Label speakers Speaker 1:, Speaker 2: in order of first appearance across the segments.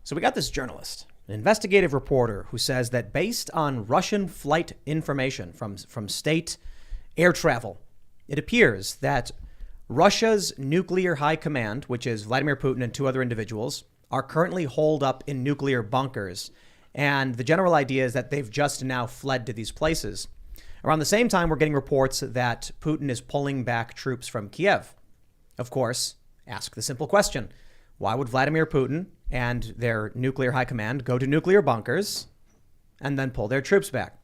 Speaker 1: So we got this journalist, an investigative reporter, who says that based on Russian flight information from state air travel, it appears that Russia's nuclear high command, which is Vladimir Putin and two other individuals, are currently holed up in nuclear bunkers. And the general idea is that they've just now fled to these places. Around the same time, we're getting reports that Putin is pulling back troops from Kiev. Of course, ask the simple question. Why would Vladimir Putin and their nuclear high command go to nuclear bunkers and then pull their troops back?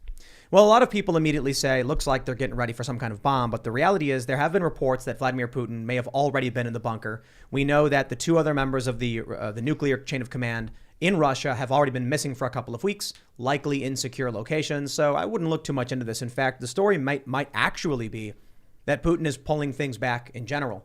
Speaker 1: Well, a lot of people immediately say, looks like they're getting ready for some kind of bomb. But the reality is there have been reports that Vladimir Putin may have already been in the bunker. We know that the two other members of the nuclear chain of command in Russia have already been missing for a couple of weeks, likely in secure locations. So I wouldn't look too much into this. In fact, the story might actually be that Putin is pulling things back in general.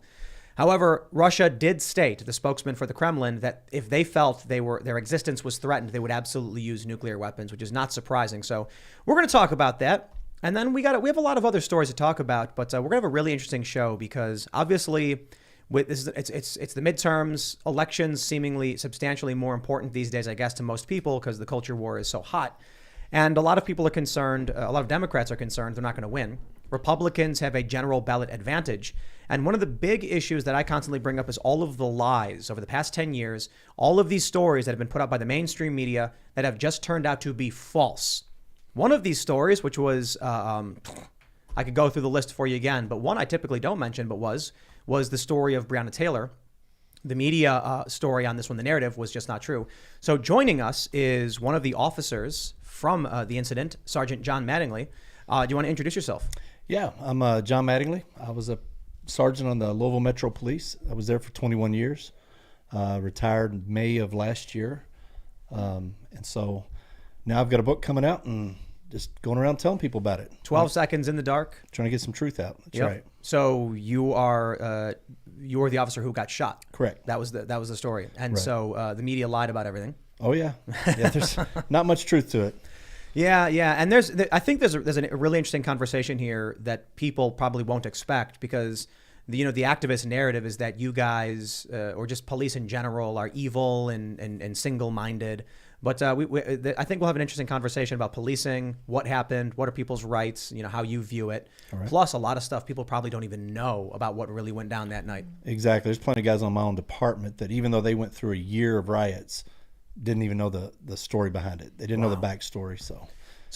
Speaker 1: However, Russia did state, the spokesman for the Kremlin, that if they felt their existence was threatened, they would absolutely use nuclear weapons, which is not surprising. So we're going to talk about that. And then we have a lot of other stories to talk about, but we're going to have a really interesting show because obviously it's the midterms, elections seemingly substantially more important these days, I guess, to most people because the culture war is so hot. And a lot of people are concerned, a lot of Democrats are concerned they're not going to win. Republicans have a general ballot advantage. And one of the big issues that I constantly bring up is all of the lies over the past 10 years, all of these stories that have been put out by the mainstream media that have just turned out to be false. One of these stories, which was, I could go through the list for you again, but one I typically don't mention, but was the story of Brianna Taylor. The media story on this one, the narrative, was just not true. So joining us is one of the officers from the incident, Sergeant John Mattingly. Do you want to introduce yourself?
Speaker 2: Yeah, I'm John Mattingly. I was a sergeant on the Louisville Metro Police. I was there for 21 years, retired in May of last year. And so now I've got a book coming out and just going around telling people about it.
Speaker 1: 12 seconds in the dark.
Speaker 2: Trying to get some truth out. That's
Speaker 1: Yep.
Speaker 2: right.
Speaker 1: So you are the officer who got shot.
Speaker 2: Correct.
Speaker 1: That was the story. And
Speaker 2: Right.
Speaker 1: so the media lied about everything.
Speaker 2: Oh, yeah. Yeah, there's not much truth to it.
Speaker 1: Yeah. And I think there's a really interesting conversation here that people probably won't expect because the activist narrative is that you guys or just police in general are evil and single-minded. But I think we'll have an interesting conversation about policing, what happened, what are people's rights, how you view it. Right. Plus a lot of stuff people probably don't even know about what really went down that night.
Speaker 2: Exactly. There's plenty of guys on my own department that even though they went through a year of riots, didn't even know the story behind it. They didn't know the backstory. So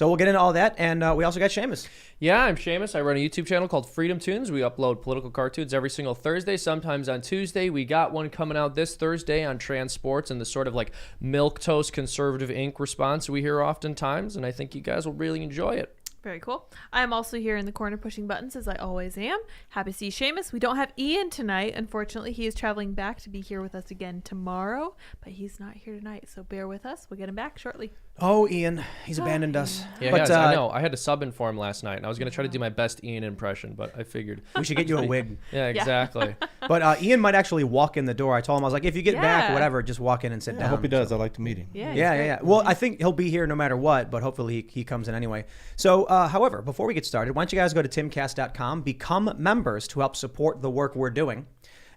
Speaker 1: we'll get into all that. And we also got Seamus.
Speaker 3: Yeah, I'm Seamus. I run a YouTube channel called Freedom Tunes. We upload political cartoons every single Thursday, sometimes on Tuesday. We got one coming out this Thursday on trans sports and the sort of like milquetoast conservative ink response we hear oftentimes. And I think you guys will really enjoy it.
Speaker 4: Very cool. I'm also here in the corner pushing buttons as I always am. Happy to see Seamus. We don't have Ian tonight. Unfortunately, he is traveling back to be here with us again tomorrow, but he's not here tonight, so bear with us. We'll get him back shortly.
Speaker 1: Oh, Ian, he's abandoned us.
Speaker 3: Yeah,
Speaker 1: but,
Speaker 3: I know. I had to sub in for him last night, and I was going to try to do my best Ian impression, but I figured
Speaker 1: we should get you a wig.
Speaker 3: Yeah, exactly.
Speaker 1: But Ian might actually walk in the door. I told him, I was like, if you get back or whatever, just walk in and sit down.
Speaker 2: I hope he does. I'd like to meet him.
Speaker 1: Yeah. Well, I think he'll be here no matter what, but hopefully he comes in anyway. So, however, before we get started, why don't you guys go to timcast.com, become members to help support the work we're doing.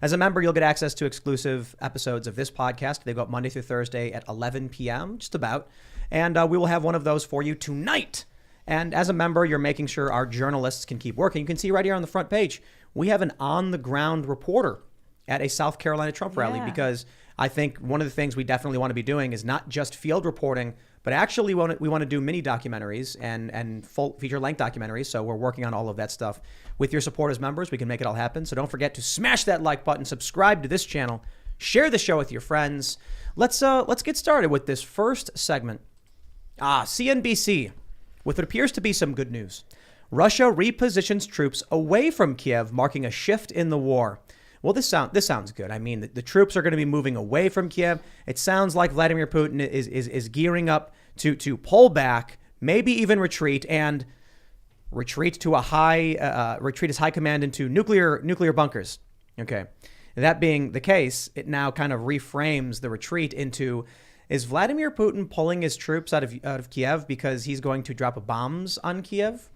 Speaker 1: As a member, you'll get access to exclusive episodes of this podcast. They go up Monday through Thursday at 11 p.m., just about. And we will have one of those for you tonight. And as a member, you're making sure our journalists can keep working. You can see right here on the front page, we have an on-the-ground reporter at a South Carolina Trump rally because I think one of the things we definitely want to be doing is not just field reporting, but actually we want to do mini documentaries and full feature-length documentaries. So we're working on all of that stuff. With your support as members, we can make it all happen. So don't forget to smash that like button, subscribe to this channel, share the show with your friends. Let's get started with this first segment. CNBC, with what appears to be some good news. Russia repositions troops away from Kiev, marking a shift in the war. Well, this sounds good. I mean, the troops are going to be moving away from Kiev. It sounds like Vladimir Putin is gearing up to pull back, maybe even retreat to retreat his high command into nuclear bunkers. Okay, that being the case, it now kind of reframes the retreat into: is Vladimir Putin pulling his troops out of Kiev because he's going to drop bombs on Kiev?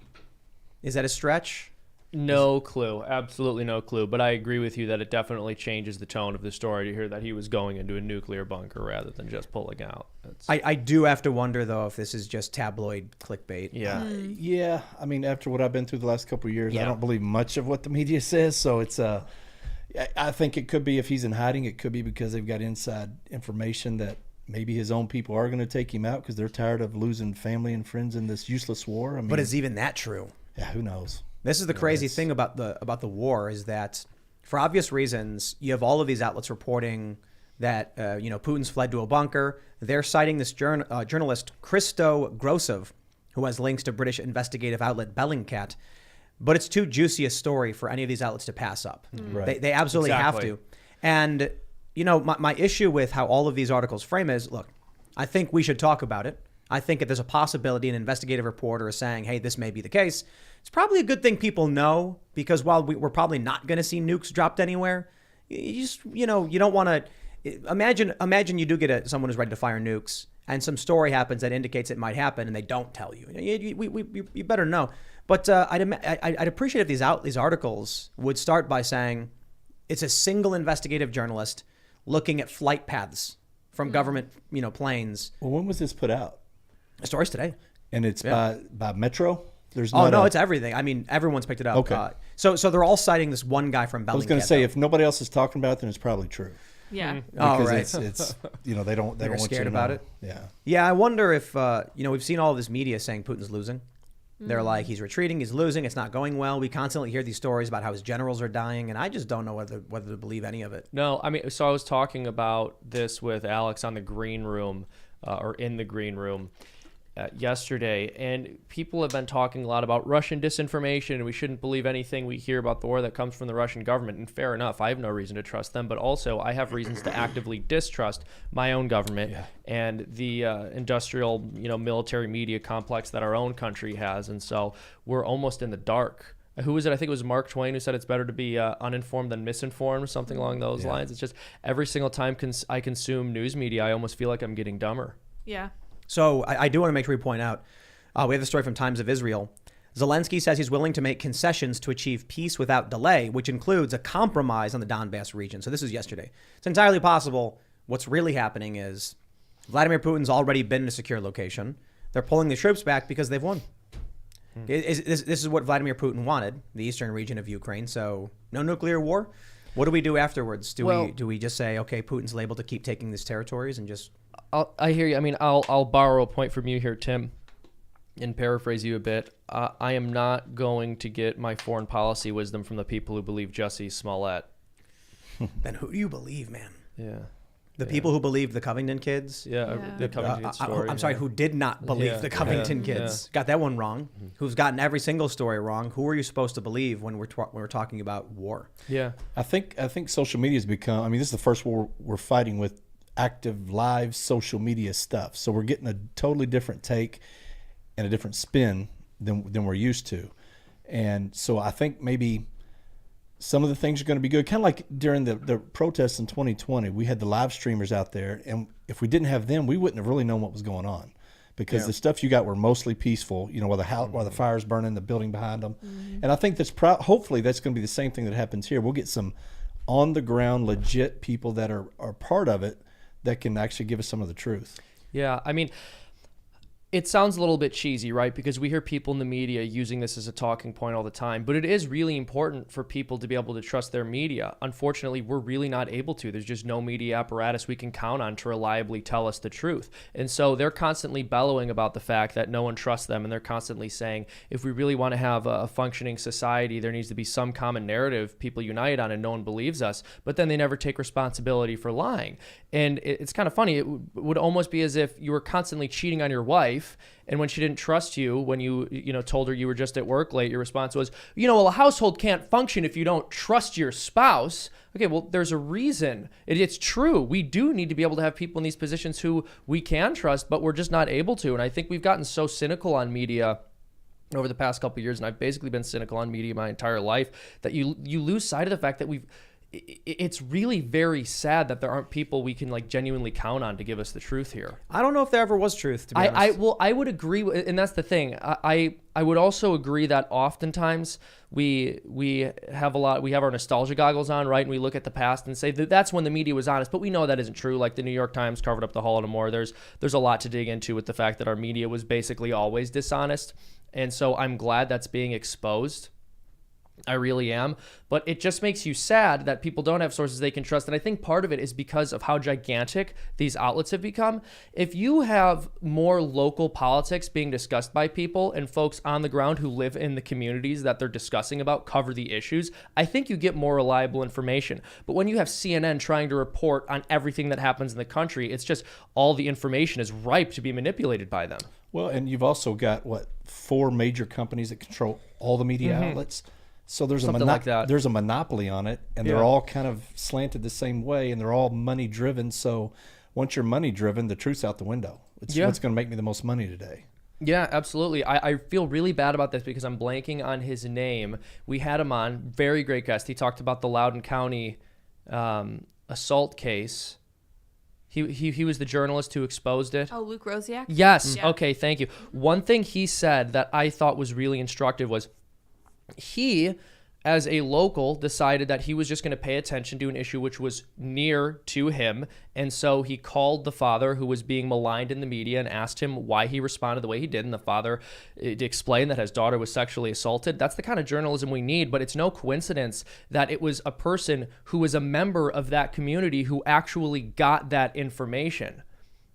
Speaker 1: Is that a stretch?
Speaker 3: No clue. Absolutely no clue. But I agree with you that it definitely changes the tone of the story to hear that he was going into a nuclear bunker rather than just pulling out.
Speaker 1: I do have to wonder, though, if this is just tabloid clickbait.
Speaker 3: Yeah.
Speaker 2: Yeah, I mean, after what I've been through the last couple of years,
Speaker 1: Yeah.
Speaker 2: I don't believe much of what the media says. So it's I think it could be if he's in hiding, it could be because they've got inside information that maybe his own people are going to take him out because they're tired of losing family and friends in this useless war. I mean,
Speaker 1: But is even that true?
Speaker 2: yeah, who knows?
Speaker 1: This is the crazy thing about the war is that, for obvious reasons, you have all of these outlets reporting that Putin's fled to a bunker. They're citing this journalist Christo Grosov, who has links to British investigative outlet Bellingcat. But it's too juicy a story for any of these outlets to pass up.
Speaker 2: Right.
Speaker 1: They absolutely have to. And my issue with how all of these articles frame is, look, I think we should talk about it. I think if there's a possibility an investigative reporter is saying, hey, this may be the case, it's probably a good thing people know, because while we're probably not going to see nukes dropped anywhere, you just, you don't want to imagine you do get someone who's ready to fire nukes and some story happens that indicates it might happen and they don't tell you. You better know. But I'd appreciate if these articles would start by saying it's a single investigative journalist looking at flight paths from government planes.
Speaker 2: Well, when was this put out?
Speaker 1: The story's today.
Speaker 2: And it's by Metro? There's
Speaker 1: It's everything. I mean, everyone's picked it up.
Speaker 2: Okay.
Speaker 1: So they're all citing this one guy from Bellingcat.
Speaker 2: I was going to say, if nobody else is talking about it, then it's probably true.
Speaker 4: Yeah.
Speaker 1: Oh,
Speaker 2: Because
Speaker 1: right.
Speaker 2: it's they don't want
Speaker 1: scared
Speaker 2: you to
Speaker 1: about
Speaker 2: know.
Speaker 1: it?
Speaker 2: Yeah.
Speaker 1: Yeah, I wonder if, we've seen all of this media saying Putin's losing. They're like, he's retreating, he's losing, it's not going well. We constantly hear these stories about how his generals are dying, and I just don't know whether to believe any of it.
Speaker 3: No, I mean, so I was talking about this with Alex on the green room, or in the green room yesterday, and people have been talking a lot about Russian disinformation, and we shouldn't believe anything we hear about the war that comes from the Russian government. And fair enough, I have no reason to trust them, but also I have reasons to actively distrust my own government and the industrial, military media complex that our own country has. And so we're almost in the dark. Who was it? I think it was Mark Twain who said it's better to be uninformed than misinformed, something along those lines. It's just every single time I consume news media, I almost feel like I'm getting dumber.
Speaker 4: Yeah.
Speaker 1: So I do want to make sure we point out, we have the story from Times of Israel. Zelensky says he's willing to make concessions to achieve peace without delay, which includes a compromise on the Donbass region. So this is yesterday. It's entirely possible what's really happening is Vladimir Putin's already been in a secure location. They're pulling the troops back because they've won. This is what Vladimir Putin wanted, the eastern region of Ukraine. So no nuclear war. What do we do afterwards? Do we just say, okay, Putin's able to keep taking these territories and just...
Speaker 3: I hear you. I mean, I'll borrow a point from you here, Tim, and paraphrase you a bit. I am not going to get my foreign policy wisdom from the people who believe Jussie Smollett.
Speaker 1: Then who do you believe, man?
Speaker 3: Yeah.
Speaker 1: The people who believe the Covington kids?
Speaker 3: The Covington story.
Speaker 1: I'm sorry, who did not believe the Covington kids? Got that one wrong. Who's gotten every single story wrong? Who are you supposed to believe when we're talking about war?
Speaker 3: Yeah.
Speaker 2: I think social media has become, I mean, this is the first war we're fighting with active live social media stuff. So we're getting a totally different take and a different spin than we're used to. And so I think maybe some of the things are going to be good. Kind of like during the protests in 2020, we had the live streamers out there, and if we didn't have them, we wouldn't have really known what was going on, because the stuff you got were mostly peaceful, while the fire's burning, the building behind them. And I think hopefully that's going to be the same thing that happens here. We'll get some on the ground, legit people that are part of it that can actually give us some of the truth.
Speaker 3: Yeah, I mean, it sounds a little bit cheesy, right? Because we hear people in the media using this as a talking point all the time, but it is really important for people to be able to trust their media. Unfortunately, we're really not able to. There's just no media apparatus we can count on to reliably tell us the truth. And so they're constantly bellowing about the fact that no one trusts them, and they're constantly saying, if we really want to have a functioning society, there needs to be some common narrative people unite on, and no one believes us. But then they never take responsibility for lying. And it's kind of funny. It would almost be as if you were constantly cheating on your wife, and when she didn't trust you, when you told her you were just at work late, your response was, a household can't function if you don't trust your spouse. Okay, well, there's a reason. It's true. We do need to be able to have people in these positions who we can trust, but we're just not able to. And I think we've gotten so cynical on media over the past couple of years, and I've basically been cynical on media my entire life, that you lose sight of the fact that it's really very sad that there aren't people we can like genuinely count on to give us the truth here.
Speaker 1: I don't know if there ever was truth, to be honest.
Speaker 3: I would agree, and that's the thing. I would also agree that oftentimes we have our nostalgia goggles on, right? And we look at the past and say that that's when the media was honest, but we know that isn't true. Like the New York Times covered up the Holodomor. There's a lot to dig into with the fact that our media was basically always dishonest, and so I'm glad that's being exposed. I really am. But it just makes you sad that people don't have sources they can trust. And I think part of it is because of how gigantic these outlets have become. If you have more local politics being discussed by people and folks on the ground who live in the communities that they're discussing about cover the issues, I think you get more reliable information. But when you have CNN trying to report on everything that happens in the country, it's just all the information is ripe to be manipulated by them.
Speaker 2: Well, and you've also got, 4 major companies that control all the media outlets. So there's there's a monopoly on it, and they're all kind of slanted the same way, and they're all money driven. So once you're money driven, the truth's out the window. It's what's going to make me the most money today.
Speaker 3: Yeah, absolutely. I feel really bad about this because I'm blanking on his name. We had him on, very great guest. He talked about the Loudoun County assault case. He was the journalist who exposed it.
Speaker 4: Oh, Luke Rosiak?
Speaker 3: Yes. Yeah. Okay, thank you. One thing he said that I thought was really instructive was he, as a local, decided that he was just going to pay attention to an issue which was near to him. And so he called the father who was being maligned in the media and asked him why he responded the way he did. And the father explained that his daughter was sexually assaulted. That's the kind of journalism we need. But it's no coincidence that it was a person who was a member of that community who actually got that information.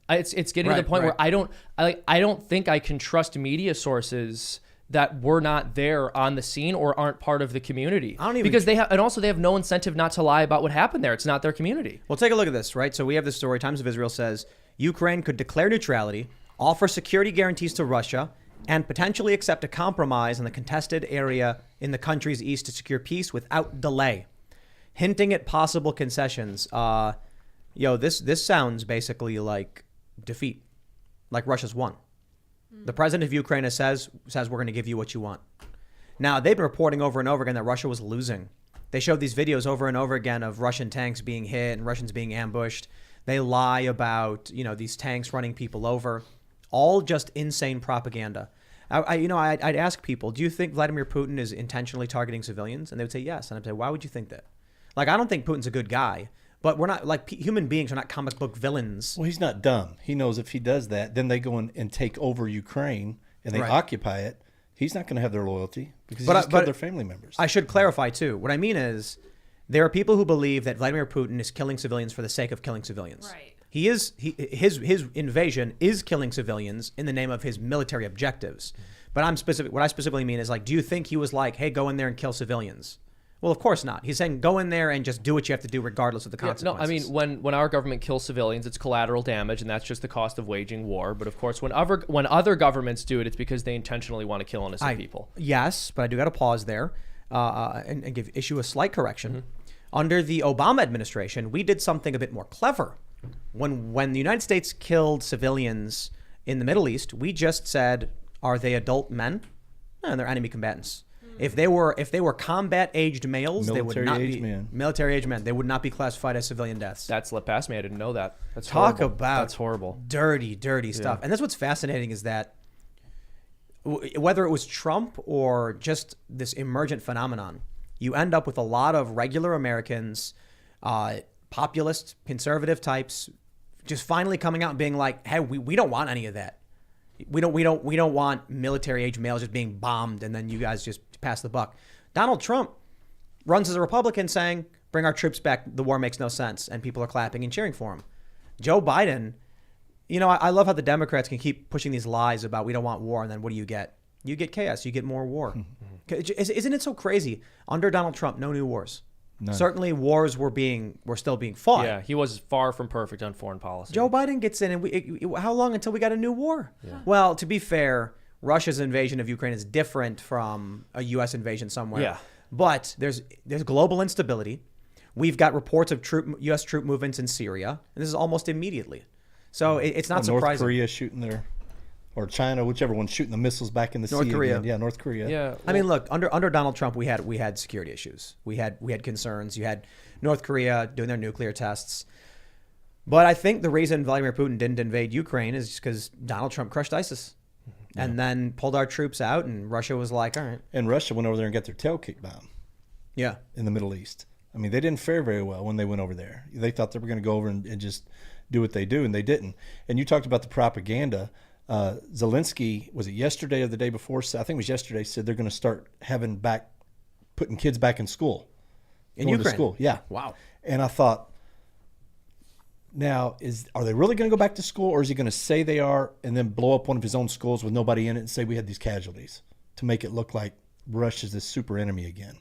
Speaker 3: It's getting to the point where I don't think I can trust media sources that were not there on the scene or aren't part of the community. Because they have no incentive not to lie about what happened there. It's not their community.
Speaker 1: Well, take a look at this, right? So we have this story. Times of Israel says Ukraine could declare neutrality, offer security guarantees to Russia, and potentially accept a compromise in the contested area in the country's east to secure peace without delay, hinting at possible concessions. This sounds basically like defeat, like Russia's won. The president of Ukraine says we're going to give you what you want. Now, they've been reporting over and over again that Russia was losing. They showed these videos over and over again of Russian tanks being hit and Russians being ambushed. They lie about, these tanks running people over. All just insane propaganda. I'd ask people, do you think Vladimir Putin is intentionally targeting civilians? And they would say yes. And I'd say, why would you think that? I don't think Putin's a good guy. But we're not, human beings are not comic book villains.
Speaker 2: Well, he's not dumb. He knows if he does that, then they go in and take over Ukraine and they occupy it. He's not going to have their loyalty because he just killed their family members.
Speaker 1: I should clarify, too. What I mean is there are people who believe that Vladimir Putin is killing civilians for the sake of killing civilians.
Speaker 4: Right.
Speaker 1: His invasion is killing civilians in the name of his military objectives. But what I specifically mean is, do you think he was like, hey, go in there and kill civilians? Well, of course not. He's saying go in there and just do what you have to do regardless of the consequences.
Speaker 3: No, I mean, when our government kills civilians, it's collateral damage, and that's just the cost of waging war. But of course, when other governments do it, it's because they intentionally want to kill innocent people.
Speaker 1: Yes, but I do got to pause there and issue a slight correction. Mm-hmm. Under the Obama administration, we did something a bit more clever. When the United States killed civilians in the Middle East, we just said, are they adult men? No, they're enemy combatants. If they were combat-aged males, they would not be military-aged men. They would not be classified as civilian deaths.
Speaker 3: That slipped past me. I didn't know that. That's
Speaker 1: Talk
Speaker 3: horrible.
Speaker 1: about
Speaker 3: that's horrible.
Speaker 1: Dirty stuff. And that's what's fascinating is that whether it was Trump or just this emergent phenomenon, you end up with a lot of regular Americans, populist, conservative types, just finally coming out and being like, "Hey, we don't want any of that. We don't want military-age males just being bombed, and then you guys just pass the buck." Donald Trump runs as a Republican saying, bring our troops back. The war makes no sense. And people are clapping and cheering for him. Joe Biden, I love how the Democrats can keep pushing these lies about we don't want war. And then what do you get? You get chaos. You get more war. Isn't it so crazy? Under Donald Trump, no new wars. None. Certainly wars were still being fought.
Speaker 3: Yeah, he was far from perfect on foreign policy.
Speaker 1: Joe Biden gets in, and how long until we got a new war? Yeah. Well, to be fair, Russia's invasion of Ukraine is different from a U.S. invasion somewhere. Yeah. But there's global instability. We've got reports of U.S. troop movements in Syria, and this is almost immediately. So it's not surprising.
Speaker 2: North Korea shooting their or China, whichever one's shooting the missiles back in the
Speaker 1: North
Speaker 2: sea
Speaker 1: Korea.
Speaker 2: again. Yeah, North Korea.
Speaker 3: Yeah.
Speaker 1: I mean, look, under Donald Trump, we had security issues. We had concerns. You had North Korea doing their nuclear tests. But I think the reason Vladimir Putin didn't invade Ukraine is because Donald Trump crushed ISIS and then pulled our troops out, and Russia was like, all right.
Speaker 2: And Russia went over there and got their tail kicked by them.
Speaker 1: Yeah.
Speaker 2: In the Middle East. I mean, they didn't fare very well when they went over there. They thought they were going to go over and just do what they do, and they didn't. And you talked about the propaganda. Zelensky, was it yesterday or the day before? I think it was yesterday, said they're going to start putting kids back in school.
Speaker 1: In
Speaker 2: Going to
Speaker 1: Ukraine?
Speaker 2: school. Yeah.
Speaker 1: Wow.
Speaker 2: And I thought, now, are they really going to go back to school, or is he going to say they are and then blow up one of his own schools with nobody in it and say we had these casualties to make it look like Russia's this super enemy again?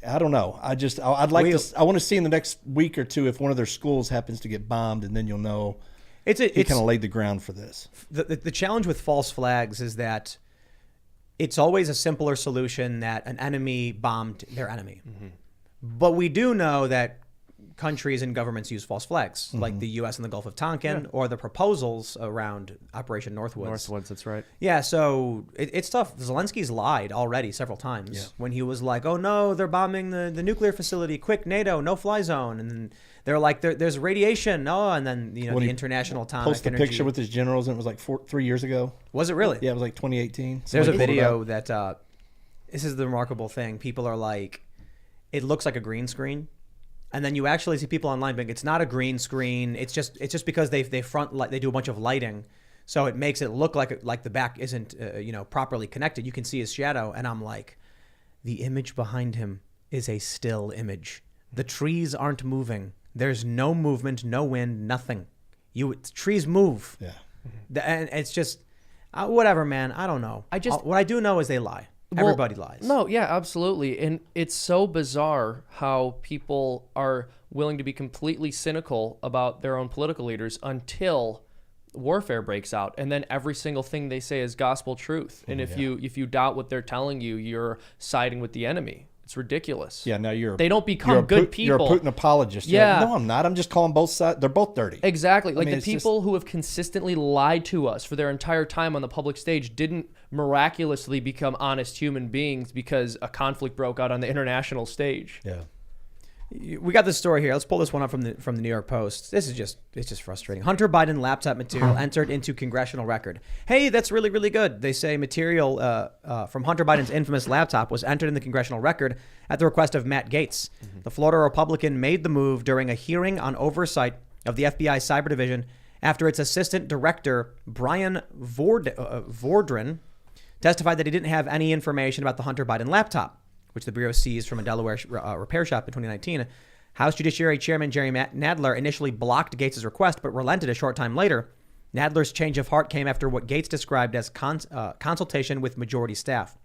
Speaker 2: I don't know. I want to see in the next week or two if one of their schools happens to get bombed, and then you'll know he kind of laid the ground for this.
Speaker 1: The challenge with false flags is that it's always a simpler solution that an enemy bombed their enemy. Mm-hmm. But we do know that countries and governments use false flags, like the U.S. in the Gulf of Tonkin, or the proposals around Operation Northwoods.
Speaker 3: Northwoods, that's right.
Speaker 1: Yeah, so it's tough. Zelensky's lied already several times when he was like, oh, no, they're bombing the nuclear facility. Quick, NATO, no-fly zone. And then they're like, there's radiation. Oh, and then the International Atomic
Speaker 2: Post the
Speaker 1: Energy.
Speaker 2: picture with his generals, and it was like 3 years ago.
Speaker 1: Was it really?
Speaker 2: Yeah, it was like 2018.
Speaker 1: There's a video that this is the remarkable thing. People are like, it looks like a green screen. And then you actually see people online being, it's not a green screen. It's just because they do a bunch of lighting, so it makes it look like the back isn't properly connected. You can see his shadow, and I'm like, the image behind him is a still image. The trees aren't moving. There's no movement, no wind, nothing. Trees move.
Speaker 2: Yeah.
Speaker 1: And it's just whatever, man. I don't know. What I do know is they lie. Everybody lies.
Speaker 3: No, yeah, absolutely. And it's so bizarre how people are willing to be completely cynical about their own political leaders until warfare breaks out. And then every single thing they say is gospel truth. And if you doubt what they're telling you, you're siding with the enemy. It's ridiculous.
Speaker 2: Yeah, now
Speaker 3: they don't become good people.
Speaker 2: You're a Putin apologist.
Speaker 3: Yeah.
Speaker 2: Like, no, I'm not. I'm just calling both sides. They're both dirty.
Speaker 3: Exactly. Like the people who have consistently lied to us for their entire time on the public stage didn't miraculously become honest human beings because a conflict broke out on the international stage.
Speaker 2: Yeah.
Speaker 1: We got this story here. Let's pull this one up from the New York Post. It's just frustrating. Hunter Biden laptop material entered into congressional record. Hey, that's really, really good. They say material from Hunter Biden's infamous laptop was entered in the congressional record at the request of Matt Gaetz. Mm-hmm. The Florida Republican made the move during a hearing on oversight of the FBI Cyber Division after its assistant director, Brian Vordren, testified that he didn't have any information about the Hunter Biden laptop, which the Bureau seized from a Delaware repair shop in 2019. House Judiciary Chairman Jerry Nadler initially blocked Gaetz' request, but relented a short time later. Nadler's change of heart came after what Gaetz described as consultation with majority staff.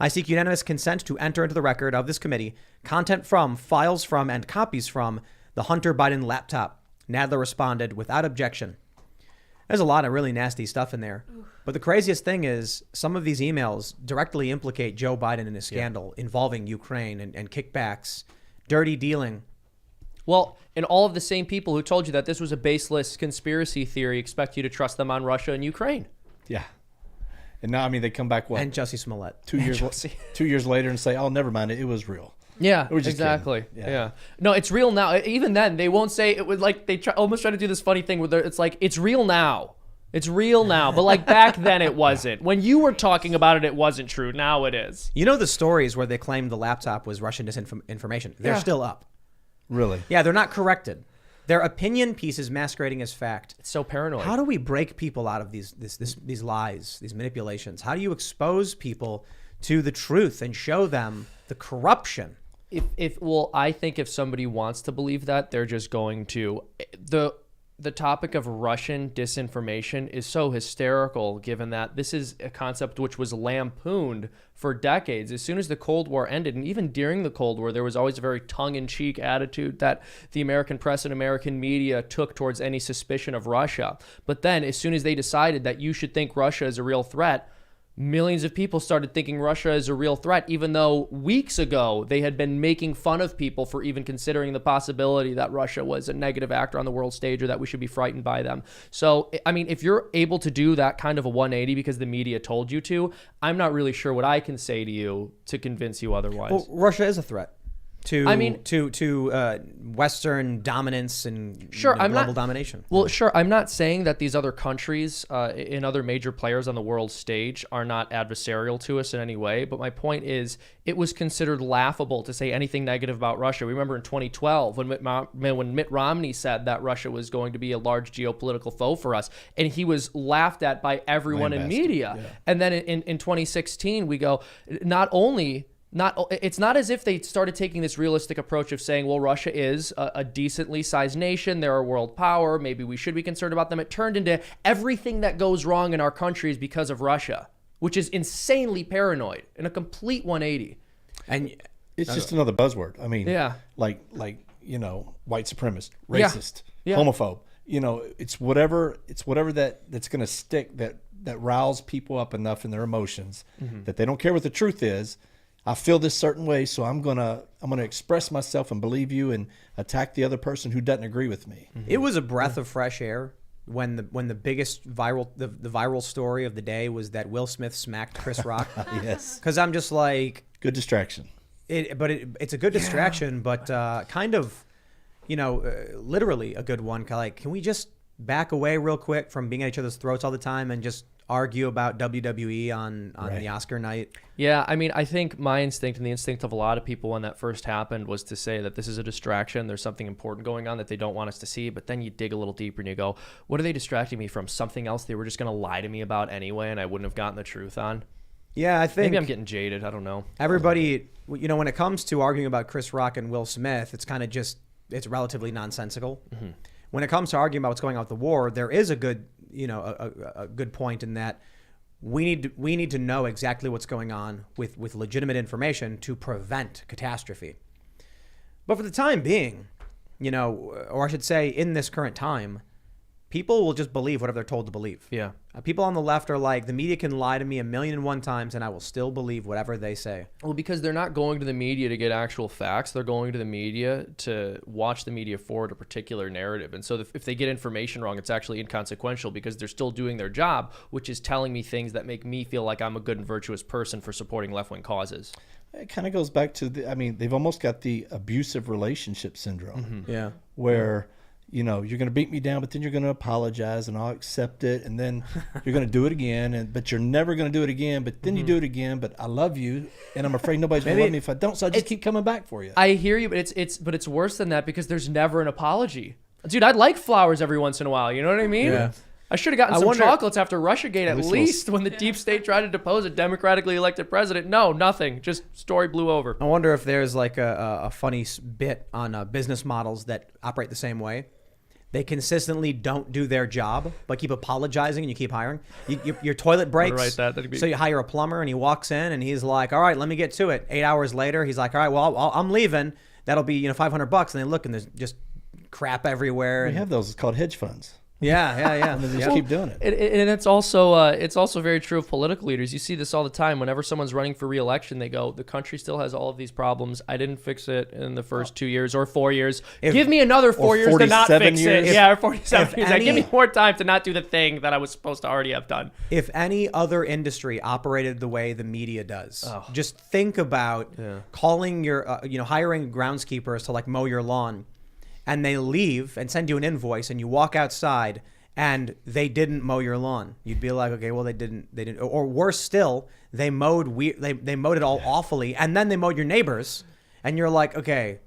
Speaker 1: I seek unanimous consent to enter into the record of this committee content from, files from, and copies from the Hunter Biden laptop. Nadler responded without objection. There's a lot of really nasty stuff in there. But the craziest thing is some of these emails directly implicate Joe Biden in a scandal involving Ukraine and kickbacks, dirty dealing.
Speaker 3: Well, and all of the same people who told you that this was a baseless conspiracy theory expect you to trust them on Russia and Ukraine.
Speaker 2: Yeah. And now, I mean, they come back, what?
Speaker 1: And Jussie Smollett.
Speaker 2: 2 years later and say, oh, never mind, it was real.
Speaker 3: Yeah,
Speaker 2: We're just
Speaker 3: exactly.
Speaker 2: kidding.
Speaker 3: Yeah. No, it's real now. Even then, they won't say it was like they almost try to do this funny thing where it's like, it's real now. It's real now. But like back then, it wasn't. When you were talking about it, it wasn't true. Now it is.
Speaker 1: You know the stories where they claimed the laptop was Russian disinformation? They're still up.
Speaker 2: Really?
Speaker 1: Yeah, they're not corrected. They're opinion pieces masquerading as fact.
Speaker 3: It's so paranoid.
Speaker 1: How do we break people out of these lies, these manipulations? How do you expose people to the truth and show them the corruption?
Speaker 3: I think if somebody wants to believe that, they're just going to. The topic of Russian disinformation is so hysterical, given that this is a concept which was lampooned for decades. As soon as the Cold War ended, and even during the Cold War, there was always a very tongue-in-cheek attitude that the American press and American media took towards any suspicion of Russia. But then, as soon as they decided that you should think Russia is a real threat, millions of people started thinking Russia is a real threat, even though weeks ago they had been making fun of people for even considering the possibility that Russia was a negative actor on the world stage or that we should be frightened by them. So, I mean, if you're able to do that kind of a 180 because the media told you to, I'm not really sure what I can say to you to convince you otherwise.
Speaker 1: Well, Russia is a threat to to Western dominance and global domination.
Speaker 3: Well, sure. I'm not saying that these other countries and other major players on the world stage are not adversarial to us in any way. But my point is, it was considered laughable to say anything negative about Russia. We remember in 2012 when Mitt Romney said that Russia was going to be a large geopolitical foe for us, and he was laughed at by everyone in media. Yeah. And then in 2016, we go, it's not as if they started taking this realistic approach of saying, well, Russia is a decently sized nation. They're a world power. Maybe we should be concerned about them. It turned into everything that goes wrong in our country is because of Russia, which is insanely paranoid and a complete 180.
Speaker 2: And it's just another buzzword. I mean, like white supremacist, racist, homophobe. It's whatever that's going to stick that riles people up enough in their emotions that they don't care what the truth is. I feel this certain way, so I'm gonna express myself and believe you and attack the other person who doesn't agree with me.
Speaker 1: It was a breath of fresh air when the biggest viral story of the day was that Will Smith smacked Chris Rock.
Speaker 2: Yes,
Speaker 1: because I'm just like,
Speaker 2: good distraction.
Speaker 1: It's a good distraction, but kind of, literally a good one. Like, can we just back away real quick from being at each other's throats all the time and just argue about WWE on the Oscar night?
Speaker 3: Yeah, I mean, I think my instinct and the instinct of a lot of people when that first happened was to say that this is a distraction. There's something important going on that they don't want us to see. But then you dig a little deeper and you go, what are they distracting me from? Something else they were just going to lie to me about anyway, and I wouldn't have gotten the truth on?
Speaker 1: Yeah, I think
Speaker 3: maybe I'm getting jaded. I don't know.
Speaker 1: Everybody, when it comes to arguing about Chris Rock and Will Smith, it's kind of it's relatively nonsensical. Mm-hmm. When it comes to arguing about what's going on with the war, there is a good a good point in that we need to know exactly what's going on with legitimate information to prevent catastrophe. But for the time being, or I should say in this current time, people will just believe whatever they're told to believe.
Speaker 3: Yeah.
Speaker 1: People on the left are like, the media can lie to me 1,000,001 times and I will still believe whatever they say.
Speaker 3: Well, because they're not going to the media to get actual facts. They're going to the media to watch the media forward a particular narrative. And so if they get information wrong, it's actually inconsequential because they're still doing their job, which is telling me things that make me feel like I'm a good and virtuous person for supporting left-wing causes.
Speaker 2: It kind of goes back to they've almost got the abusive relationship syndrome.
Speaker 1: Mm-hmm. Yeah.
Speaker 2: Where you're going to beat me down, but then you're going to apologize, and I'll accept it, and then you're going to do it again, but you're never going to do it again, but then you do it again, but I love you, and I'm afraid nobody's going to love me if I don't, so I just keep coming back for you.
Speaker 3: I hear you, but it's worse than that because there's never an apology. Dude, I'd like flowers every once in a while, you know what I mean?
Speaker 1: Yeah.
Speaker 3: I should have gotten some chocolates after Russiagate at least when the deep state tried to depose a democratically elected president. No, nothing. Just story blew over.
Speaker 1: I wonder if there's like a funny bit on business models that operate the same way. They consistently don't do their job, but keep apologizing and you keep hiring. Your toilet breaks, so you hire a plumber and he walks in and he's like, all right, let me get to it. 8 hours later, he's like, all right, well, I'm leaving. That'll be $500. And they look and there's just crap everywhere.
Speaker 2: We have those. It's called hedge funds.
Speaker 1: Yeah.
Speaker 2: And they just keep doing it.
Speaker 3: And it's also very true of political leaders. You see this all the time. Whenever someone's running for re-election, they go, the country still has all of these problems. I didn't fix it in the first 2 years or 4 years. Give me another 4 years to not fix it. Or 47 years. Give me more time to not do the thing that I was supposed to already have done.
Speaker 1: If any other industry operated the way the media does, just think about calling your, hiring groundskeepers to mow your lawn. And they leave and send you an invoice, and you walk outside, and they didn't mow your lawn. You'd be like, okay, well, they didn't. Or worse still, they mowed they mowed it all awfully, and then they mowed your neighbors, and you're like, okay,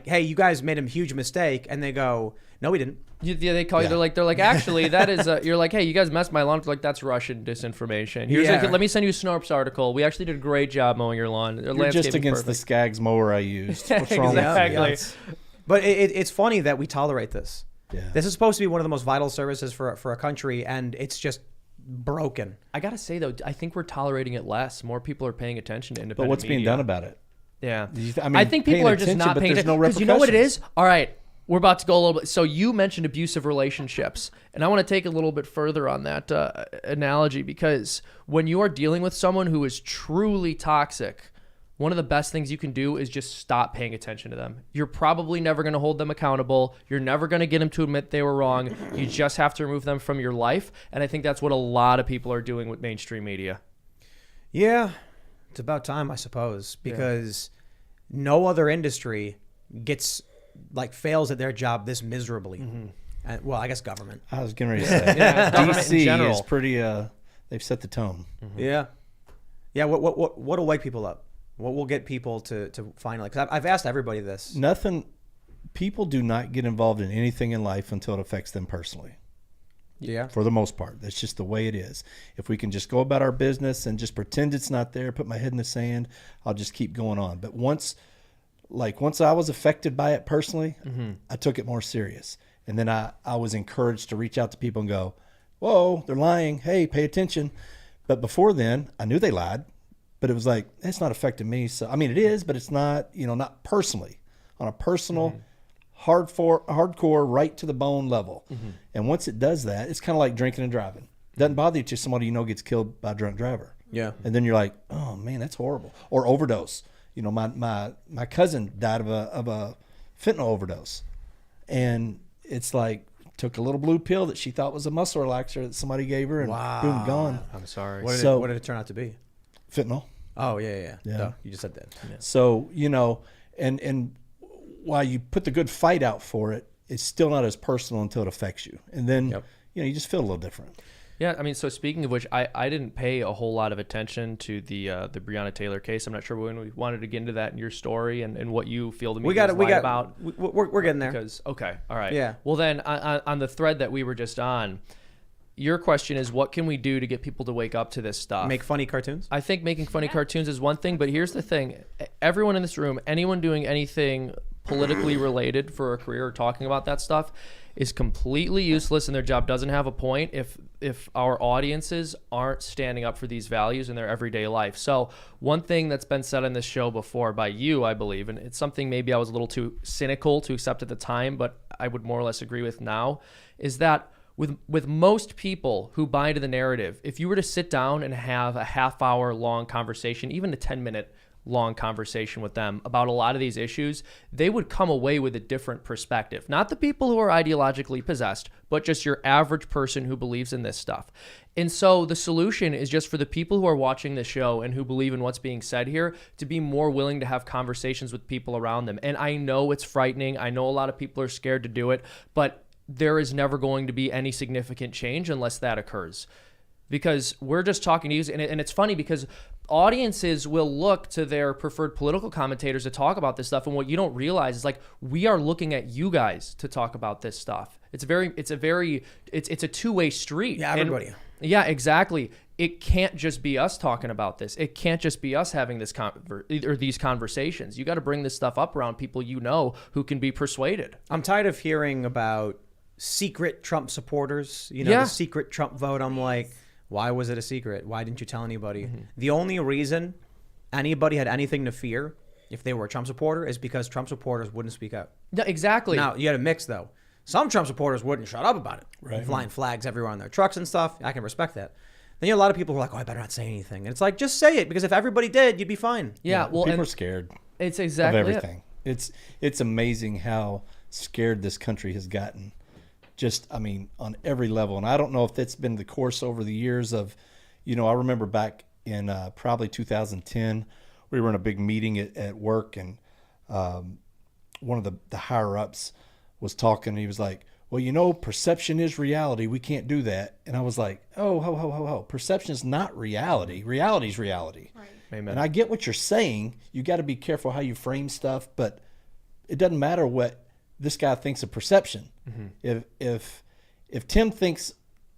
Speaker 1: hey, you guys made a huge mistake, and they go, no, we didn't.
Speaker 3: They call you. They're like, actually, that is. You're like, hey, you guys messed my lawn. They're like, that's Russian disinformation. Let me send you a Snopes article. We actually did a great job mowing your lawn.
Speaker 2: You're just against the Skaggs mower I used. What's wrong with you?
Speaker 1: But it's funny that we tolerate this.
Speaker 2: Yeah.
Speaker 1: This is supposed to be one of the most vital services for a country, and it's just broken.
Speaker 3: I gotta say though, I think we're tolerating it less. More people are paying attention to independent
Speaker 2: media. But what's being done about it?
Speaker 3: Yeah, I think people are just not paying attention. Because you know what it is? All right, We're about to go a little bit. So you mentioned abusive relationships, and I want to take a little bit further on that analogy, because when you are dealing with someone who is truly toxic, one of the best things you can do is just stop paying attention to them. You're probably never going to hold them accountable. You're never going to get them to admit they were wrong. You just have to remove them from your life, and I think that's what a lot of people are doing with mainstream media.
Speaker 1: Yeah, it's about time, I suppose, because no other industry fails at their job this miserably. Well, I guess government.
Speaker 2: I was getting ready to say.
Speaker 3: Government in
Speaker 2: DC
Speaker 3: general.
Speaker 2: is pretty. They've set the tone.
Speaker 1: Yeah. What'll wake people up? What will get people to finally? Because I've asked everybody this.
Speaker 2: Nothing. People do not get involved in anything in life until it affects them personally.
Speaker 1: Yeah.
Speaker 2: For the most part, that's just the way it is. If we can just go about our business and just pretend it's not there, put my head in the sand, I'll just keep going on. But once I was affected by it personally, I took it more serious. And then I was encouraged to reach out to people and go, whoa, they're lying. Hey, pay attention. But before then, I knew they lied, but it was like, it's not affecting me. So, I mean, it is, but it's not, not personally, on a personal, hardcore, right to the bone level. And once it does that, it's kind of like drinking and driving. It doesn't bother you till somebody gets killed by a drunk driver.
Speaker 1: Yeah.
Speaker 2: And then you're like, oh man, that's horrible. Or overdose. My cousin died of a fentanyl overdose. And it's like, took a little blue pill that she thought was a muscle relaxer that somebody gave her, and boom, gone.
Speaker 3: I'm sorry.
Speaker 1: What did it turn out to be?
Speaker 2: Fentanyl.
Speaker 1: Oh, yeah. No, you just said that.
Speaker 3: Yeah.
Speaker 2: So, and while you put the good fight out for it, it's still not as personal until it affects you. And then, you just feel a little different.
Speaker 3: Yeah, I mean, so speaking of which, I didn't pay a whole lot of attention to the Brianna Taylor case. I'm not sure when we wanted to get into that in your story and what you feel the media about.
Speaker 1: We're getting there.
Speaker 3: Okay, all right.
Speaker 1: Yeah.
Speaker 3: Well, then on the thread that we were just on, your question is, what can we do to get people to wake up to this stuff?
Speaker 1: Make funny cartoons?
Speaker 3: I think making funny cartoons is one thing, but here's the thing. Everyone in this room, anyone doing anything politically related for a career or talking about that stuff is completely useless, and their job doesn't have a point if our audiences aren't standing up for these values in their everyday life. So one thing that's been said on this show before by you, I believe, and it's something maybe I was a little too cynical to accept at the time, but I would more or less agree with now, is that with most people who buy into the narrative, if you were to sit down and have a half-hour long conversation, even a 10-minute long conversation with them about a lot of these issues, they would come away with a different perspective. Not the people who are ideologically possessed, but just your average person who believes in this stuff. And so the solution is just for the people who are watching the show and who believe in what's being said here to be more willing to have conversations with people around them. And I know it's frightening. I know a lot of people are scared to do it, but there is never going to be any significant change unless that occurs. Because we're just talking to you, and it's funny because audiences will look to their preferred political commentators to talk about this stuff, and what you don't realize is, like, we are looking at you guys to talk about this stuff. It's a two-way street.
Speaker 1: Yeah, everybody.
Speaker 3: Yeah, exactly. It can't just be us talking about this. It can't just be us having this these conversations. You got to bring this stuff up around people who can be persuaded.
Speaker 1: I'm tired of hearing about secret Trump supporters. The secret Trump vote. I'm like, why was it a secret? Why didn't you tell anybody? The only reason anybody had anything to fear if they were a Trump supporter is because Trump supporters wouldn't speak out.
Speaker 3: Yeah, exactly.
Speaker 1: Now, you had a mix, though. Some Trump supporters wouldn't shut up about it. Right. Flying flags everywhere on their trucks and stuff. I can respect that. Then you have a lot of people who are like, oh, I better not say anything. And it's like, just say it, because if everybody did, you'd be fine.
Speaker 3: Yeah, well,
Speaker 2: people are scared.
Speaker 3: It's exactly
Speaker 2: of everything. It's amazing how scared this country has gotten. On every level. And I don't know if that's been the course over the years of, I remember back in probably 2010, we were in a big meeting at work, and one of the higher ups was talking, and he was like, well, perception is reality. We can't do that. And I was like, oh, ho. Perception is not reality. Reality is reality.
Speaker 4: Right.
Speaker 3: Amen.
Speaker 2: And I get what you're saying. You got to be careful how you frame stuff, but it doesn't matter what this guy thinks of perception. If Tim thinks,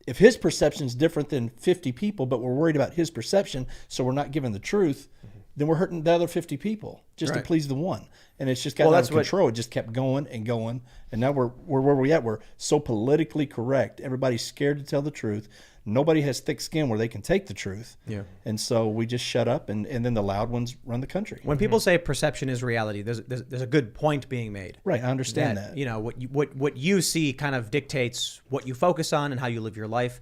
Speaker 2: if his perception is different than 50 people, but we're worried about his perception, so we're not giving the truth, then we're hurting the other 50 people just to
Speaker 1: Right.
Speaker 2: please the one. And it's just got out of control. It just kept going and going. And now we're where we at. We're so politically correct. Everybody's scared to tell the truth. Nobody has thick skin where they can take the truth.
Speaker 1: Yeah.
Speaker 2: And so we just shut up, and then the loud ones run the country.
Speaker 1: When people say perception is reality, there's a good point being made.
Speaker 2: Right, I understand that.
Speaker 1: You know, what you see kind of dictates what you focus on and how you live your life.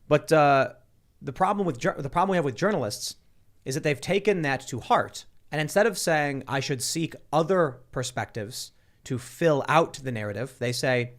Speaker 1: But the problem we have with journalists is that they've taken that to heart, and instead of saying I should seek other perspectives to fill out the narrative, they say,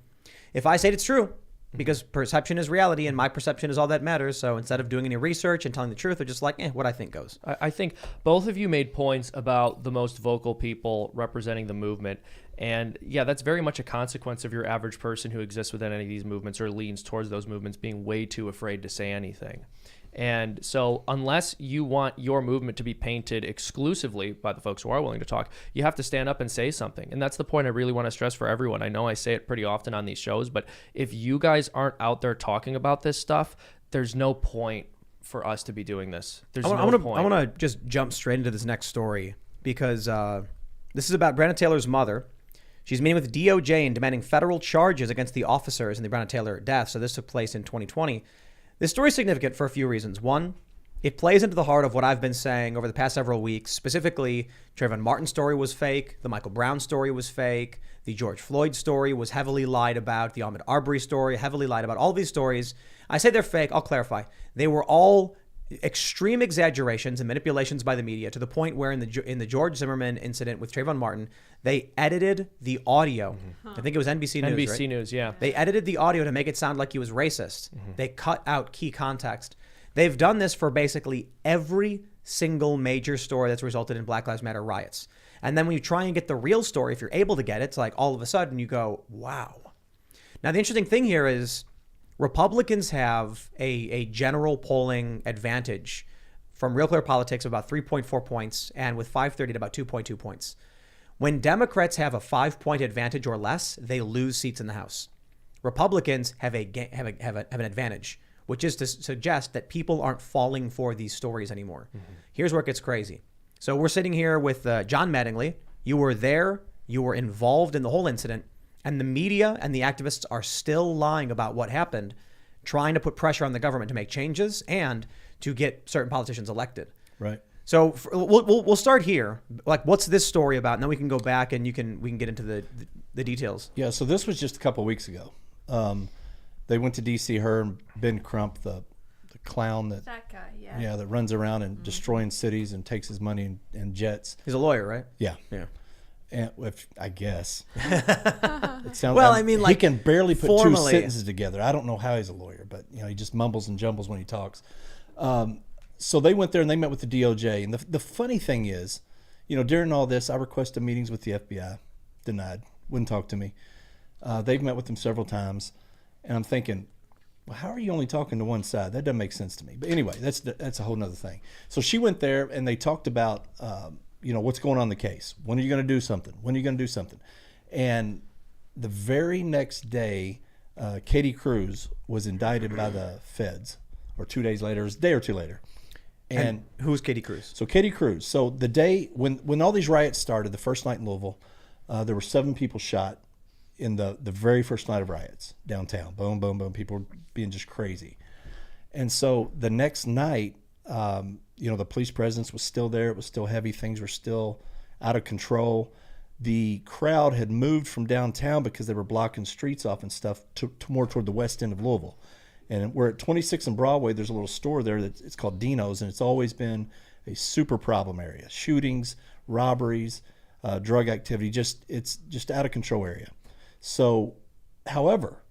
Speaker 1: if I say it's true, because perception is reality and my perception is all that matters. So instead of doing any research and telling the truth, they're just like, what I think goes.
Speaker 3: I think both of you made points about the most vocal people representing the movement. And yeah, that's very much a consequence of your average person who exists within any of these movements or leans towards those movements being way too afraid to say anything. And so unless you want your movement to be painted exclusively by the folks who are willing to talk, you have to stand up and say something. And that's the point I really want to stress for everyone. I know I say it pretty often on these shows, but if you guys aren't out there talking about this stuff, there's no point for us to be doing this. There's no point.
Speaker 1: I want to just jump straight into this next story because this is about Brianna Taylor's mother. She's meeting with DOJ and demanding federal charges against the officers in the Brianna Taylor death. So this took place in 2020. This story is significant for a few reasons. One, it plays into the heart of what I've been saying over the past several weeks. Specifically, Trayvon Martin's story was fake. The Michael Brown story was fake. The George Floyd story was heavily lied about. The Ahmaud Arbery story, heavily lied about. All these stories, I say they're fake. I'll clarify. They were all extreme exaggerations and manipulations by the media to the point where in the George Zimmerman incident with Trayvon Martin, they edited the audio. I think it was NBC News,
Speaker 3: NBC
Speaker 1: right?
Speaker 3: News, yeah.
Speaker 1: They edited the audio to make it sound like he was racist. They cut out key context. They've done this for basically every single major story that's resulted in Black Lives Matter riots. And then when you try and get the real story, if you're able to get it, it's like all of a sudden you go, wow. Now, the interesting thing here is Republicans have a general polling advantage from Real Clear Politics of about 3.4 points, and with 530 at about 2.2 points. When Democrats have a 5-point advantage or less, they lose seats in the House. Republicans have an advantage, which is to suggest that people aren't falling for these stories anymore. Here's where it gets crazy. So we're sitting here with John Mattingly. You were there. You were involved in the whole incident. And the media and the activists are still lying about what happened, trying to put pressure on the government to make changes and to get certain politicians elected.
Speaker 2: Right.
Speaker 1: So we'll start here. Like, what's this story about? And then we can go back and we can get into the details.
Speaker 2: Yeah, so this was just a couple of weeks ago. They went to D.C., her and Ben Crump, the clown that
Speaker 4: guy,
Speaker 2: that runs around and destroying cities and takes his money and jets.
Speaker 1: He's a lawyer, right?
Speaker 2: Yeah.
Speaker 1: Yeah.
Speaker 2: And I guess. It sounds,
Speaker 1: Well, I mean, like,
Speaker 2: he can barely put
Speaker 1: formally.
Speaker 2: two sentences together. I don't know how he's a lawyer, but he just mumbles and jumbles when he talks. So they went there and they met with the DOJ. And the funny thing is, during all this, I requested meetings with the FBI. Denied. Wouldn't talk to me. They've met with them several times. And I'm thinking, well, how are you only talking to one side? That doesn't make sense to me. But anyway, that's a whole nother thing. So she went there and they talked about, what's going on in the case. When are you going to do something? When are you going to do something? And the very next day, Katie Cruz was indicted by the feds, or 2 days later, it was a day or two later. And
Speaker 1: who's Katie Cruz?
Speaker 2: So Katie Cruz. So the day when all these riots started, the first night in Louisville, there were 7 people shot in the very first night of riots downtown. Boom, boom, boom. People were being just crazy. And so the next night, the police presence was still there. It was still heavy. Things were still out of control. The crowd had moved from downtown because they were blocking streets off and stuff to more toward the west end of Louisville. And we're at 26 and Broadway. There's a little store there it's called Dino's, and it's always been a super problem area. Shootings, robberies, drug activity, it's just out of control area. So, however,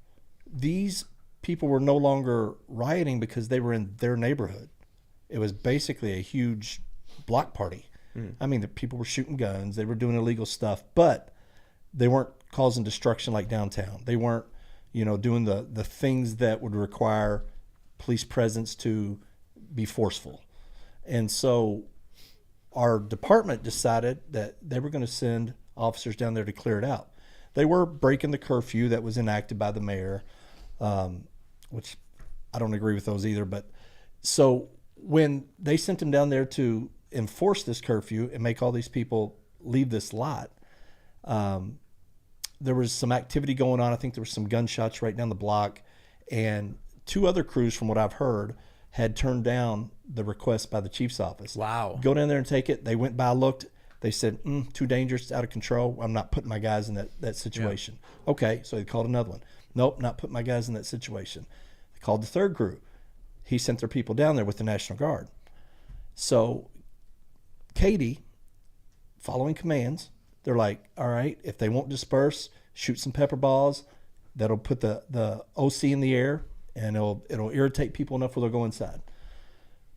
Speaker 2: these people were no longer rioting because they were in their neighborhood. It was basically a huge block party. I mean, the people were shooting guns. They were doing illegal stuff, but they weren't causing destruction like downtown. They weren't, doing the things that would require police presence to be forceful. And so our department decided that they were going to send officers down there to clear it out. They were breaking the curfew that was enacted by the mayor, which I don't agree with those either. But so when they sent them down there to enforce this curfew and make all these people leave this lot, there was some activity going on. I think there was some gunshots right down the block, and 2 other crews, from what I've heard, had turned down the request by the chief's office.
Speaker 1: Wow.
Speaker 2: Go down there and take it. They went by, looked. They said, too dangerous, out of control. I'm not putting my guys in that situation. Yeah. Okay, so they called another one. Nope, not putting my guys in that situation. They called the 3rd crew. He sent their people down there with the National Guard. So Katie, following commands, they're like, all right, if they won't disperse, shoot some pepper balls. That'll put the OC in the air, and it'll irritate people enough where they'll go inside.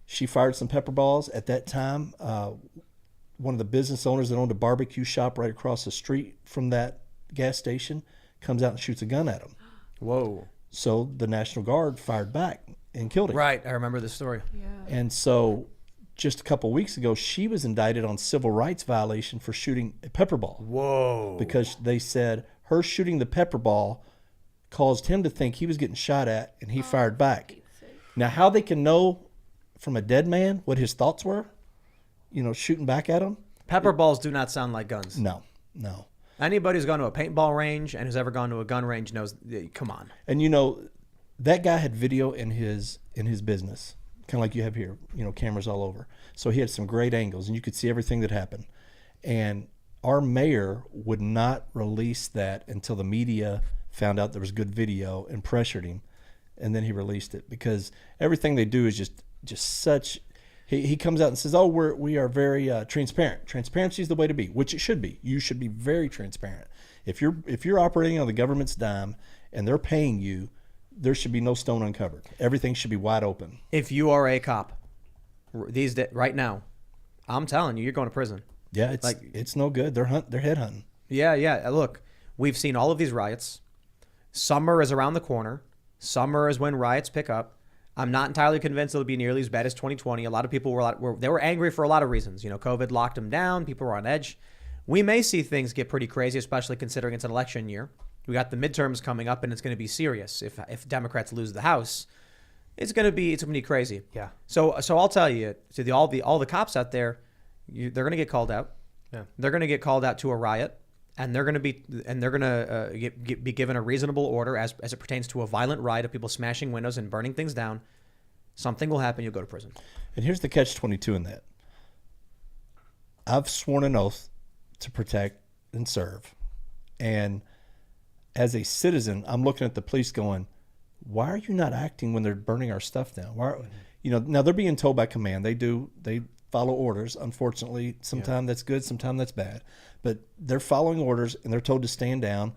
Speaker 2: She fired some pepper balls. At that time, one of the business owners that owned a barbecue shop right across the street from that gas station comes out and shoots a gun at him.
Speaker 1: Whoa.
Speaker 2: So the National Guard fired back and killed him.
Speaker 1: Right. I remember this story.
Speaker 4: Yeah.
Speaker 2: And so just a couple of weeks ago, she was indicted on civil rights violation for shooting a pepper ball.
Speaker 1: Whoa.
Speaker 2: Because they said her shooting the pepper ball caused him to think he was getting shot at, and he fired back. Now, how they can know from a dead man what his thoughts were, shooting back at him?
Speaker 1: Pepper balls do not sound like guns.
Speaker 2: No.
Speaker 1: Anybody who's gone to a paintball range and who's ever gone to a gun range knows, come on.
Speaker 2: And that guy had video in his business, kind of like you have here, cameras all over. So he had some great angles, and you could see everything that happened. And our mayor would not release that until the media found out there was good video and pressured him, and then he released it, because everything they do is just such. He comes out and says, "Oh, we are very transparent. Transparency is the way to be," which it should be. You should be very transparent. If you're operating on the government's dime and they're paying you, there should be no stone uncovered. Everything should be wide open.
Speaker 1: If you are a cop, these days, right now, I'm telling you, you're going to prison.
Speaker 2: Yeah, it's no good. They're head hunting.
Speaker 1: Yeah. Look, we've seen all of these riots. Summer is around the corner. Summer is when riots pick up. I'm not entirely convinced it'll be nearly as bad as 2020. A lot of people were angry for a lot of reasons. COVID locked them down. People were on edge. We may see things get pretty crazy, especially considering it's an election year. We got the midterms coming up, and it's going to be serious. If Democrats lose the House, it's going to be crazy.
Speaker 3: Yeah.
Speaker 1: So I'll tell you, to all the cops out there, they're going to get called out.
Speaker 3: Yeah.
Speaker 1: They're going to get called out to a riot, and they're going to be given a reasonable order as it pertains to a violent riot of people smashing windows and burning things down. Something will happen. You'll go to prison.
Speaker 2: And here's the catch-22 in that. I've sworn an oath to protect and serve, and as a citizen, I'm looking at the police going, why are you not acting when they're burning our stuff down? Now they're being told by command. They follow orders. Unfortunately, sometimes that's good, sometimes that's bad. But they're following orders, and they're told to stand down.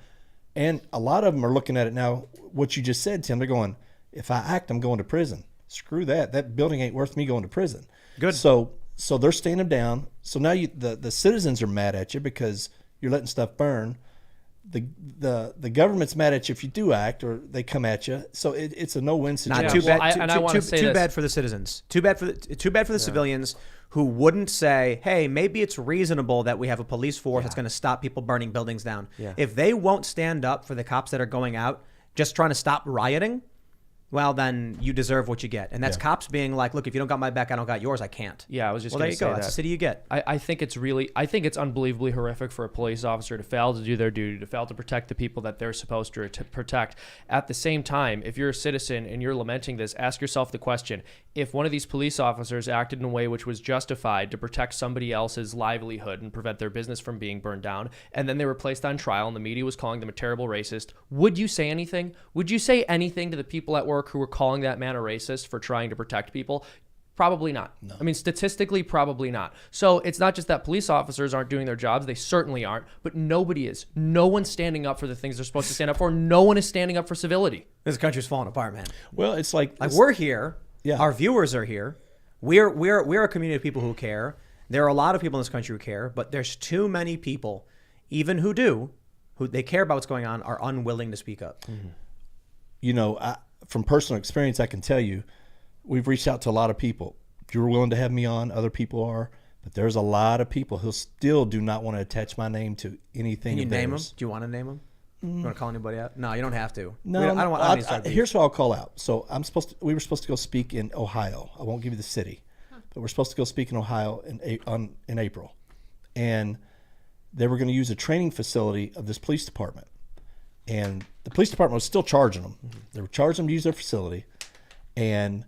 Speaker 2: And a lot of them are looking at it now, what you just said, Tim, they're going, if I act, I'm going to prison. Screw that. That building ain't worth me going to prison.
Speaker 1: Good.
Speaker 2: So they're standing down. So now the citizens are mad at you because you're letting stuff burn. The government's mad at you if you do act, or they come at you. So it's a no-win situation.
Speaker 1: Not too bad.
Speaker 3: Well,
Speaker 1: too bad for the citizens. Too bad for the civilians who wouldn't say, "Hey, maybe it's reasonable that we have a police force that's going to stop people burning buildings down."
Speaker 3: Yeah.
Speaker 1: If they won't stand up for the cops that are going out just trying to stop rioting, well, then you deserve what you get. And that's cops being like, "Look, if you don't got my back, I don't got yours. I can't."
Speaker 3: Yeah, I was just
Speaker 1: well,
Speaker 3: going
Speaker 1: there
Speaker 3: to
Speaker 1: you
Speaker 3: say
Speaker 1: go.
Speaker 3: that.
Speaker 1: That's the city you get.
Speaker 3: I think it's unbelievably horrific for a police officer to fail to do their duty, to fail to protect the people that they're supposed to protect. At the same time, if you're a citizen and you're lamenting this, ask yourself the question: if one of these police officers acted in a way which was justified to protect somebody else's livelihood and prevent their business from being burned down, and then they were placed on trial and the media was calling them a terrible racist, would you say anything? Would you say anything to the people at work who were calling that man a racist for trying to protect people? Probably not. No. I mean, statistically, probably not. So it's not just that police officers aren't doing their jobs. They certainly aren't. But nobody is. No one's standing up for the things they're supposed to stand up for. No one is standing up for civility.
Speaker 1: This country's falling apart, man.
Speaker 2: Well, it's like
Speaker 1: we're here.
Speaker 2: Yeah.
Speaker 1: Our viewers are here. We're a community of people who care. There are a lot of people in this country who care, but there's too many people, even who they care about what's going on, are unwilling to speak up.
Speaker 2: Mm-hmm. From personal experience, I can tell you, we've reached out to a lot of people. You're willing to have me on, other people are, but there's a lot of people who still do not want to attach my name to anything.
Speaker 1: Can you
Speaker 2: of
Speaker 1: name them?
Speaker 2: theirs.
Speaker 1: Do you want to name them? You want to call anybody out? No, you don't have to.
Speaker 2: No,
Speaker 1: I don't want.
Speaker 2: here's what I'll call out. So we were supposed to go speak in Ohio. I won't give you the city, but we're supposed to go speak in Ohio in April. And they were going to use a training facility of this police department. And the police department was still charging them. They were charging them to use their facility. And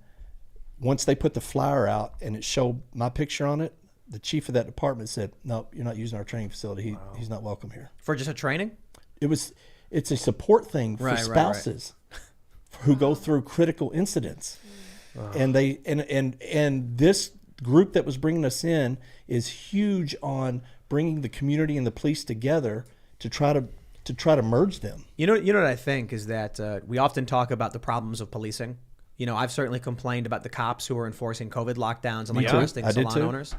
Speaker 2: once they put the flyer out and it showed my picture on it, the chief of that department said, "No, you're not using our training facility. He's not welcome here."
Speaker 1: For just a training?
Speaker 2: It's a support thing for spouses who go through critical incidents. And they and this group that was bringing us in is huge on bringing the community and the police together to try to merge them.
Speaker 1: You know what I think is that we often talk about the problems of policing. You know, I've certainly complained about the cops who are enforcing COVID lockdowns and arresting salon owners.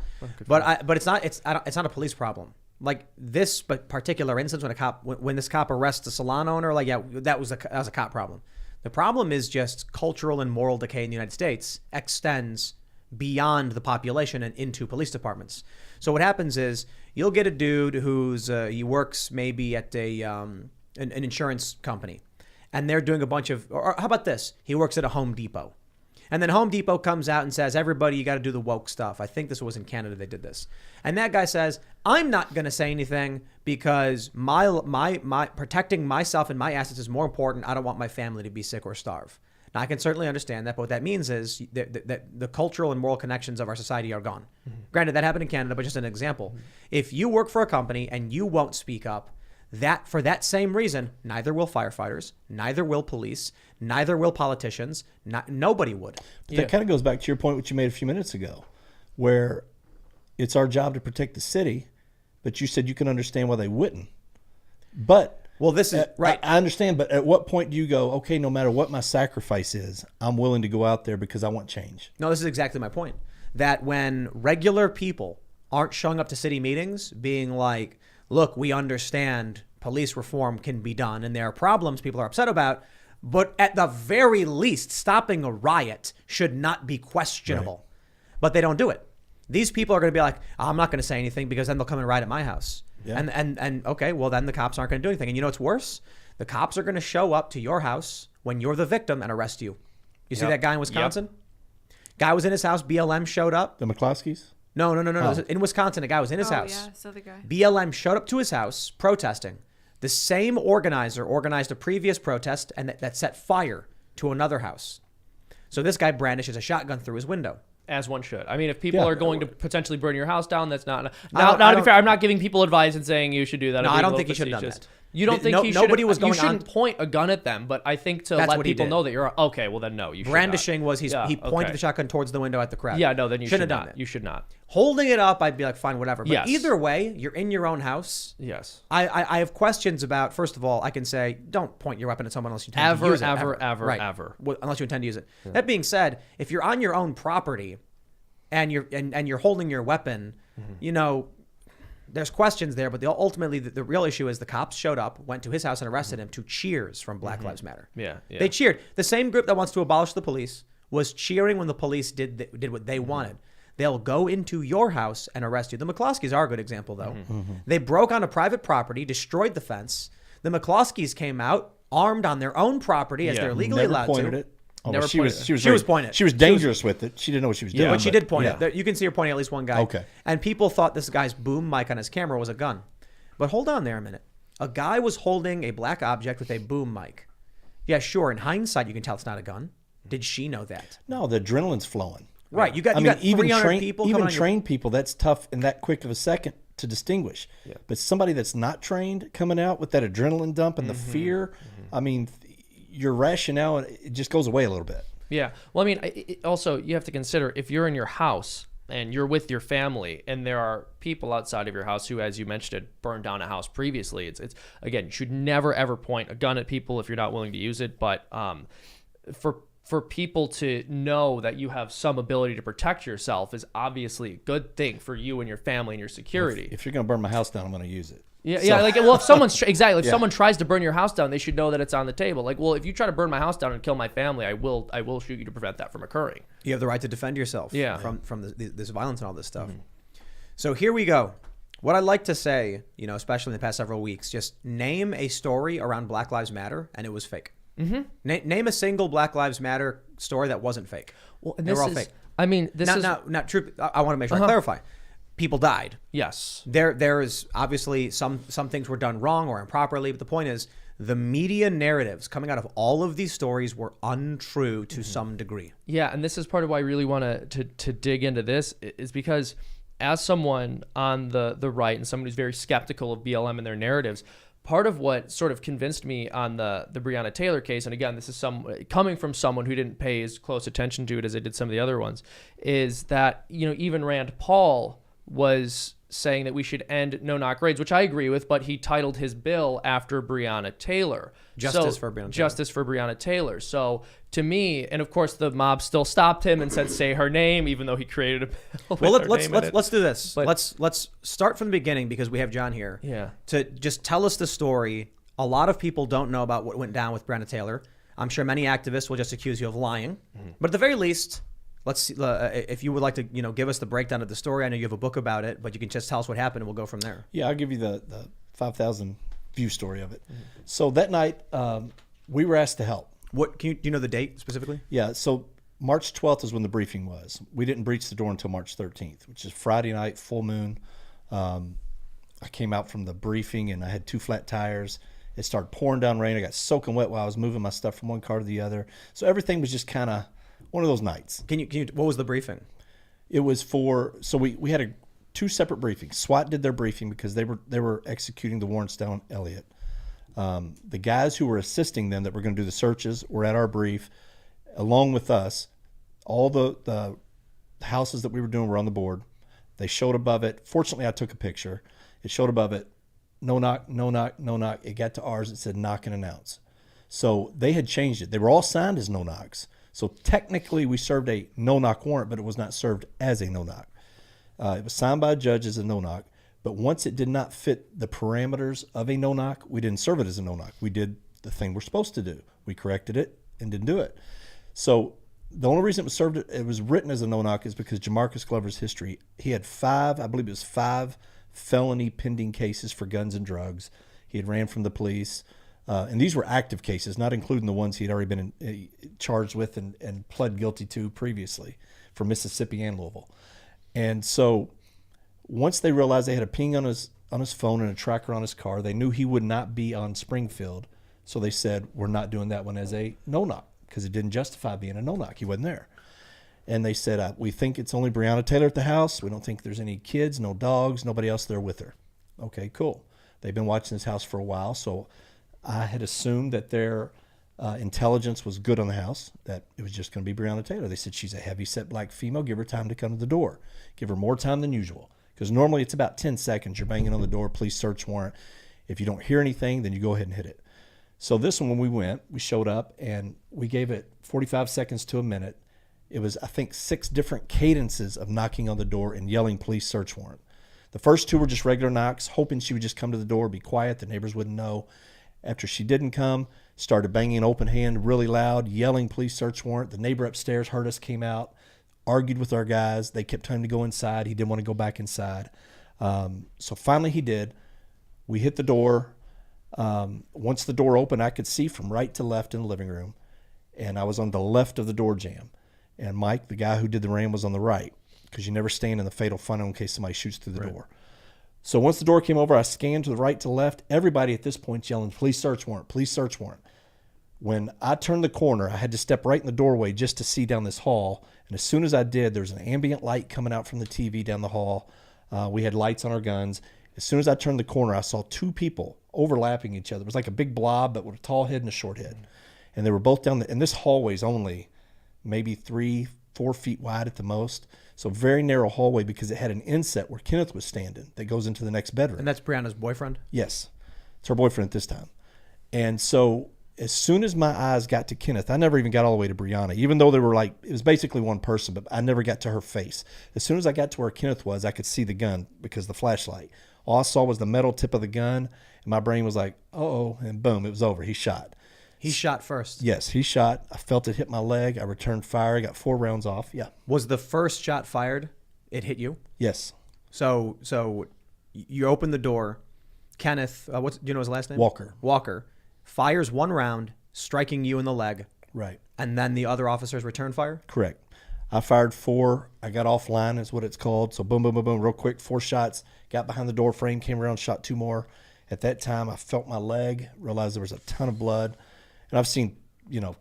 Speaker 1: But it's not a police problem. Like this particular instance when this cop arrests a salon owner, like that was a cop problem. The problem is just cultural and moral decay in the United States extends beyond the population and into police departments. So what happens is you'll get a dude he works maybe at an insurance company, and they're doing a bunch of, or how about this? He works at a Home Depot. And then Home Depot comes out and says, everybody, you got to do the woke stuff. I think this was in Canada they did this. And that guy says, I'm not going to say anything because my protecting myself and my assets is more important. I don't want my family to be sick or starve. Now, I can certainly understand that, but what that means is that the cultural and moral connections of our society are gone. Mm-hmm. Granted, that happened in Canada, but just an example. Mm-hmm. If you work for a company and you won't speak up, that for that same reason, neither will firefighters, neither will police, neither will politicians. Nobody would.
Speaker 2: But that kind of goes back to your point, which you made a few minutes ago, where it's our job to protect the city, but you said you can understand why they wouldn't. But
Speaker 1: well, this is right.
Speaker 2: I understand, but at what point do you go, okay, no matter what my sacrifice is, I'm willing to go out there because I want change?
Speaker 1: No, this is exactly my point. That when regular people aren't showing up to city meetings being like, look, we understand police reform can be done and there are problems people are upset about, but at the very least, stopping a riot should not be questionable. Right. But they don't do it. These people are going to be like, I'm not going to say anything because then they'll come and riot at my house. Yeah. And okay, well, then the cops aren't going to do anything. And you know what's worse? The cops are going to show up to your house when you're the victim and arrest you. You see that guy in Wisconsin? Guy was in his house. BLM showed up.
Speaker 2: The McCloskeys?
Speaker 1: No. Oh. In Wisconsin, a guy was in his house.
Speaker 4: Yeah, so the guy.
Speaker 1: BLM showed up to his house protesting. The same organizer organized a previous protest and that set fire to another house. So this guy brandishes a shotgun through his window.
Speaker 3: As one should. I mean, if people are going to potentially burn your house down, that's not. Now, to be fair, I'm not giving people advice and saying you should do that.
Speaker 1: No, I don't think he should have done that.
Speaker 3: You don't think he should?
Speaker 1: Nobody was going on.
Speaker 3: You shouldn't point a gun at them, but I think to let people know that you're okay. Well, then no, you should
Speaker 1: brandishing
Speaker 3: not.
Speaker 1: was he pointed the shotgun towards the window at the crowd.
Speaker 3: Yeah, no, then you should
Speaker 1: have
Speaker 3: not.
Speaker 1: Done that.
Speaker 3: You should not.
Speaker 1: Holding it up, I'd be like, fine, whatever. But either way, you're in your own house.
Speaker 3: Yes.
Speaker 1: I have questions about. First of all, I can say, don't point your weapon at someone else. You intend to use it.
Speaker 3: Ever.
Speaker 1: Unless you intend to use it. Yeah. That being said, if you're on your own property and you're holding your weapon, you know, there's questions there, but ultimately the real issue is the cops showed up, went to his house and arrested him to cheers from Black Lives Matter.
Speaker 3: Yeah.
Speaker 1: They cheered. The same group that wants to abolish the police was cheering when the police did what they wanted. They'll go into your house and arrest you. The McCloskeys are a good example, though. They broke on a private property, destroyed the fence. The McCloskeys came out armed on their own property as they're legally allowed to.
Speaker 2: It. Oh, she was pointing it. She was dangerous with it. She didn't know what she was doing.
Speaker 1: But she did point it. You can see her pointing at least one guy.
Speaker 2: Okay.
Speaker 1: And people thought this guy's boom mic on his camera was a gun. But hold on there a minute. A guy was holding a black object with a boom mic. Yeah, sure. In hindsight, you can tell it's not a gun. Did she know that?
Speaker 2: No, the adrenaline's flowing.
Speaker 1: Right. You got 300 people.
Speaker 2: Even trained people, that's tough in that quick of a second to distinguish. Yeah. But somebody that's not trained coming out with that adrenaline dump and the fear, I mean, your rationale, it just goes away a little bit.
Speaker 3: Yeah. Well, I mean, also, you have to consider if you're in your house and you're with your family and there are people outside of your house who, as you mentioned, burned down a house previously. It's again, you should never, ever point a gun at people if you're not willing to use it. But for people to know that you have some ability to protect yourself is obviously a good thing for you and your family and your security.
Speaker 2: If you're going to burn my house down, I'm going to use it.
Speaker 3: Yeah, like, well, if someone's someone tries to burn your house down, they should know that it's on the table. Like, well, if you try to burn my house down and kill my family, I will shoot you to prevent that from occurring.
Speaker 1: You have the right to defend yourself from this violence and all this stuff. So here we go. What I'd like to say, you know, especially in the past several weeks, just name a story around Black Lives Matter and it was fake. Name a single Black Lives Matter story that wasn't fake.
Speaker 3: Well, and
Speaker 1: they were all fake.
Speaker 3: I mean, this is
Speaker 1: not true. I want to make sure I clarify. People died.
Speaker 3: yes.
Speaker 1: There is obviously some things were done wrong or improperly, but the point is the media narratives coming out of all of these stories were untrue to some degree.
Speaker 3: Yeah, and this is part of why I really want to dig into this is because as someone on the right and someone who's very skeptical of BLM and their narratives, part of what sort of convinced me on the Brianna Taylor case, and again, this is coming from someone who didn't pay as close attention to it as I did some of the other ones, is that, even Rand Paul was saying that we should end no-knock raids, which I agree with, but he titled his bill after Brianna Taylor.
Speaker 1: Justice for Brianna Taylor.
Speaker 3: Justice for Brianna Taylor. So to me, and of course the mob still stopped him and said, say her name, even though he created a bill.
Speaker 1: Well, let's do this. But let's start from the beginning because we have John here.
Speaker 3: Yeah.
Speaker 1: To just tell us the story. A lot of people don't know about what went down with Brianna Taylor. I'm sure many activists will just accuse you of lying. But at the very least, let's see, if you would like to, give us the breakdown of the story. I know you have a book about it, but you can just tell us what happened and we'll go from there.
Speaker 2: Yeah, I'll give you the 5,000 view story of it. So that night, we were asked to help.
Speaker 1: Do you know the date specifically?
Speaker 2: Yeah, so March 12th is when the briefing was. We didn't breach the door until March 13th, which is Friday night, full moon. I came out from the briefing and I had 2 flat tires. It started pouring down rain. I got soaking wet while I was moving my stuff from one car to the other. So everything was just kind of one of those nights.
Speaker 1: Can you? What was the briefing?
Speaker 2: It was so we had 2 separate briefings. SWAT did their briefing because they were executing the warrants down Elliott. The guys who were assisting them that were going to do the searches were at our brief, along with us. All the houses that we were doing were on the board. They showed above it. Fortunately, I took a picture. It showed above it, no knock, no knock, no knock. It got to ours. It said knock and announce. So they had changed it. They were all signed as no knocks. So technically, we served a no-knock warrant, but it was not served as a no-knock. It was signed by a judge as a no-knock, but once it did not fit the parameters of a no-knock, we didn't serve it as a no-knock. We did the thing we're supposed to do. We corrected it and didn't do it. So the only reason it was written as a no-knock is because Jamarcus Glover's history. He had 5 felony pending cases for guns and drugs. He had ran from the police. And these were active cases, not including the ones he'd already been charged with and pled guilty to previously for Mississippi and Louisville. And so once they realized they had a ping on his phone and a tracker on his car, they knew he would not be on Springfield. So they said, we're not doing that one as a no-knock because it didn't justify being a no-knock. He wasn't there. And they said, we think it's only Brianna Taylor at the house. We don't think there's any kids, no dogs, nobody else there with her. Okay, cool. They've been watching this house for a while, so I had assumed that their intelligence was good on the house, that it was just going to be Brianna Taylor. They said, she's a heavy-set black female. Give her time to come to the door. Give her more time than usual. Because normally it's about 10 seconds. You're banging on the door, police search warrant. If you don't hear anything, then you go ahead and hit it. So this one, when we went, we showed up, and we gave it 45 seconds to a minute. It was, I think, 6 different cadences of knocking on the door and yelling police search warrant. The first 2 were just regular knocks, hoping she would just come to the door, be quiet, the neighbors wouldn't know. After she didn't come, started banging open hand really loud, yelling police search warrant. The neighbor upstairs heard us, came out, argued with our guys. They kept telling him to go inside. He didn't want to go back inside. So finally he did. We hit the door. Once the door opened, I could see from right to left in the living room. And I was on the left of the door jamb. And Mike, the guy who did the ram, was on the right because you never stand in the fatal funnel in case somebody shoots through the door. So once the door came over, I scanned to the right, to the left. Everybody at this point yelling, police search warrant, police search warrant. When I turned the corner, I had to step right in the doorway just to see down this hall. And as soon as I did, there was an ambient light coming out from the TV down the hall. We had lights on our guns. As soon as I turned the corner, I saw 2 people overlapping each other. It was like a big blob, but with a tall head and a short head. And they were both down and this hallway's only maybe 3-4 feet wide at the most. So very narrow hallway because it had an inset where Kenneth was standing that goes into the next bedroom.
Speaker 1: And that's Brianna's boyfriend?
Speaker 2: Yes. It's her boyfriend at this time. And so as soon as my eyes got to Kenneth, I never even got all the way to Brianna, even though they were like, it was basically one person, but I never got to her face. As soon as I got to where Kenneth was, I could see the gun because of the flashlight. All I saw was the metal tip of the gun, and my brain was like, uh-oh, and boom, it was over. He shot.
Speaker 1: He shot first.
Speaker 2: Yes, he shot. I felt it hit my leg. I returned fire. I got 4 rounds off. Yeah.
Speaker 1: Was the first shot fired? It hit you?
Speaker 2: Yes.
Speaker 1: So you open the door. Kenneth, do you know his last name? Walker fires 1 round, striking you in the leg.
Speaker 2: Right.
Speaker 1: And then the other officers return fire?
Speaker 2: Correct. I fired 4. I got offline is what it's called. So boom, boom, boom, boom, real quick, 4 shots. Got behind the door frame, came around, shot 2 more. At that time, I felt my leg, realized there was a ton of blood. And I've seen,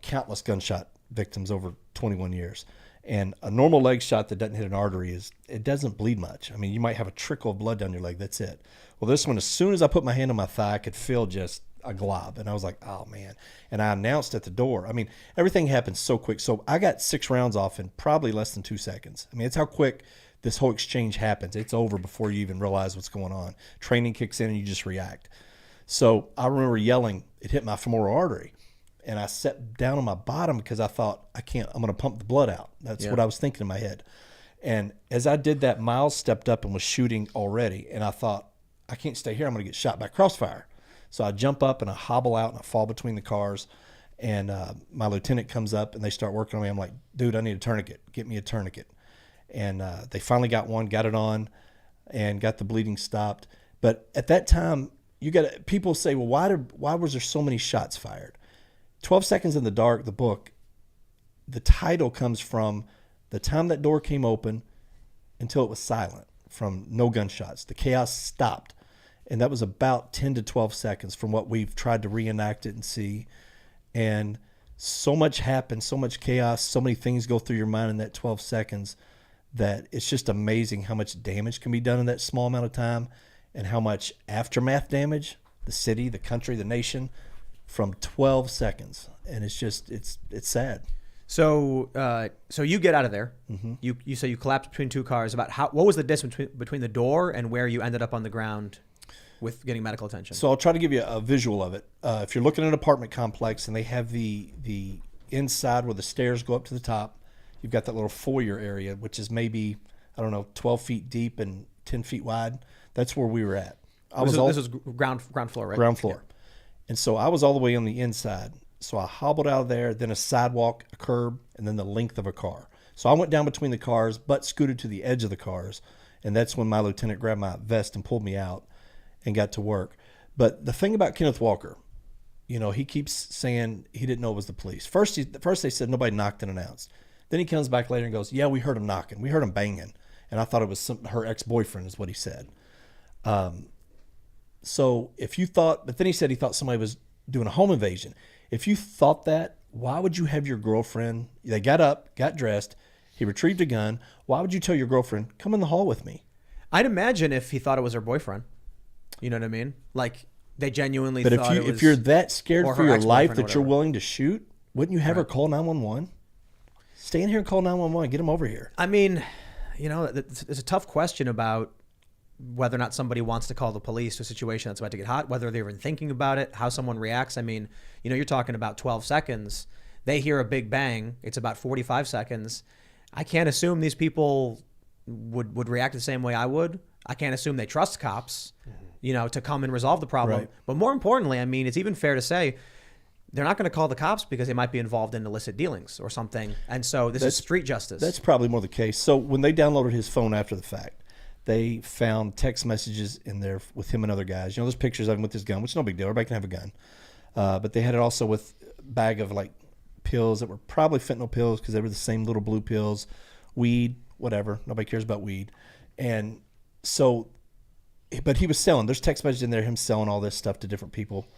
Speaker 2: countless gunshot victims over 21 years. And a normal leg shot that doesn't hit an artery it doesn't bleed much. I mean, you might have a trickle of blood down your leg. That's it. Well, this one, as soon as I put my hand on my thigh, I could feel just a glob. And I was like, oh, man. And I announced at the door. I mean, everything happened so quick. So I got 6 rounds off in probably less than 2 seconds. I mean, it's how quick this whole exchange happens. It's over before you even realize what's going on. Training kicks in and you just react. So I remember yelling, it hit my femoral artery. And I sat down on my bottom because I thought, I'm going to pump the blood out. That's what I was thinking in my head. And as I did that, Miles stepped up and was shooting already. And I thought, I can't stay here. I'm going to get shot by crossfire. So I jump up and I hobble out and I fall between the cars. And my lieutenant comes up and they start working on me. I'm like, dude, I need a tourniquet. Get me a tourniquet. And they finally got one, got it on, and got the bleeding stopped. But at that time, people say, well, why was there so many shots fired? 12 Seconds in the Dark, the book, the title comes from the time that door came open until it was silent, from no gunshots. The chaos stopped. And that was about 10 to 12 seconds from what we've tried to reenact it and see. And so much happened, so much chaos, so many things go through your mind in that 12 seconds that it's just amazing how much damage can be done in that small amount of time and how much aftermath damage, the city, the country, the nation, from 12 seconds. And it's just, it's sad.
Speaker 1: So you get out of there.
Speaker 2: Mm-hmm.
Speaker 1: You say you collapsed between 2 cars. What was the distance between the door and where you ended up on the ground with getting medical attention?
Speaker 2: So I'll try to give you a visual of it. If you're looking at an apartment complex and they have the inside where the stairs go up to the top, you've got that little foyer area, which is maybe, 12 feet deep and 10 feet wide. That's where we were at.
Speaker 1: This was ground floor, right?
Speaker 2: Ground floor. Yeah. And so I was all the way on the inside. So I hobbled out of there, then a sidewalk, a curb, and then the length of a car. So I went down between the cars, but scooted to the edge of the cars. And that's when my lieutenant grabbed my vest and pulled me out and got to work. But the thing about Kenneth Walker, he keeps saying he didn't know it was the police. First they said nobody knocked and announced. Then he comes back later and goes, yeah, we heard him knocking. We heard him banging. And I thought it was her ex-boyfriend is what he said. So if you thought, but then he said he thought somebody was doing a home invasion. If you thought that, why would you have your girlfriend, they got up, got dressed, he retrieved a gun. Why would you tell your girlfriend, come in the hall with me?
Speaker 1: I'd imagine if he thought it was her boyfriend. You know what I mean? Like they genuinely
Speaker 2: thought
Speaker 1: it was.
Speaker 2: If you're that scared for your life that you're
Speaker 1: whatever.
Speaker 2: willing to shoot, wouldn't you have her call 911? Stay in here and call 911. Get him over here.
Speaker 1: I mean, it's a tough question about whether or not somebody wants to call the police to a situation that's about to get hot, whether they're even thinking about it, how someone reacts. I mean, you're talking about 12 seconds. They hear a big bang. It's about 45 seconds. I can't assume these people would react the same way I would. I can't assume they trust cops, to come and resolve the problem.
Speaker 2: Right.
Speaker 1: But more importantly, I mean, it's even fair to say they're not going to call the cops because they might be involved in illicit dealings or something. And so this is street justice.
Speaker 2: That's probably more the case. So when they downloaded his phone after the fact, they found text messages in there with him and other guys. There's pictures of him with his gun, which is no big deal. Everybody can have a gun. But they had it also with a bag of like pills that were probably fentanyl pills because they were the same little blue pills, weed, whatever. Nobody cares about weed. And so, but he was selling. There's text messages in there, him selling all this stuff to different people.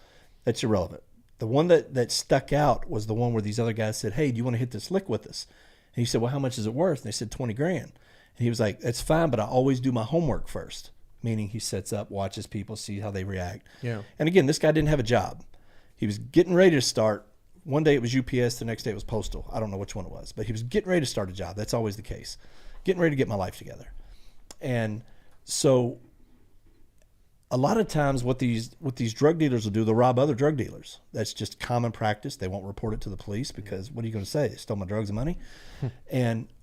Speaker 2: That's irrelevant. The one that stuck out was the one where these other guys said, hey, do you want to hit this lick with us? And he said, well, how much is it worth? And they said, 20 grand. And he was like, that's fine, but I always do my homework first. Meaning he sets up, watches people, see how they react.
Speaker 1: Yeah.
Speaker 2: And again, this guy didn't have a job. He was getting ready to start. One day it was UPS, the next day it was Postal. I don't know which one it was, but he was getting ready to start a job. That's always the case. Getting ready to get my life together. And so a lot of times what these drug dealers will do, they'll rob other drug dealers. That's just common practice. They won't report it to the police because what are you going to say? They stole my drugs and money.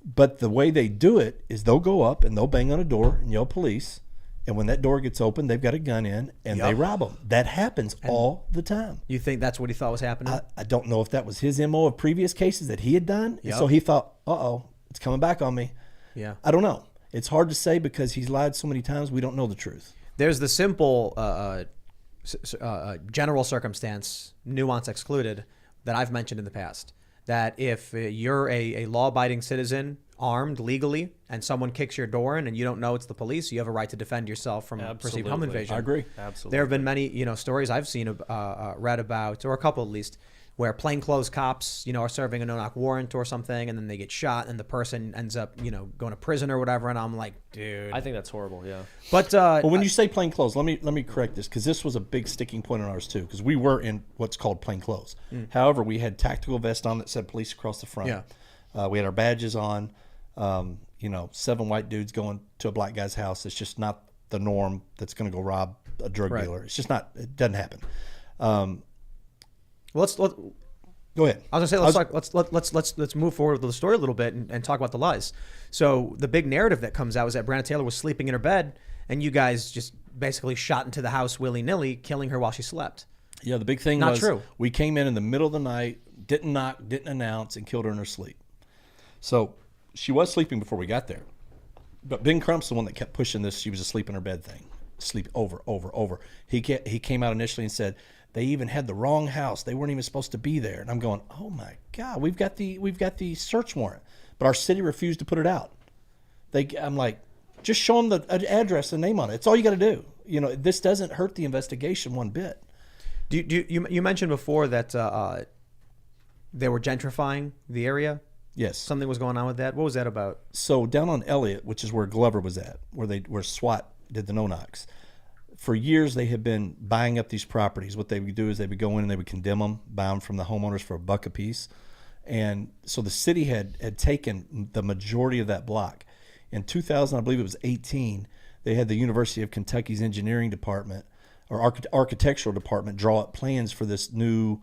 Speaker 2: But the way they do it is they'll go up and they'll bang on a door and yell police. And when that door gets open, they've got a gun in and they rob them. That happens all the time.
Speaker 1: You think that's what he thought was happening?
Speaker 2: I don't know if that was his MO of previous cases that he had done. And so he thought, uh-oh, it's coming back on me.
Speaker 1: Yeah.
Speaker 2: I don't know. It's hard to say because he's lied so many times. We don't know the truth.
Speaker 1: There's the simple general circumstance, nuance excluded, that I've mentioned in the past. That if you're a law-abiding citizen armed legally and someone kicks your door in and you don't know it's the police, you have a right to defend yourself from perceived home invasion.
Speaker 2: I agree.
Speaker 3: Absolutely.
Speaker 1: There have been many, stories I've seen, read about, or a couple at least, where plainclothes cops, are serving a no-knock warrant or something, and then they get shot, and the person ends up, going to prison or whatever. And I'm like, dude,
Speaker 3: I think that's horrible. Yeah.
Speaker 1: But
Speaker 2: well, when you say plainclothes, let me correct this, because this was a big sticking point on ours too, because we were in what's called plainclothes. However, we had tactical vests on that said police across the front.
Speaker 1: Yeah.
Speaker 2: We had our badges on. 7 white dudes going to a black guy's house. It's just not the norm. That's going to go rob a drug dealer. It's just not. It doesn't happen.
Speaker 1: Well,
Speaker 2: go ahead.
Speaker 1: I was gonna say let's move forward with the story a little bit and talk about the lies. So the big narrative that comes out is that Brianna Taylor was sleeping in her bed, and you guys just basically shot into the house willy-nilly, killing her while she slept.
Speaker 2: Yeah, the big thing
Speaker 1: Not
Speaker 2: was
Speaker 1: true.
Speaker 2: We came in the middle of the night, didn't knock, didn't announce, and killed her in her sleep. So she was sleeping before we got there. But Ben Crump's the one that kept pushing this she was asleep in her bed thing. Sleep over. He came out initially and said, they even had the wrong house. They weren't even supposed to be there. And I'm going, oh my God, we've got the search warrant. But our city refused to put it out. I'm like, just show them the address and name on it. It's all you got to do. This doesn't hurt the investigation one bit.
Speaker 1: You mentioned before that they were gentrifying the area?
Speaker 2: Yes.
Speaker 1: Something was going on with that. What was that about?
Speaker 2: So down on Elliott, which is where Glover was at, where SWAT did the no-knocks, for years they had been buying up these properties. What they would do is they would go in and they would condemn them, buy them from the homeowners for $1 a piece. And so the city had taken the majority of that block. In 2000, I believe it was 18, they had the University of Kentucky's engineering department or architectural department draw up plans for this new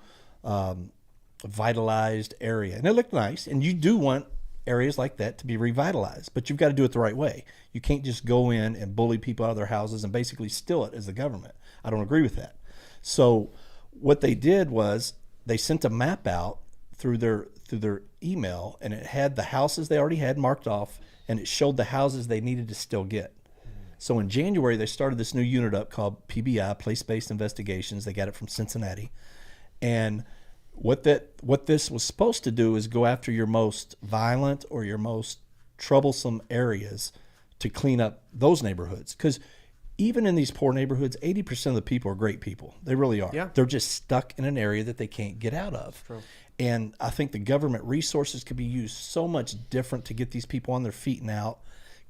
Speaker 2: vitalized area. And it looked nice. And you do want areas like that to be revitalized, but you've got to do it the right way. You can't just go in and bully people out of their houses and basically steal it as the government. I don't agree with that. So what they did was they sent a map out through their email, and it had the houses they already had marked off, and it showed the houses they needed to still get. So in January, they started this new unit up called PBI, Place-Based Investigations. They got it from Cincinnati. And what this was supposed to do is go after your most violent or your most troublesome areas to clean up those neighborhoods. Because even in these poor neighborhoods, 80% of the people are great people. They really are.
Speaker 1: Yeah.
Speaker 2: They're just stuck in an area that they can't get out of.
Speaker 1: True.
Speaker 2: And I think the government resources could be used so much different to get these people on their feet and out.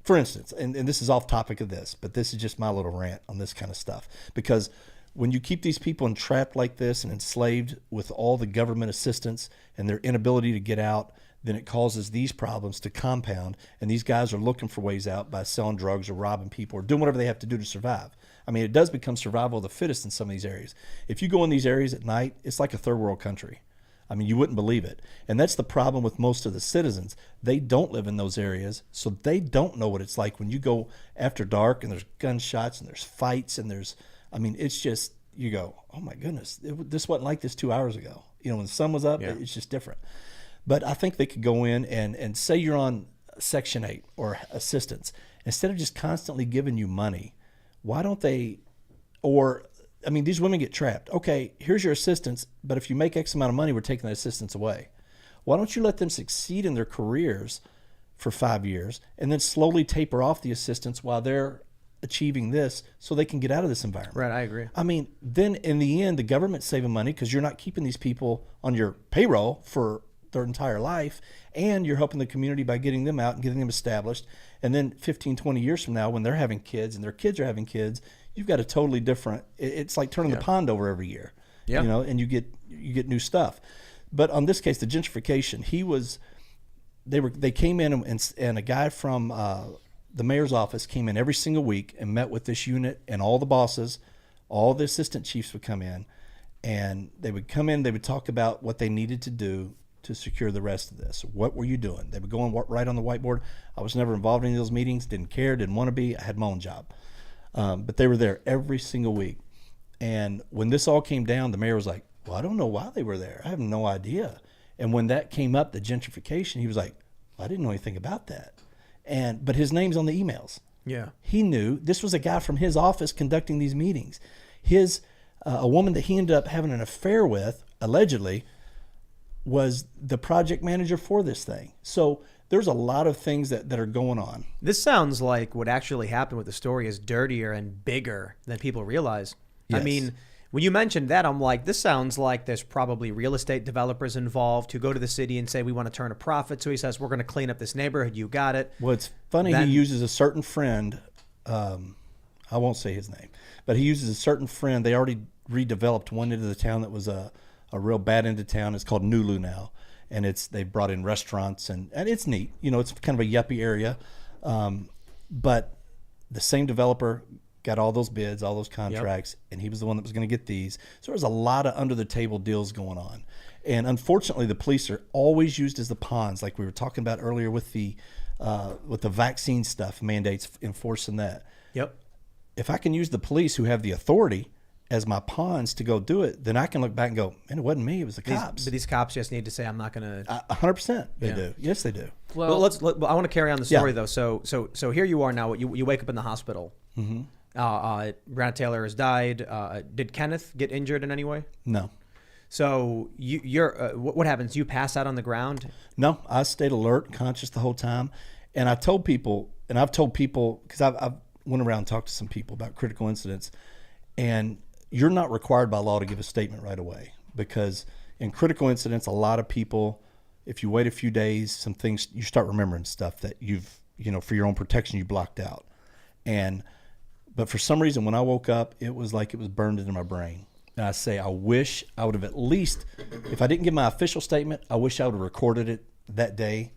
Speaker 2: For instance, and this is off topic of this, but this is just my little rant on this kind of stuff. Because when you keep these people entrapped like this and enslaved with all the government assistance and their inability to get out, then it causes these problems to compound. And these guys are looking for ways out by selling drugs or robbing people or doing whatever they have to do to survive. I mean, it does become survival of the fittest in some of these areas. If you go in these areas at night, it's like a third world country. I mean, you wouldn't believe it. And that's the problem with most of the citizens. They don't live in those areas, so they don't know what it's like when you go after dark and there's gunshots and there's fights and it's just, you go, oh my goodness, this wasn't like this 2 hours ago. When the sun was up, It's just different. But I think they could go in and say you're on Section 8 or assistance. Instead of just constantly giving you money, why don't they, these women get trapped. Okay, here's your assistance, but if you make X amount of money, we're taking that assistance away. Why don't you let them succeed in their careers for 5 years and then slowly taper off the assistance while they're achieving this so they can get out of this environment?
Speaker 1: Right, I agree.
Speaker 2: I mean, then in the end, the government's saving money because you're not keeping these people on your payroll for their entire life, and you're helping the community by getting them out and getting them established. And then 15, 20 years from now, when they're having kids and their kids are having kids, you've got a totally different, it's like turning the pond over every year, and you get new stuff. But on this case, the gentrification, they came in and a guy from the mayor's office came in every single week and met with this unit, and all the bosses, all the assistant chiefs would come in, and they would come in, they would talk about what they needed to do to secure the rest of this. What were you doing? They would go and right on the whiteboard. I was never involved in any of those meetings, didn't care, didn't want to be. I had my own job. But they were there every single week. And when this all came down, the mayor was like, well, I don't know why they were there. I have no idea. And when that came up, the gentrification, he was like, well, I didn't know anything about that. But his name's on the emails.
Speaker 1: Yeah.
Speaker 2: He knew. This was a guy from his office conducting these meetings. A woman that he ended up having an affair with, allegedly, was the project manager for this thing. So there's a lot of things that are going on.
Speaker 1: This sounds like what actually happened with the story is dirtier and bigger than people realize.
Speaker 2: Yes.
Speaker 1: I mean, when you mentioned that, I'm like, this sounds like there's probably real estate developers involved who go to the city and say, we want to turn a profit. So he says, we're going to clean up this neighborhood. You got it.
Speaker 2: Well, it's funny.
Speaker 1: Then-
Speaker 2: he uses a certain friend. I won't say his name, but he uses a certain friend. They already redeveloped one end of the town that was a real bad end of town. It's called Nulu now. And they've brought in restaurants and it's neat. You know, it's kind of a yuppie area. But the same developer got all those bids, all those contracts, and he was the one that was going to get these. So there's a lot of under the table deals going on. And unfortunately, the police are always used as the pawns, like we were talking about earlier with the vaccine stuff, mandates enforcing that.
Speaker 1: Yep.
Speaker 2: If I can use the police who have the authority as my pawns to go do it, then I can look back and go, man, it wasn't me, it was the cops.
Speaker 1: But these cops just need to say, I'm not going to.
Speaker 2: 100% they do. Yes, they do.
Speaker 1: Well, I want to carry on the story though. So here you are now. You wake up in the hospital. Mm-hmm. Brianna Taylor has died. Did Kenneth get injured in any way?
Speaker 2: No.
Speaker 1: So you're what happens? You pass out on the ground?
Speaker 2: No, I stayed alert, conscious the whole time. And I told people, and I've told people, because I've went around and talked to some people about critical incidents, and you're not required by law to give a statement right away, because in critical incidents, a lot of people, if you wait a few days, some things, you start remembering stuff that you've, for your own protection, you blocked out. But for some reason, when I woke up, it was like it was burned into my brain. And I wish I would have at least, if I didn't give my official statement, I wish I would have recorded it that day,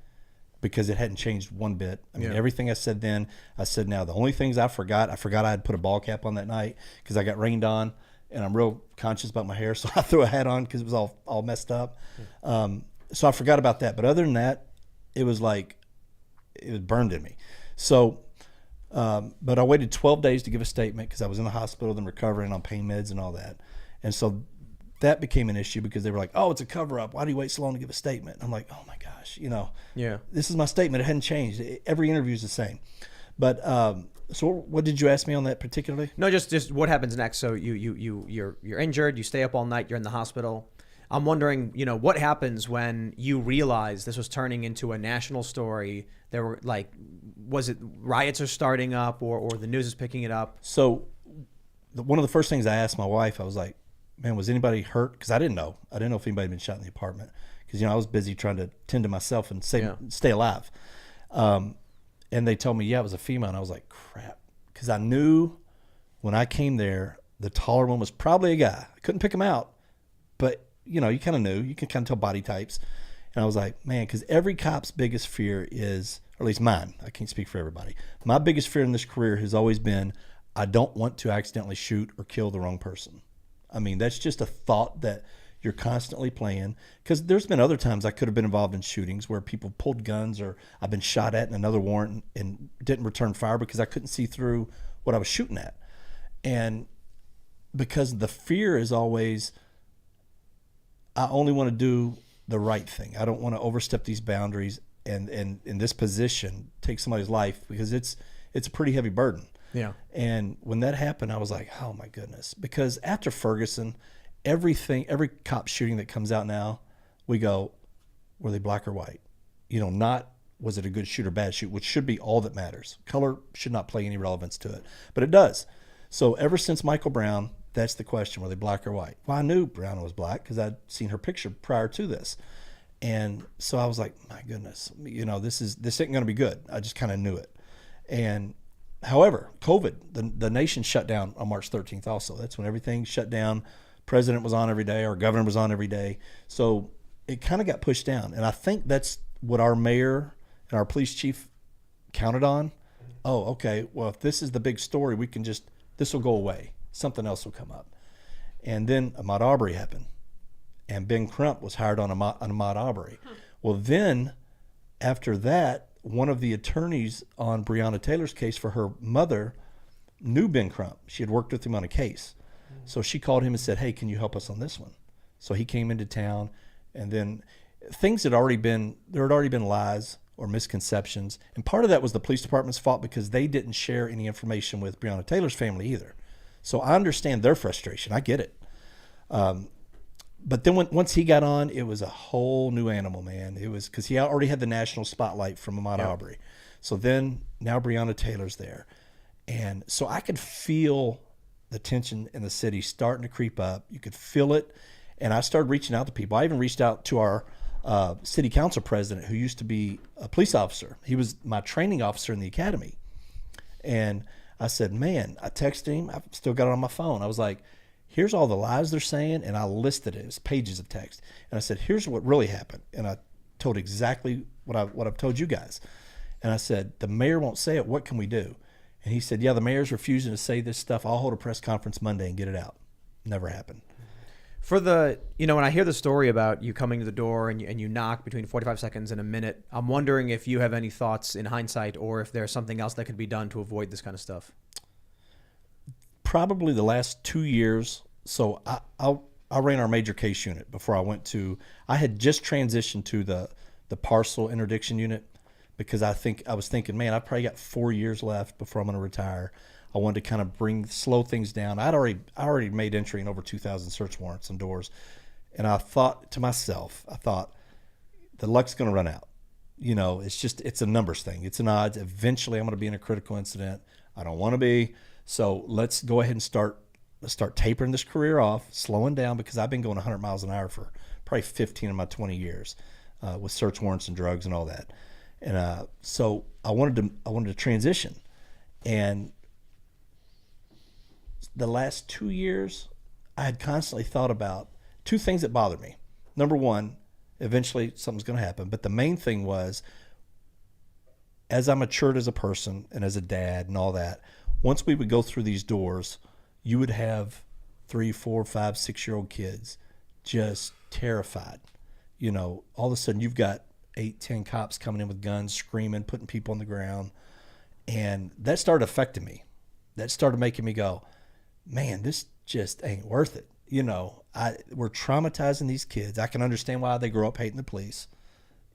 Speaker 2: because it hadn't changed one bit. I mean, everything I said then, I said now. The only things I forgot I had put a ball cap on that night because I got rained on, and I'm real conscious about my hair, so I threw a hat on because it was all messed up. So I forgot about that. But other than that, it was like it was burned in me. So, but I waited 12 days to give a statement because I was in the hospital, then recovering on pain meds and all that. And so that became an issue because they were like, oh, it's a cover-up. Why do you wait so long to give a statement? I'm like, oh, my gosh, this is my statement. It hadn't changed. Every interview is the same. But so what did you ask me on that particularly?
Speaker 1: No, just what happens next. So you're injured. You stay up all night. You're in the hospital. I'm wondering, what happens when you realize this was turning into a national story? There were was it riots are starting up or the news is picking it up?
Speaker 2: So one of the first things I asked my wife, I was like, man, was anybody hurt? Because I didn't know. I didn't know if anybody had been shot in the apartment because, I was busy trying to tend to myself and stay alive. And they told me, yeah, it was a female. And I was like, crap. Because I knew when I came there, the taller one was probably a guy. I couldn't pick him out. But, you kind of knew. You can kind of tell body types. And I was like, man, because every cop's biggest fear is, or at least mine, I can't speak for everybody. My biggest fear in this career has always been, I don't want to accidentally shoot or kill the wrong person. I mean, that's just a thought that you're constantly playing, because there's been other times I could have been involved in shootings where people pulled guns, or I've been shot at in another warrant and didn't return fire because I couldn't see through what I was shooting at. And because the fear is always, I only want to do the right thing. I don't want to overstep these boundaries and in this position take somebody's life, because it's a pretty heavy burden.
Speaker 1: Yeah.
Speaker 2: And when that happened, I was like, oh my goodness. Because after Ferguson, every cop shooting that comes out now, we go, were they black or white? Not was it a good shoot or bad shoot, which should be all that matters. Color should not play any relevance to it, but it does. So ever since Michael Brown, that's the question, were they black or white? Well, I knew Brown was black because I'd seen her picture prior to this. And so I was like, my goodness, this ain't going to be good. I just kind of knew it. And however, COVID, the nation shut down on March 13th also. That's when everything shut down. President was on every day. Our governor was on every day. So it kind of got pushed down. And I think that's what our mayor and our police chief counted on. Oh, okay, well, if this is the big story, this will go away. Something else will come up. And then Ahmaud Arbery happened. And Ben Crump was hired on Ahmaud Arbery. Well, then after that, one of the attorneys on Brianna Taylor's case for her mother knew Ben Crump. She had worked with him on a case. So she called him and said, hey, can you help us on this one? So he came into town, and then there had already been lies or misconceptions. And part of that was the police department's fault because they didn't share any information with Brianna Taylor's family either. So I understand their frustration. I get it. But then once he got on, it was a whole new animal, man. It was because he already had the national spotlight from Ahmaud Arbery. So then now Brianna Taylor's there. And so I could feel the tension in the city starting to creep up. You could feel it. And I started reaching out to people. I even reached out to our city council president, who used to be a police officer. He was my training officer in the academy. And I said, man, I texted him. I've still got it on my phone. I was like, here's all the lies they're saying. And I listed it as pages of text. And I said, here's what really happened. And I told exactly what I've told you guys. And I said, the mayor won't say it. What can we do? And he said, yeah, the mayor's refusing to say this stuff. I'll hold a press conference Monday and get it out. Never happened.
Speaker 1: For the, when I hear the story about you coming to the door and you knock between 45 seconds and a minute, I'm wondering if you have any thoughts in hindsight or if there's something else that could be done to avoid this kind of stuff.
Speaker 2: Probably the last 2 years. So I ran our major case unit before I had just transitioned to the parcel interdiction unit, because I was thinking, man, I've probably got 4 years left before I'm going to retire. I wanted to kind of slow things down. I already made entry in over 2,000 search warrants and doors. And I thought to myself, the luck's going to run out. It's a numbers thing. It's an odds. Eventually I'm going to be in a critical incident. I don't want to be. So let's go ahead and start tapering this career off, slowing down, because I've been going 100 miles an hour for probably 15 of my 20 years with search warrants and drugs and all that. And so I wanted to transition. And the last 2 years, I had constantly thought about two things that bothered me. Number one, eventually something's going to happen. But the main thing was, as I matured as a person and as a dad and all that, once we would go through these doors, you would have 3, 4, 5, 6-year-old kids just terrified. All of a sudden you've got 8, 10 cops coming in with guns, screaming, putting people on the ground. And that started affecting me. That started making me go, man, this just ain't worth it. We're traumatizing these kids. I can understand why they grow up hating the police.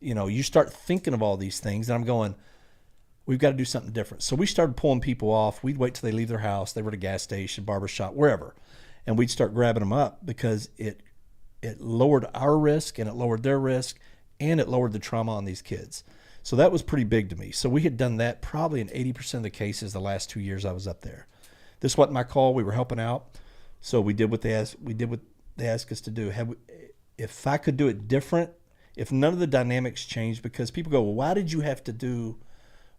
Speaker 2: You start thinking of all these things, and I'm going, we've got to do something different. So we started pulling people off. We'd wait till they leave their house. They were at a gas station, barbershop, wherever. And we'd start grabbing them up, because it lowered our risk and it lowered their risk and it lowered the trauma on these kids. So that was pretty big to me. So we had done that probably in 80% of the cases the last 2 years I was up there. This wasn't my call. We were helping out. So we did what they asked us to do. If I could do it different, if none of the dynamics changed, because people go, well, why did you have to go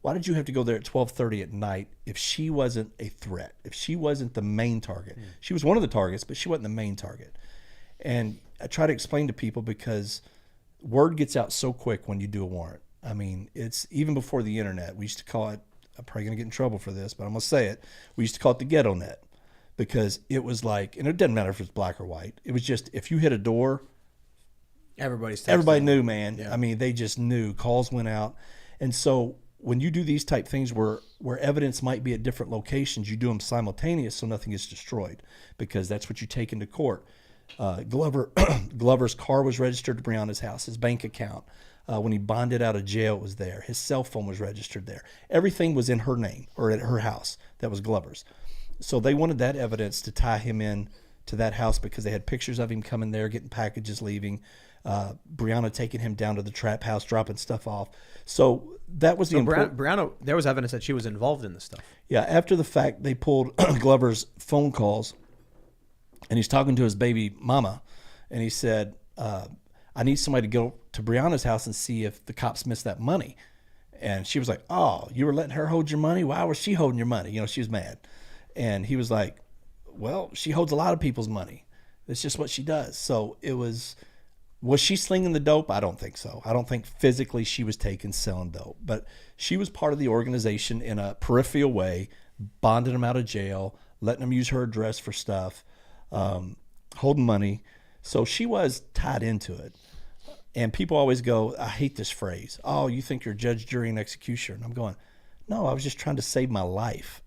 Speaker 2: there at 12:30 at night if she wasn't a threat, if she wasn't the main target? She was one of the targets, but she wasn't the main target. And I try to explain to people, because word gets out so quick when you do a warrant. I mean, it's even before the internet. We used to call it, I'm probably going to get in trouble for this, but I'm going to say it. We used to call it the ghetto net, because it was like, and it doesn't matter if it's black or white. It was just, if you hit a door, everybody knew, man. Yeah. I mean, they just knew. Calls went out. And so when you do these type things where evidence might be at different locations, you do them simultaneous so nothing is destroyed, because that's what you take into court. Glover's car was registered to Brianna's house. His bank account, when he bonded out of jail, it was there. His cell phone was registered there. Everything was in her name or at her house. That was Glover's. So they wanted that evidence to tie him in to that house, because they had pictures of him coming there, getting packages, leaving. Brianna taking him down to the trap house, dropping stuff off. So that was
Speaker 1: Brianna, there was evidence that she was involved in this stuff.
Speaker 2: Yeah, after the fact, they pulled Glover's phone calls, and he's talking to his baby mama, and he said, I need somebody to go to Brianna's house and see if the cops missed that money. And she was like, oh, you were letting her hold your money? Why was she holding your money? She was mad. And he was like, well, she holds a lot of people's money. It's just what she does. So it was she slinging the dope? I don't think so. I don't think physically she was selling dope. But she was part of the organization in a peripheral way, bonding them out of jail, letting them use her address for stuff, holding money. So she was tied into it. And people always go, I hate this phrase. Oh, you think you're judge, jury, and executioner. And I'm going, no, I was just trying to save my life.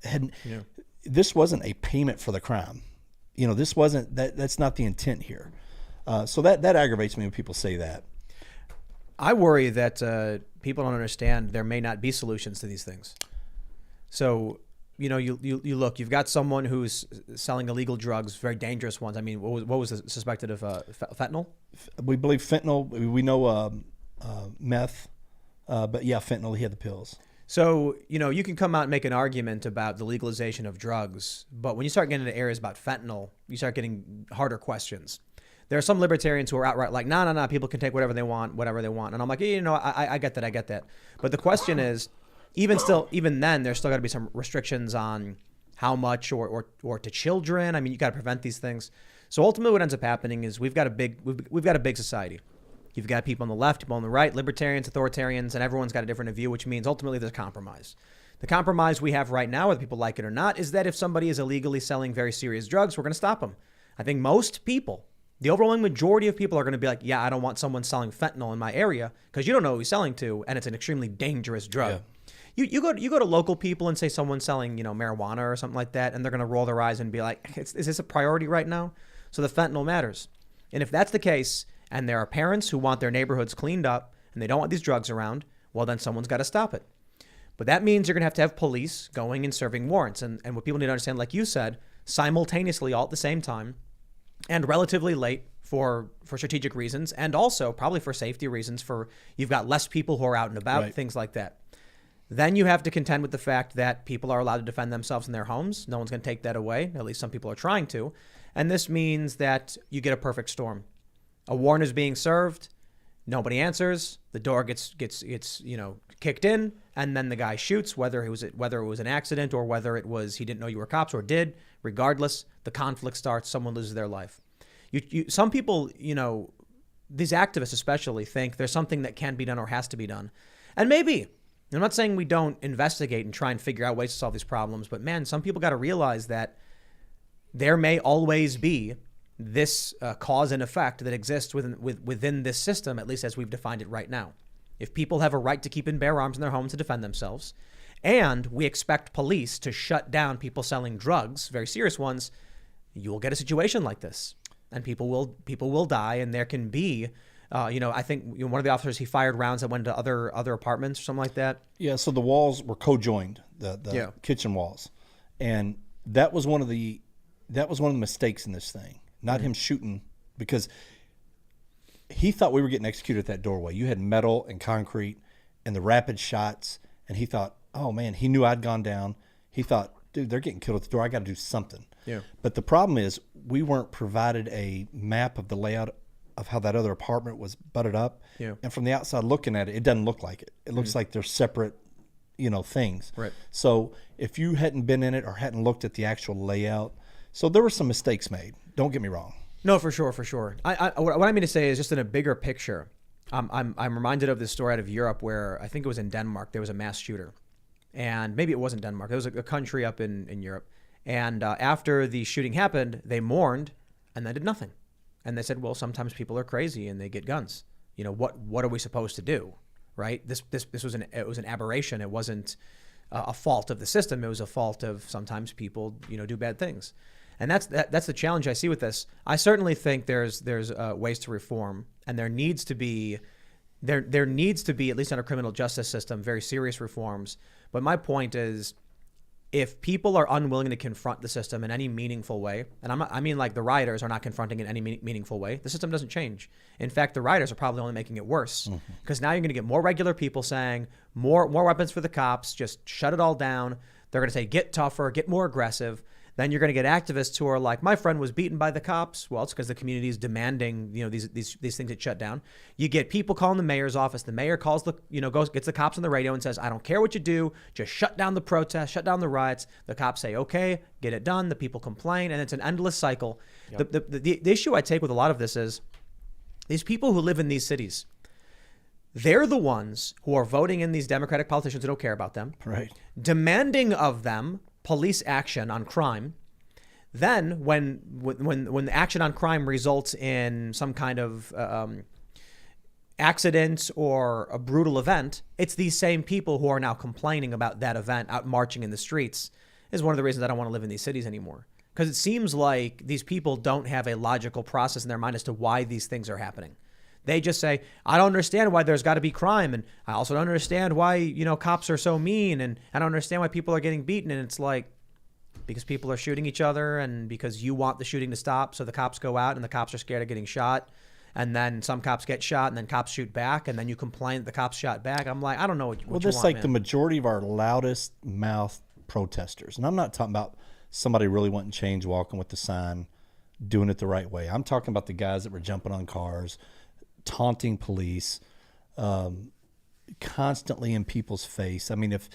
Speaker 2: This wasn't a payment for the crime. This wasn't, that's not the intent here. So that aggravates me when people say that.
Speaker 1: I worry that people don't understand there may not be solutions to these things. So you look, you've got someone who's selling illegal drugs, very dangerous ones. I mean, what was suspected of fentanyl?
Speaker 2: We believe fentanyl. We know meth, but yeah, fentanyl. He had the pills.
Speaker 1: So, you can come out and make an argument about the legalization of drugs, but when you start getting into areas about fentanyl, you start getting harder questions. There are some libertarians who are outright like, no, people can take whatever they want. And I'm like, I get that. But the question is, even then, there's still got to be some restrictions on how much or to children. I mean, you got to prevent these things. So ultimately what ends up happening is we've got a big society. You've got people on the left, people on the right, libertarians, authoritarians, and everyone's got a different view, which means ultimately there's compromise. The compromise we have right now, whether people like it or not, is that if somebody is illegally selling very serious drugs, we're going to stop them. I think most people, the overwhelming majority of people are going to be like, yeah, I don't want someone selling fentanyl in my area because you don't know who he's selling to, and it's an extremely dangerous drug. Yeah. You go to local people and say someone's selling, marijuana or something like that, and they're going to roll their eyes and be like, is this a priority right now? So the fentanyl matters. And if that's the case, and there are parents who want their neighborhoods cleaned up and they don't want these drugs around, well, then someone's got to stop it. But that means you're going to have police going and serving warrants. And what people need to understand, like you said, simultaneously all at the same time and relatively late for strategic reasons and also probably for safety reasons you've got less people who are out and about, right. Things like that. Then you have to contend with the fact that people are allowed to defend themselves in their homes. No one's going to take that away. At least some people are trying to. And this means that you get a perfect storm. A warrant is being served, nobody answers, the door gets kicked in, and then the guy shoots, whether it was an accident or whether it was he didn't know you were cops or did. Regardless, the conflict starts, someone loses their life. Some people, these activists especially, think there's something that can be done or has to be done. And maybe, I'm not saying we don't investigate and try and figure out ways to solve these problems, but man, some people got to realize that there may always be this cause and effect that exists within this system, at least as we've defined it right now. If people have a right to keep and bear arms in their homes to defend themselves, and we expect police to shut down people selling drugs, very serious ones, you will get a situation like this, and people will die, and there can be, I think one of the officers, he fired rounds that went into other apartments or something like that. Yeah.
Speaker 2: So the walls were co-joined, the kitchen walls, and that was one of the mistakes in this thing. Not him shooting, because he thought we were getting executed at that doorway. You had metal and concrete and the rapid shots, and he thought, oh, man, he knew I'd gone down. He thought, dude, they're getting killed at the door. I got to do something. Yeah. But the problem is we weren't provided a map of the layout of how that other apartment was butted up. Yeah. And from the outside looking at it, it doesn't look like it. It looks like they're separate, things. Right. So if you hadn't been in it or hadn't looked at the actual layout, so there were some mistakes made. Don't get me wrong.
Speaker 1: No, for sure. What I mean to say is just in a bigger picture, I'm reminded of this story out of Europe where I think it was in Denmark. There was a mass shooter, and maybe it wasn't Denmark. It was a country up in Europe. And after the shooting happened, they mourned and then did nothing. And they said, well, sometimes people are crazy and they get guns. What are we supposed to do, right? This was an aberration. It wasn't a fault of the system. It was a fault of sometimes people do bad things. And that's the challenge I see with this. I certainly think there's ways to reform, and there needs to be, at least in our criminal justice system, very serious reforms. But my point is, if people are unwilling to confront the system in any meaningful way, and I mean like the rioters are not confronting it in any meaningful way, the system doesn't change. In fact, the rioters are probably only making it worse, because now you're going to get more regular people saying more weapons for the cops, just shut it all down. They're going to say get tougher, get more aggressive. Then you're going to get activists who are like, my friend was beaten by the cops. Well, it's because the community is demanding, these things get shut down. You get people calling the mayor's office. The mayor calls gets the cops on the radio and says, I don't care what you do. Just shut down the protests, shut down the riots. The cops say, okay, get it done. The people complain. And it's an endless cycle. Yep. The issue I take with a lot of this is these people who live in these cities, they're the ones who are voting in these Democratic politicians who don't care about them.
Speaker 2: Right.
Speaker 1: Demanding of them police action on crime. Then when the action on crime results in some kind of accident or a brutal event, it's these same people who are now complaining about that event, out marching in the streets. Is one of the reasons I don't want to live in these cities anymore. Because it seems like these people don't have a logical process in their mind as to why these things are happening. They just say, I don't understand why there's got to be crime. And I also don't understand why, cops are so mean. And I don't understand why people are getting beaten. And it's like, because people are shooting each other and because you want the shooting to stop. So the cops go out and the cops are scared of getting shot. And then some cops get shot and then cops shoot back. And then you complain that the cops shot back. I'm like, I don't know what you want,
Speaker 2: that's like
Speaker 1: man.
Speaker 2: the majority of our loudest mouth protesters. And I'm not talking about somebody really wanting change, walking with the sign, doing it the right way. I'm talking about the guys that were jumping on cars, taunting police, constantly in people's face. I mean, if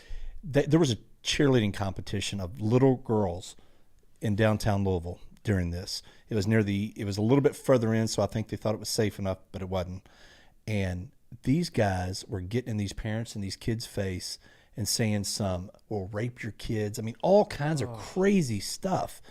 Speaker 2: there was a cheerleading competition of little girls in downtown Louisville during this. It was it was a little bit further in, so I think they thought it was safe enough, but it wasn't. And these guys were getting in these parents and these kids' face and saying will rape your kids. I mean, all kinds of crazy stuff.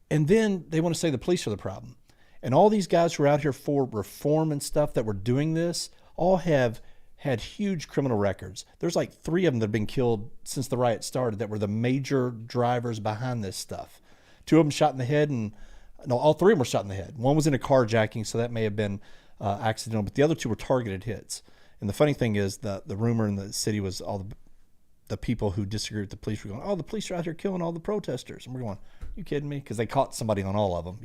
Speaker 2: And then they want to say the police are the problem. And all these guys who are out here for reform and stuff that were doing this all have had huge criminal records. There's like 3 of them that have been killed since the riot started that were the major drivers behind this stuff. 2 of them shot in the head, and no, all 3 of them were shot in the head. One was in a carjacking, so that may have been accidental, but the other 2 were targeted hits. And the funny thing is the rumor in the city was all the people who disagree with the police were going, oh, the police are out here killing all the protesters. And we're going, you kidding me? Because they caught somebody on all of them,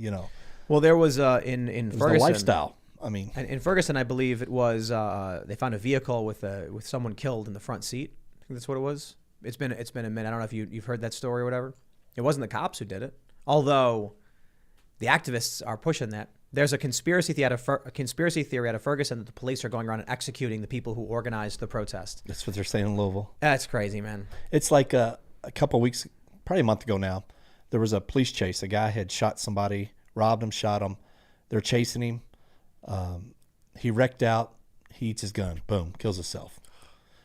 Speaker 1: Well, there was in Ferguson.
Speaker 2: The lifestyle. I mean,
Speaker 1: in Ferguson, I believe it was they found a vehicle with someone killed in the front seat. I think that's what it was. It's been a minute. I don't know if you've heard that story or whatever. It wasn't the cops who did it, although the activists are pushing that. There's a conspiracy theory out of Ferguson that the police are going around and executing the people who organized the protest.
Speaker 2: That's what they're saying in Louisville.
Speaker 1: That's crazy, man.
Speaker 2: It's like a couple of weeks, probably a month ago now, there was a police chase. A guy had shot somebody, robbed him, shot him. They're chasing him. He wrecked out. He eats his gun. Boom, kills himself.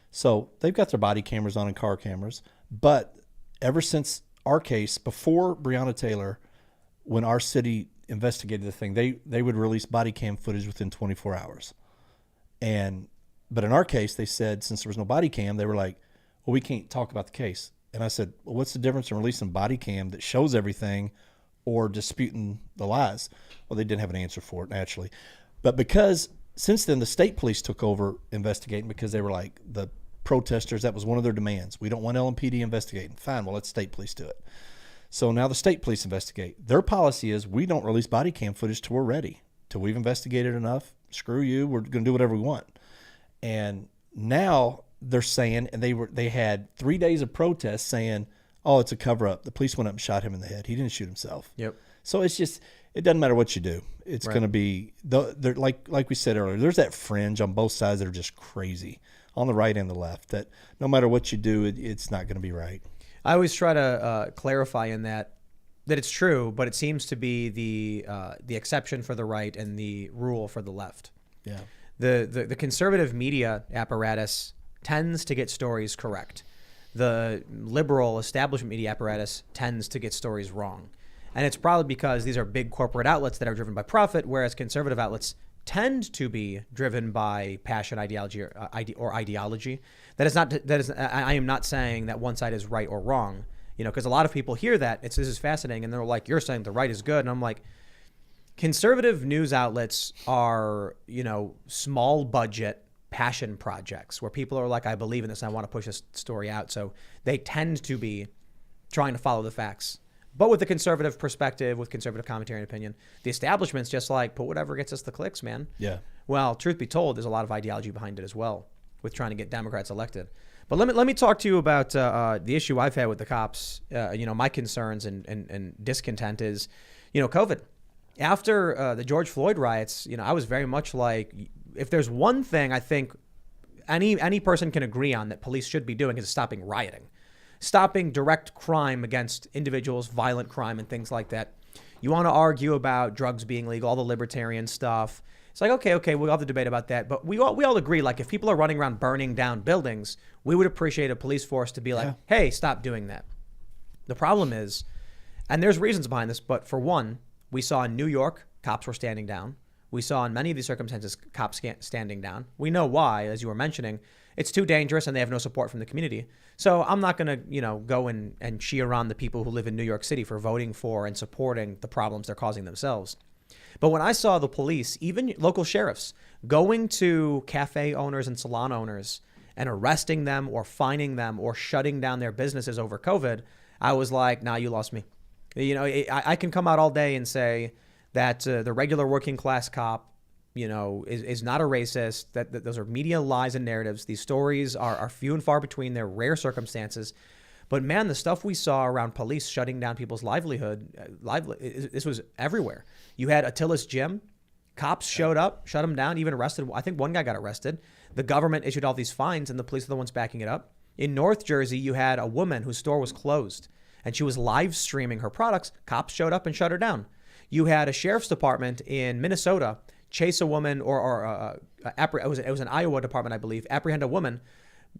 Speaker 2: So they've got their body cameras on and car cameras. But ever since our case, before Brianna Taylor, when our city investigated the thing, they would release body cam footage within 24 hours. But in our case, they said since there was no body cam, they were like, well, we can't talk about the case. And I said, well, what's the difference in releasing body cam that shows everything or disputing the lies? Well, they didn't have an answer for it, naturally. But because since then the state police took over investigating because they were like, the protesters, that was one of their demands. We don't want LMPD investigating. Fine, well, let state police do it. So now the state police investigate. Their policy is we don't release body cam footage till we're ready, till we've investigated enough. Screw you, we're going to do whatever we want. And now they're saying, and they had 3 days of protests saying, oh, it's a cover-up. The police went up and shot him in the head. He didn't shoot himself.
Speaker 1: Yep.
Speaker 2: So it's just, it doesn't matter what you do. It's
Speaker 1: Right.
Speaker 2: going to be, they're like we said earlier, there's that fringe on both sides that are just crazy, on the right and the left, that no matter what you do, it's not going to be right.
Speaker 1: I always try to clarify in that it's true, but it seems to be the exception for the right and the rule for the left.
Speaker 2: Yeah.
Speaker 1: The conservative media apparatus tends to get stories correct. The liberal establishment media apparatus tends to get stories wrong. And it's probably because these are big corporate outlets that are driven by profit, whereas conservative outlets tend to be driven by passion, ideology, or ideology. I am not saying that one side is right or wrong, because a lot of people hear that. This is fascinating, and they're like, you're saying the right is good. And I'm like, conservative news outlets are, small budget passion projects where people are like, I believe in this and I want to push this story out. So they tend to be trying to follow the facts. But with the conservative perspective, with conservative commentary and opinion, the establishment's just like, put whatever gets us the clicks, man. Yeah. Well, truth be told, there's a lot of ideology behind it as well, with trying to get Democrats elected. But let me talk to you about the issue I've had with the cops. My concerns and discontent is, COVID. After the George Floyd riots, I was very much like, if there's one thing I think any person can agree on that police should be doing is stopping rioting. Stopping direct crime against individuals, violent crime and things like that. You want to argue about drugs being legal, all the libertarian stuff. It's like, okay, we'll have the debate about that. But we all agree, like, if people are running around burning down buildings, we would appreciate a police force to be like, hey, stop doing that. The problem is, and there's reasons behind this, but for one, we saw in New York, cops were standing down. We saw in many of these circumstances, cops standing down. We know why, as you were mentioning. It's too dangerous and they have no support from the community. So I'm not going to, go and cheer on the people who live in New York City for voting for and supporting the problems they're causing themselves. But when I saw the police, even local sheriffs, going to cafe owners and salon owners and arresting them or fining them or shutting down their businesses over COVID, I was like, nah, you lost me. You know, I can come out all day and say that the regular working class cop, you know, is not a racist, that those are media lies and narratives. These stories are few and far between. They're rare circumstances. But man, the stuff we saw around police shutting down people's livelihood, this was everywhere. You had Attila's gym. Cops showed up, shut him down, even arrested. I think one guy got arrested. The government issued all these fines, and the police are the ones backing it up. In North Jersey, you had a woman whose store was closed, and she was live streaming her products. Cops showed up and shut her down. You had a sheriff's department in Minnesota chase a woman, it was an Iowa department, I believe, apprehend a woman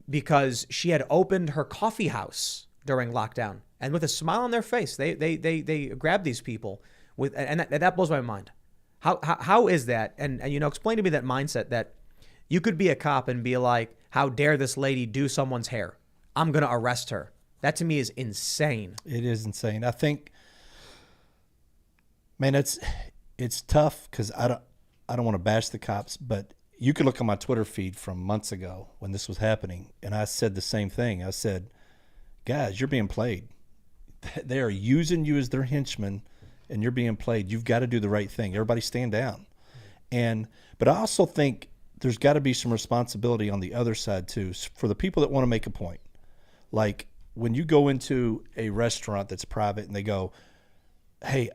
Speaker 1: because she had opened her coffee house during lockdown, and with a smile on their face, they grabbed these people and that blows my mind. How is that? And you know, explain to me that mindset that you could be a cop and be like, how dare this lady do someone's hair? I'm gonna arrest her. That to me is insane.
Speaker 2: It is insane. I think, man, it's tough because I don't want to bash the cops, but you could look on my Twitter feed from months ago when this was happening, and I said the same thing. I said, guys, you're being played. They are using you as their henchmen, and you're being played. You've got to do the right thing. Everybody stand down. But I also think there's got to be some responsibility on the other side too, for the people that want to make a point. Like when you go into a restaurant that's private and they go, hey,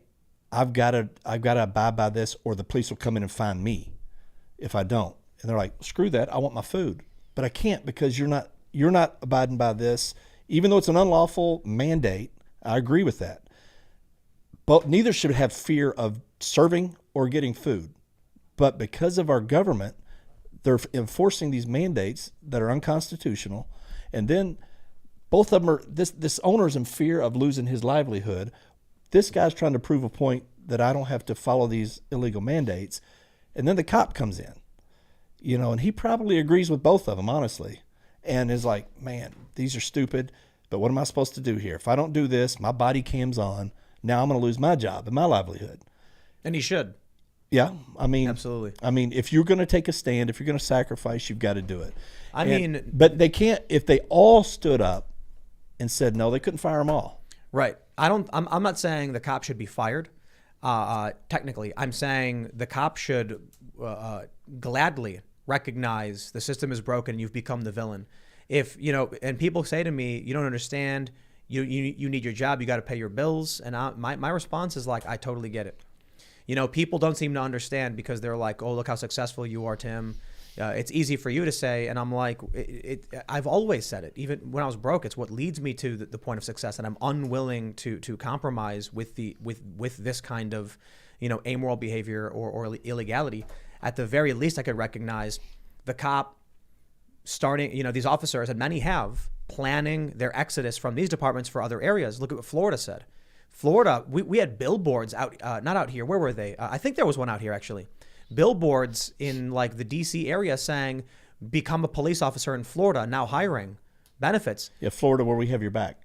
Speaker 2: I've got to abide by this, or the police will come in and fine me if I don't. And they're like, screw that. I want my food, but I can't because you're not abiding by this, even though it's an unlawful mandate. I agree with that. But neither should have fear of serving or getting food. But because of our government, they're enforcing these mandates that are unconstitutional. And then both of them are, this owner's in fear of losing his livelihood. This guy's trying to prove a point that I don't have to follow these illegal mandates. And then the cop comes in, you know, and he probably agrees with both of them, honestly, and is like, man, these are stupid, but what am I supposed to do here? If I don't do this, my body cam's on. Now I'm going to lose my job and my livelihood.
Speaker 1: And he should.
Speaker 2: Yeah, I mean,
Speaker 1: absolutely.
Speaker 2: I mean, if you're going to take a stand, if you're going to sacrifice, you've got to do it.
Speaker 1: mean,
Speaker 2: but they can't. If they all stood up and said no, they couldn't fire them all.
Speaker 1: Right. I'm not saying the cop should be fired. Technically, I'm saying the cop should gladly recognize the system is broken. You've become the villain. If you know, and people say to me, you don't understand. You need your job. You got to pay your bills. And my response is like, I totally get it. You know, people don't seem to understand because they're like, oh, look how successful you are, Tim. It's easy for you to say. And I'm like, I've always said it. Even when I was broke, it's what leads me to the point of success. And I'm unwilling to compromise with this kind of, you know, amoral behavior or illegality. At the very least, I could recognize the cop starting, you know, these officers, and many have, planning their exodus from these departments for other areas. Look at what Florida said. Florida, we had billboards out, not out here. Where were they? I think there was one out here, actually. Billboards in like the D.C. area saying, become a police officer in Florida, now hiring, benefits.
Speaker 2: Yeah, Florida, where we have your back.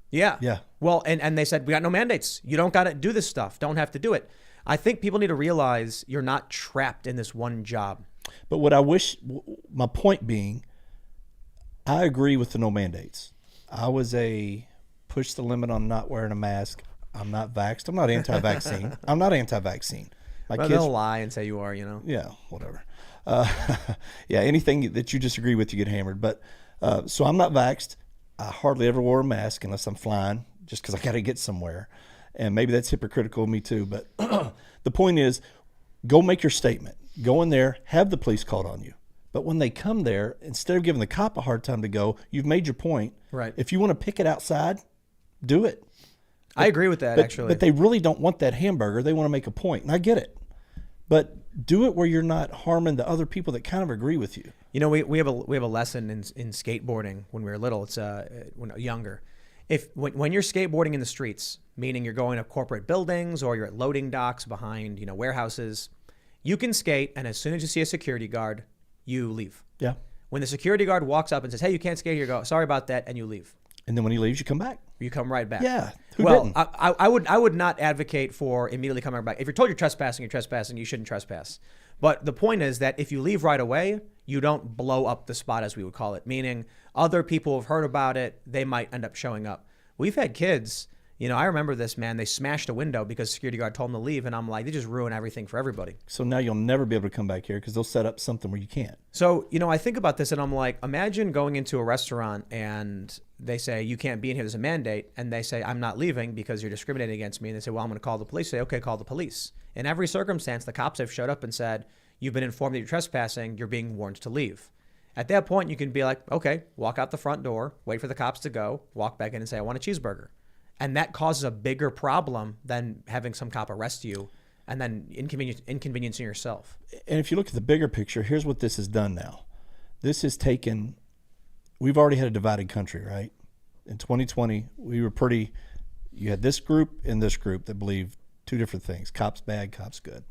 Speaker 1: Yeah.
Speaker 2: Yeah.
Speaker 1: Well, and they said, we got no mandates. You don't got to do this stuff. Don't have to do it. I think people need to realize you're not trapped in this one job.
Speaker 2: But what I wish, my point being, I agree with the no mandates. I was a push the limit on not wearing a mask. I'm not vaxxed. I'm not anti-vaccine. I'm not anti-vaccine.
Speaker 1: My kids they'll lie and say you are, you know.
Speaker 2: Yeah, whatever. Yeah, anything that you disagree with, you get hammered. But so I'm not vaxxed. I hardly ever wore a mask unless I'm flying, just because I got to get somewhere. And maybe that's hypocritical of me too. But the point is, go make your statement. Go in there, have the police called on you. But when they come there, instead of giving the cop a hard time to go, you've made your point.
Speaker 1: Right.
Speaker 2: If you want to pick it outside, do it.
Speaker 1: I agree with that, actually.
Speaker 2: But they really don't want that hamburger. They want to make a point, and I get it. But do it where you're not harming the other people that kind of agree with you.
Speaker 1: You know, we have a lesson in skateboarding when we were little. It's when younger. When you're skateboarding in the streets, meaning you're going to corporate buildings or you're at loading docks behind, you know, warehouses, you can skate, and as soon as you see a security guard, you leave.
Speaker 2: Yeah.
Speaker 1: When the security guard walks up and says, "Hey, you can't skate here," go, "Sorry about that," and you leave.
Speaker 2: And then when he leaves, you come back.
Speaker 1: You come right back.
Speaker 2: Yeah. Who
Speaker 1: Well,
Speaker 2: didn't?
Speaker 1: I would not advocate for immediately coming back. If you're told you're trespassing, you shouldn't trespass. But the point is that if you leave right away, you don't blow up the spot, as we would call it, meaning other people have heard about it. They might end up showing up. We've had kids, I remember this, man. They smashed a window because the security guard told them to leave. And I'm like, they just ruin everything for everybody.
Speaker 2: So now you'll never be able to come back here because they'll set up something where you can't.
Speaker 1: So, I think about this and I'm like, imagine going into a restaurant and they say, you can't be in here. There's a mandate. And they say, I'm not leaving because you're discriminating against me. And they say, well, I'm going to call the police. Say, okay, call the police. In every circumstance, the cops have showed up and said, you've been informed that you're trespassing. You're being warned to leave. At that point, you can be like, okay, walk out the front door, wait for the cops to go, walk back in and say, I want a cheeseburger. And that causes a bigger problem than having some cop arrest you and then inconveniencing yourself.
Speaker 2: And if you look at the bigger picture, here's what this has done now. This has taken, we've already had a divided country, right? In 2020, you had this group and this group that believe two different things, cops bad, cops good.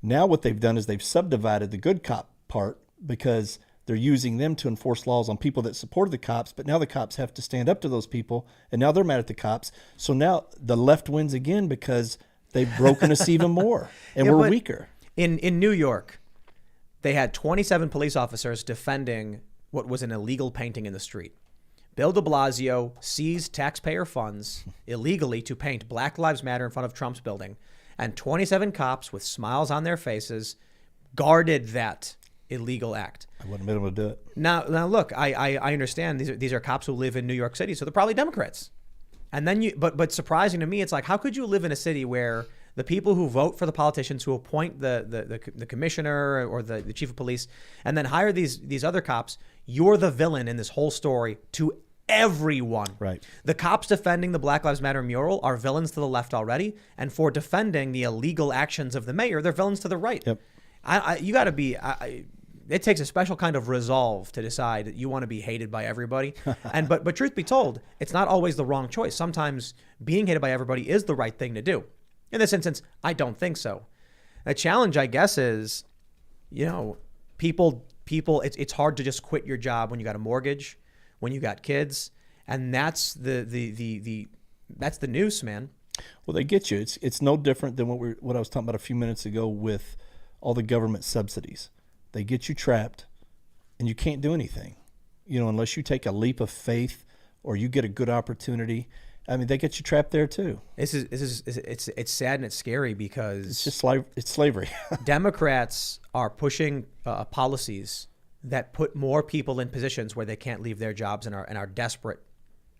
Speaker 2: Now what they've done is they've subdivided the good cop part because they're using them to enforce laws on people that supported the cops, but now the cops have to stand up to those people, and now they're mad at the cops. So now the left wins again because they've broken us even more, and we're weaker.
Speaker 1: In New York, they had 27 police officers defending what was an illegal painting in the street. Bill de Blasio seized taxpayer funds illegally to paint Black Lives Matter in front of Trump's building, and 27 cops with smiles on their faces guarded that illegal act.
Speaker 2: I wouldn't have been able to do it.
Speaker 1: Now look, I understand these are cops who live in New York City, so they're probably Democrats. And then but surprising to me, it's like, how could you live in a city where the people who vote for the politicians who appoint the commissioner or the chief of police and then hire these other cops, you're the villain in this whole story to everyone.
Speaker 2: Right.
Speaker 1: The cops defending the Black Lives Matter mural are villains to the left already, and for defending the illegal actions of the mayor, they're villains to the right.
Speaker 2: Yep.
Speaker 1: You got to be. It takes a special kind of resolve to decide that you want to be hated by everybody. But truth be told, it's not always the wrong choice. Sometimes being hated by everybody is the right thing to do. In this instance, I don't think so. The challenge, I guess, is, people. It's hard to just quit your job when you got a mortgage, when you got kids, and that's the noose, man.
Speaker 2: Well, they get you. It's no different than what I was talking about a few minutes ago with all the government subsidies. They get you trapped, and you can't do anything, unless you take a leap of faith or you get a good opportunity. I mean, they get you trapped there too.
Speaker 1: It's sad and it's scary because
Speaker 2: it's just it's slavery.
Speaker 1: Democrats are pushing policies that put more people in positions where they can't leave their jobs and are desperate.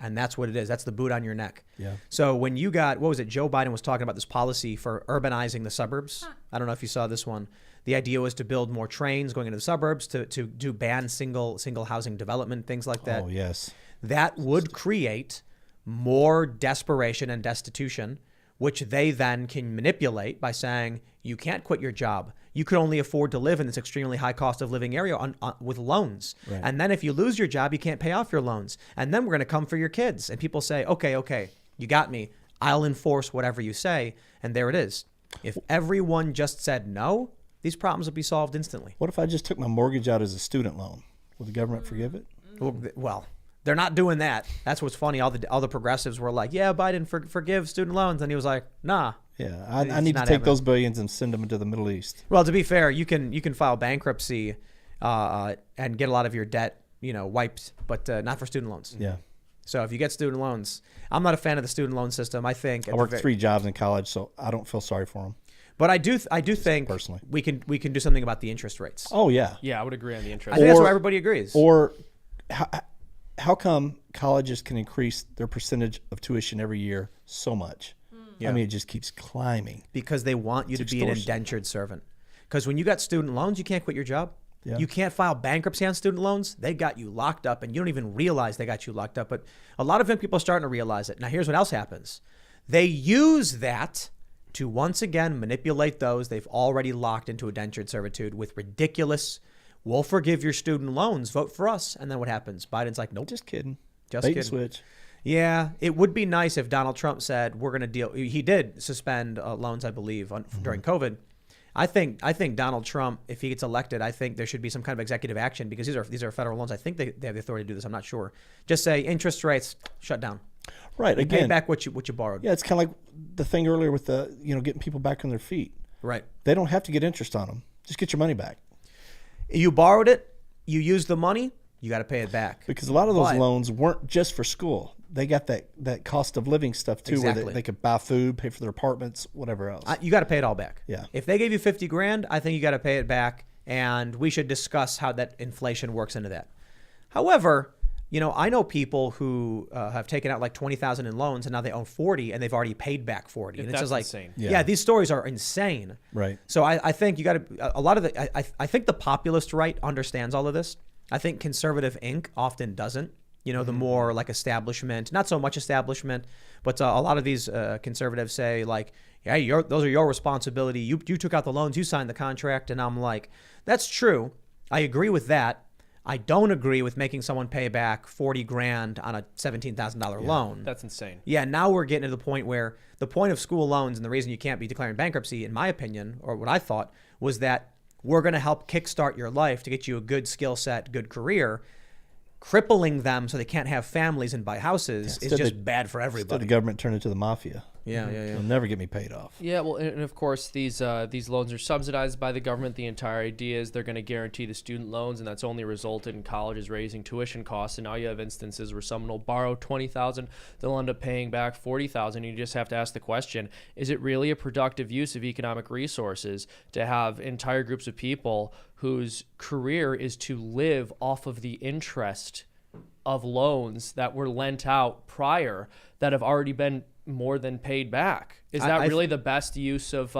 Speaker 1: And that's what it is. That's the boot on your neck.
Speaker 2: Yeah.
Speaker 1: So when you got, Joe Biden was talking about this policy for urbanizing the suburbs. I don't know if you saw this one. The idea was to build more trains going into the suburbs, to ban single housing development, things like that.
Speaker 2: Oh, yes.
Speaker 1: That would create more desperation and destitution, which they then can manipulate by saying, you can't quit your job. You could only afford to live in this extremely high cost of living area with loans.
Speaker 2: Right.
Speaker 1: And then if you lose your job, you can't pay off your loans. And then we're going to come for your kids. And people say, okay, you got me. I'll enforce whatever you say. And there it is. If everyone just said no, these problems would be solved instantly.
Speaker 2: What if I just took my mortgage out as a student loan? Will the government forgive it?
Speaker 1: Well, they're not doing that. That's what's funny. All the progressives were like, yeah, Biden forgive student loans. And he was like, nah.
Speaker 2: Yeah, I need to take those billions and send them into the Middle East.
Speaker 1: Well, to be fair, you can file bankruptcy and get a lot of your debt, wiped, but not for student loans.
Speaker 2: Yeah.
Speaker 1: So if you get student loans, I'm not a fan of the student loan system. I think
Speaker 2: I worked 3 jobs in college, so I don't feel sorry for them.
Speaker 1: But I do think
Speaker 2: personally
Speaker 1: we can do something about the interest rates.
Speaker 2: Oh yeah.
Speaker 3: Yeah, I would agree on the interest.
Speaker 1: I think that's where everybody agrees.
Speaker 2: Or how come colleges can increase their percentage of tuition every year so much? Yeah. I mean, it just keeps climbing.
Speaker 1: Because they want you to be an indentured servant. Because when you got student loans, you can't quit your job. Yeah. You can't file bankruptcy on student loans. They got you locked up, and you don't even realize they got you locked up. But a lot of young people are starting to realize it. Now, here's what else happens. They use that to once again manipulate those they've already locked into indentured servitude with ridiculous, we'll forgive your student loans, vote for us. And then what happens? Biden's like, nope.
Speaker 2: Just kidding.
Speaker 1: Just
Speaker 2: bait
Speaker 1: kidding.
Speaker 2: And switch.
Speaker 1: Yeah, it would be nice if Donald Trump said, we're going to deal. He did suspend loans, I believe, during COVID. I think Donald Trump, if he gets elected, I think there should be some kind of executive action because these are federal loans. I think they have the authority to do this. I'm not sure. Just say interest rates shut down.
Speaker 2: Right.
Speaker 1: You
Speaker 2: Again,
Speaker 1: pay back what you borrowed.
Speaker 2: yeah, it's kind of like the thing earlier with the getting people back on their feet.
Speaker 1: Right.
Speaker 2: They don't have to get interest on them. Just get your money back.
Speaker 1: You borrowed it. You used the money. You got to pay it back.
Speaker 2: Because a lot of those
Speaker 1: But-
Speaker 2: loans weren't just for school. They got that cost of living stuff too,
Speaker 1: Exactly.
Speaker 2: where they could buy food, pay for their apartments, whatever else.
Speaker 1: You got to pay it all back.
Speaker 2: Yeah.
Speaker 1: If they gave you 50 grand, I think you got to pay it back, and we should discuss how that inflation works into that. However, I know people who have taken out like 20,000 in loans, and now they own 40, and they've already paid back 40. And it's
Speaker 3: That's
Speaker 1: just like,
Speaker 3: insane.
Speaker 1: yeah, these stories are insane.
Speaker 2: Right.
Speaker 1: So I think you got to a lot of the. I think the populist right understands all of this. I think conservative Inc. often doesn't. The more like establishment, not so much establishment, but a lot of these conservatives say like, yeah, those are your responsibility. You took out the loans, you signed the contract. And I'm like, that's true. I agree with that. I don't agree with making someone pay back 40 grand on a $17,000 loan.
Speaker 3: That's insane.
Speaker 1: Yeah, now we're getting to the point where the point of school loans and the reason you can't be declaring bankruptcy, in my opinion, or what I thought, was that we're going to help kickstart your life to get you a good skill set, good career. Crippling them so they can't have families and buy houses is just bad for
Speaker 2: Instead
Speaker 1: everybody.
Speaker 2: the government turned into the mafia.
Speaker 1: Yeah.
Speaker 2: It'll never get me paid off.
Speaker 3: Yeah, well, and of course, these loans are subsidized by the government. The entire idea is they're going to guarantee the student loans, and that's only resulted in colleges raising tuition costs. And now you have instances where someone will borrow $20,000, they'll end up paying back $40,000. You just have to ask the question: is it really a productive use of economic resources to have entire groups of people whose career is to live off of the interest of loans that were lent out prior that have already been more than paid back? Is that really the best use of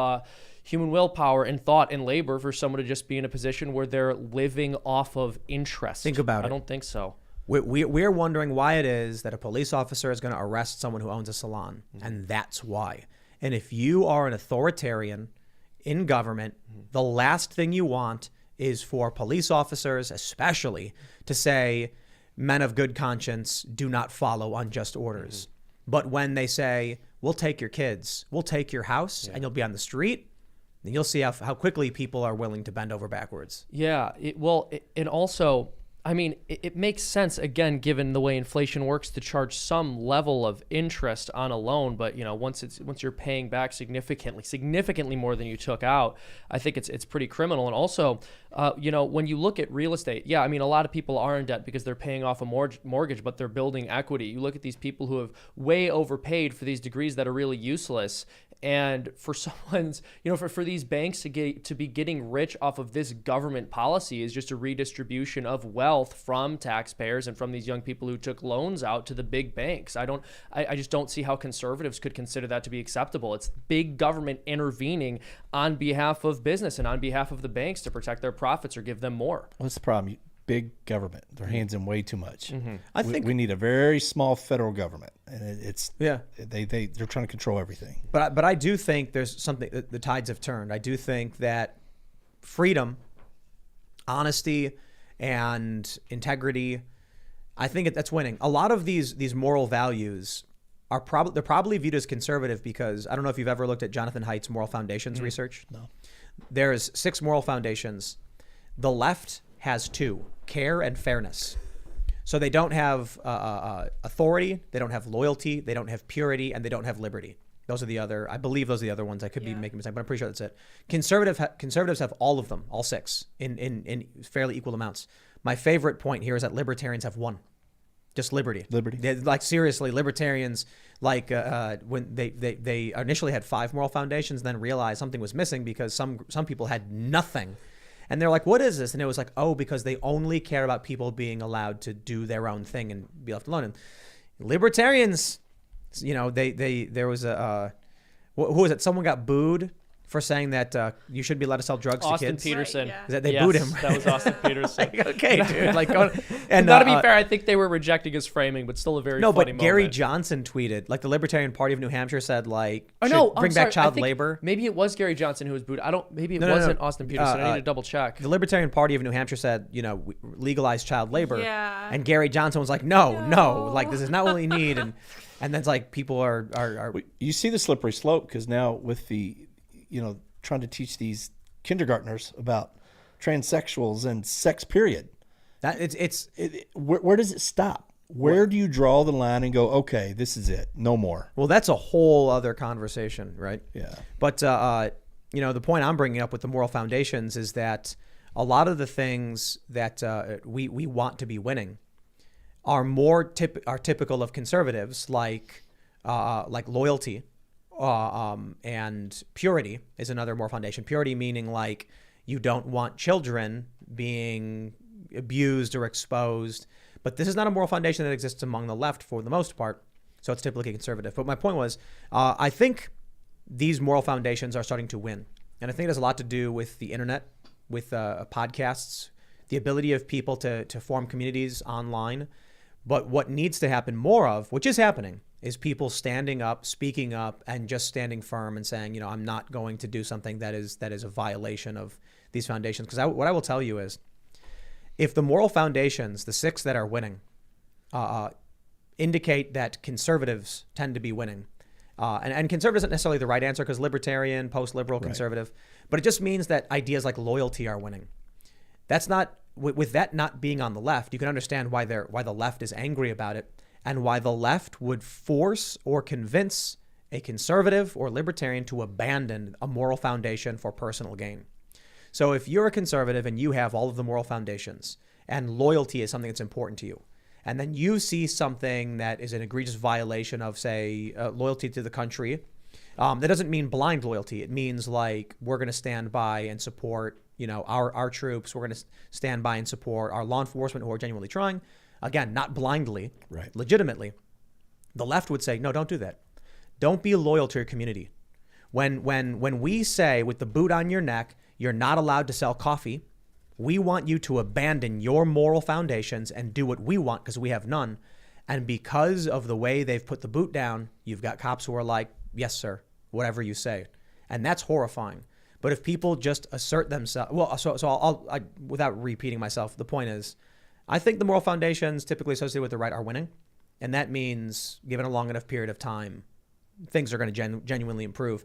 Speaker 3: human willpower and thought and labor for someone to just be in a position where they're living off of interest?
Speaker 1: Think about it.
Speaker 3: I don't think so.
Speaker 1: We're wondering why it is that a police officer is going to arrest someone who owns a salon, and that's why. And if you are an authoritarian in government, the last thing you want is for police officers, especially, to say, men of good conscience do not follow unjust orders. But when they say, we'll take your kids, we'll take your house, and you'll be on the street, then you'll see how quickly people are willing to bend over backwards.
Speaker 3: Yeah, and also, I mean, it makes sense, again, given the way inflation works, to charge some level of interest on a loan. But, once you're paying back significantly more than you took out, I think it's pretty criminal. And also, when you look at real estate, yeah, I mean, a lot of people are in debt because they're paying off a mortgage, but they're building equity. You look at these people who have way overpaid for these degrees that are really useless. And for someone's, for these banks to be getting rich off of this government policy is just a redistribution of wealth from taxpayers and from these young people who took loans out to the big banks. I just don't see how conservatives could consider that to be acceptable. It's big government intervening on behalf of business and on behalf of the banks to protect their profits or give them more.
Speaker 2: What's the problem? Big government. Their hands in way too much.
Speaker 1: I think
Speaker 2: we need a very small federal government, and they're trying to control everything.
Speaker 1: But I do think there's something, the tides have turned. I do think that freedom, honesty, and integrity, I think that's winning. A lot of these moral values they're probably viewed as conservative because I don't know if you've ever looked at Jonathan Haidt's moral foundations research.
Speaker 2: No.
Speaker 1: There's 6 moral foundations. The left has 2, care and fairness. So they don't have authority, they don't have loyalty, they don't have purity, and they don't have liberty. Those are I believe those are the other ones. I could be making a mistake, but I'm pretty sure that's it. Conservatives have all of them, all 6, in fairly equal amounts. My favorite point here is that libertarians have 1. Just liberty. Like, seriously, libertarians, like when they initially had 5 moral foundations, then realized something was missing because some people had nothing. And they're like, what is this? And it was like, because they only care about people being allowed to do their own thing and be left alone. And libertarians, there was who was it? Someone got booed for saying that you should be allowed to sell drugs to kids.
Speaker 3: Austin Peterson.
Speaker 4: Right,
Speaker 1: That they booed him.
Speaker 3: That was Austin Peterson.
Speaker 1: Okay, dude.
Speaker 3: And to be fair, I think they were rejecting his framing, but still a very funny moment.
Speaker 1: Gary Johnson tweeted, like the Libertarian Party of New Hampshire said, like,
Speaker 3: bring
Speaker 1: back child labor.
Speaker 3: Maybe it was Gary Johnson who was booed. Maybe it wasn't Austin Peterson. I need to double check.
Speaker 1: The Libertarian Party of New Hampshire said, legalize child labor.
Speaker 4: Yeah.
Speaker 1: And Gary Johnson was like, no, like this is not what we need. And then it's like people are
Speaker 2: You see the slippery slope because now with the, trying to teach these kindergartners about transsexuals and sex, period.
Speaker 1: That
Speaker 2: Where does it stop? Where do you draw the line and go, okay, this is it, no more?
Speaker 1: well, that's a whole other conversation, right?
Speaker 2: Yeah.
Speaker 1: But the point I'm bringing up with the moral foundations is that a lot of the things that we want to be winning are typical of conservatives, like loyalty, and purity is another moral foundation. Purity meaning like you don't want children being abused or exposed. But this is not a moral foundation that exists among the left for the most part, so it's typically conservative. But my point was, I think these moral foundations are starting to win. And I think it has a lot to do with the internet, with podcasts, the ability of people to form communities online. But what needs to happen more of, which is happening, is people standing up, speaking up, and just standing firm and saying, I'm not going to do something that is a violation of these foundations. Because what I will tell you is, if the moral foundations, the 6 that are winning, indicate that conservatives tend to be winning, and conservative isn't necessarily the right answer because libertarian, post-liberal, conservative, but it just means that ideas like loyalty are winning. That's not, with that not being on the left, you can understand why the left is angry about it and why the left would force or convince a conservative or libertarian to abandon a moral foundation for personal gain. So if you're a conservative and you have all of the moral foundations and loyalty is something that's important to you, and then you see something that is an egregious violation of, say, loyalty to the country, that doesn't mean blind loyalty. It means like we're going to stand by and support, our troops. We're going to stand by and support our law enforcement who are genuinely trying. Again, not blindly,
Speaker 2: right,
Speaker 1: legitimately. The left would say, no, don't do that. Don't be loyal to your community. When we say with the boot on your neck, you're not allowed to sell coffee, we want you to abandon your moral foundations and do what we want because we have none. And because of the way they've put the boot down, you've got cops who are like, yes, sir, whatever you say. And that's horrifying. But if people just assert themselves, without repeating myself, the point is, I think the moral foundations typically associated with the right are winning. And that means, given a long enough period of time, things are going to genuinely improve.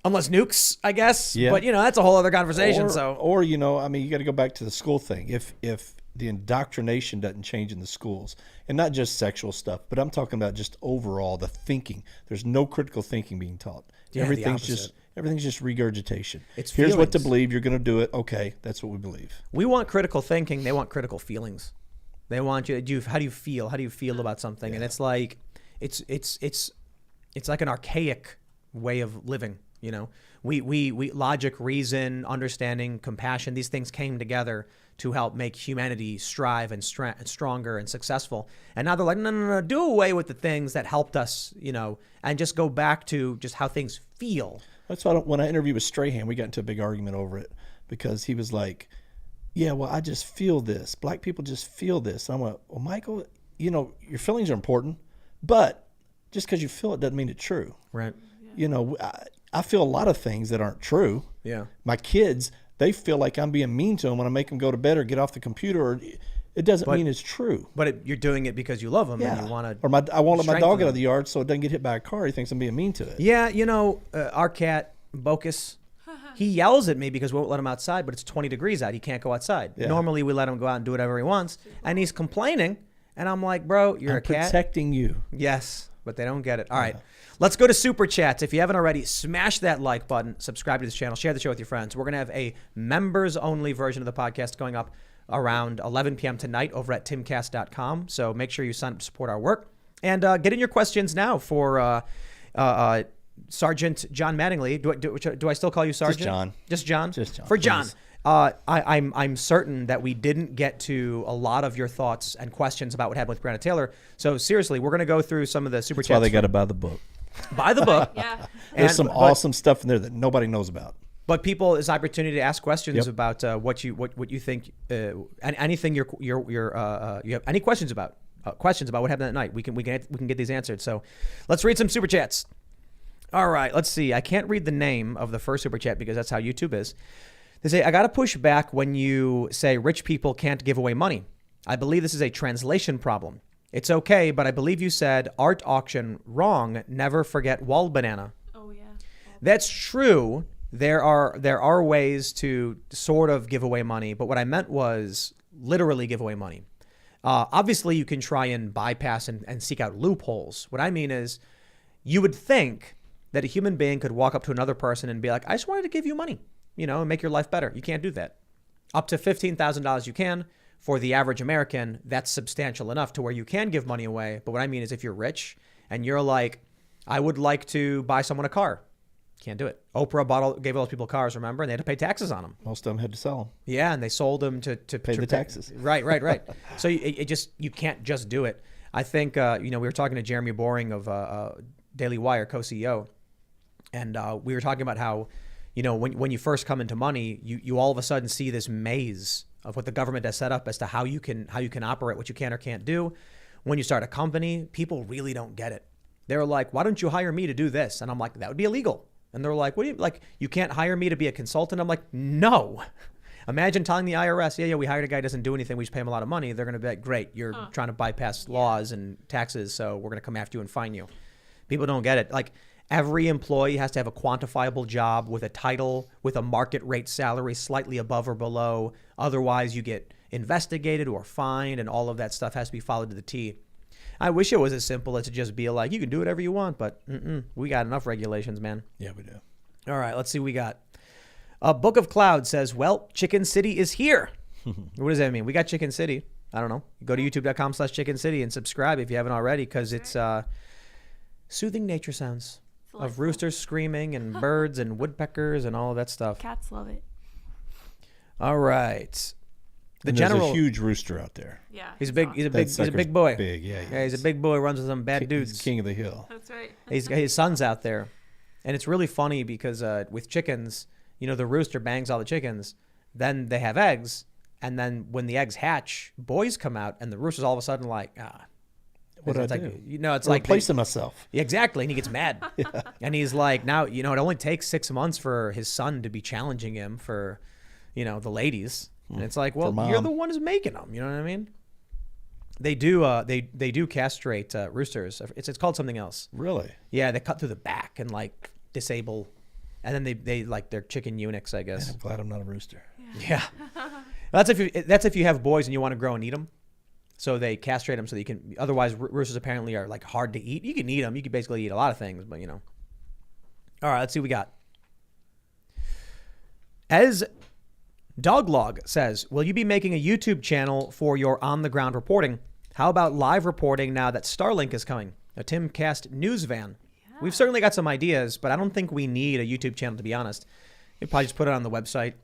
Speaker 1: Unless nukes, I guess.
Speaker 2: Yeah.
Speaker 1: But, that's a whole other conversation.
Speaker 2: Or you got to go back to the school thing. If the indoctrination doesn't change in the schools, and not just sexual stuff, but I'm talking about just overall the thinking. There's no critical thinking being taught.
Speaker 1: Yeah,
Speaker 2: everything's just regurgitation.
Speaker 1: It's
Speaker 2: Here's what to
Speaker 1: feelings.
Speaker 2: believe. You're going to do it. Okay, that's what we believe.
Speaker 1: We want critical thinking. They want critical feelings. They want you. How do you feel? How do you feel about something?
Speaker 2: Yeah.
Speaker 1: And it's like, it's like an archaic way of living. We logic, reason, understanding, compassion. These things came together to help make humanity strive and stronger and successful. And now they're like, no, do away with the things that helped us, and just go back to just how things feel.
Speaker 2: That's why when I interviewed with Strahan, we got into a big argument over it because he was like, yeah, well, I just feel this. Black people just feel this. And I went, well, Michael, your feelings are important, but just because you feel it doesn't mean it's true.
Speaker 1: Right.
Speaker 2: I feel a lot of things that aren't true.
Speaker 1: Yeah.
Speaker 2: My kids, they feel like I'm being mean to them when I make them go to bed or get off the computer. Or it doesn't mean it's true.
Speaker 1: But you're doing it because you love them and you want to.
Speaker 2: Or I won't let my dog
Speaker 1: them.
Speaker 2: out of the yard so it doesn't get hit by a car. He thinks I'm being mean to it.
Speaker 1: Yeah, our cat, Bocus, he yells at me because we won't let him outside, but it's 20 degrees out. He can't go outside.
Speaker 2: Yeah.
Speaker 1: Normally, we let him go out and do whatever he wants. And he's complaining. And I'm like, bro, you're
Speaker 2: I'm
Speaker 1: a cat.
Speaker 2: protecting you.
Speaker 1: Yes, but they don't get it. All right. Let's go to Super Chats. If you haven't already, smash that like button, subscribe to this channel, share the show with your friends. We're going to have a members-only version of the podcast going up around 11 p.m. tonight over at timcast.com. So make sure you sign up to support our work. And get in your questions now for Sergeant John Mattingly. Do I still call you Sergeant?
Speaker 2: Just John.
Speaker 1: Just John?
Speaker 2: Just John.
Speaker 1: For John.
Speaker 2: Please.
Speaker 1: I'm certain that we didn't get to a lot of your thoughts and questions about what happened with Brianna Taylor. So seriously, we're going to go through some of the Super Chats.
Speaker 2: That's why they got to buy the book.
Speaker 1: Buy the book.
Speaker 4: Yeah.
Speaker 2: There's some awesome stuff in there that nobody knows about.
Speaker 1: But people, it's opportunity to ask questions about what you think, and anything you have any questions about what happened that night. We can get these answered. So let's read some Super Chats. All right, let's see. I can't read the name of the first Super Chat because that's how YouTube is. They say, I got to push back when you say rich people can't give away money. I believe this is a translation problem. It's okay, but I believe you said art auction wrong. Never forget wall banana.
Speaker 4: Oh, yeah.
Speaker 1: That's true there are ways to sort of give away money, but what I meant was literally give away money. Obviously, you can try and bypass and seek out loopholes. What I mean is, you would think that a human being could walk up to another person and be like, I just wanted to give you money, and make your life better. You can't do that. Up to $15,000 you can. For the average American, that's substantial enough to where you can give money away. But what I mean is if you're rich and you're like, I would like to buy someone a car. Can't do it. Oprah gave all those people cars, remember? And they had to pay taxes on them.
Speaker 2: Most of them had to sell them.
Speaker 1: Yeah, and they sold them to
Speaker 2: pay the taxes.
Speaker 1: Right. So you can't just do it. I think, we were talking to Jeremy Boring of Daily Wire, co-CEO, and we were talking about how, when you first come into money, you all of a sudden see this maze of what the government has set up as to how you can operate, what you can or can't do. When you start a company, people really don't get it. They're like, why don't you hire me to do this? And I'm like, that would be illegal. And they're like, what do you, like, you can't hire me to be a consultant? I'm like, no. Imagine telling the IRS, yeah, we hired a guy who doesn't do anything. We just pay him a lot of money. They're going to be like, great, you're trying to bypass laws and taxes, so we're going to come after you and fine you. People don't get it. Like, every employee has to have a quantifiable job with a title, with a market rate salary slightly above or below. Otherwise, you get investigated or fined, and all of that stuff has to be followed to the T. I wish it was as simple as to just be like, you can do whatever you want, but we got enough regulations, man.
Speaker 2: Yeah, we do.
Speaker 1: All right, let's see what we got. Book of Cloud says, well, Chicken City is here. What does that mean? We got Chicken City. I don't know. Go to youtube.com/Chicken City and subscribe if you haven't already, because it's soothing nature sounds of roosters screaming and birds and woodpeckers and all of that stuff.
Speaker 4: Cats love it.
Speaker 1: All right.
Speaker 2: There's a huge rooster out there.
Speaker 4: Yeah.
Speaker 1: He's a big boy.
Speaker 2: Big, yeah.
Speaker 1: He's a big boy, runs with some bad dudes.
Speaker 2: He's king of the hill.
Speaker 4: That's right.
Speaker 1: His son's out there. And it's really funny because with chickens, the rooster bangs all the chickens. Then they have eggs. And then when the eggs hatch, boys come out, and the rooster's all of a sudden like,
Speaker 2: what do I
Speaker 1: do?
Speaker 2: It's
Speaker 1: I'm like
Speaker 2: replacing myself.
Speaker 1: Exactly. And he gets mad. Yeah. And he's like, now, it only takes 6 months for his son to be challenging him for, the ladies. And it's like, well, you're the one who's making them. You know what I mean? They do. They do castrate roosters. It's called something else.
Speaker 2: Really?
Speaker 1: Yeah, they cut through the back and like disable, and then they like they're chicken eunuchs, I guess.
Speaker 2: Man, I'm glad I'm not a rooster.
Speaker 1: Yeah. That's if you have boys and you want to grow and eat them. So they castrate them so that you can. Otherwise, roosters apparently are like hard to eat. You can eat them. You can basically eat a lot of things, but All right, let's see what we got. As Doglog says, will you be making a YouTube channel for your on-the-ground reporting? How about live reporting now that Starlink is coming? A Timcast news van. Yeah. We've certainly got some ideas, but I don't think we need a YouTube channel, to be honest. You probably just put it on the website.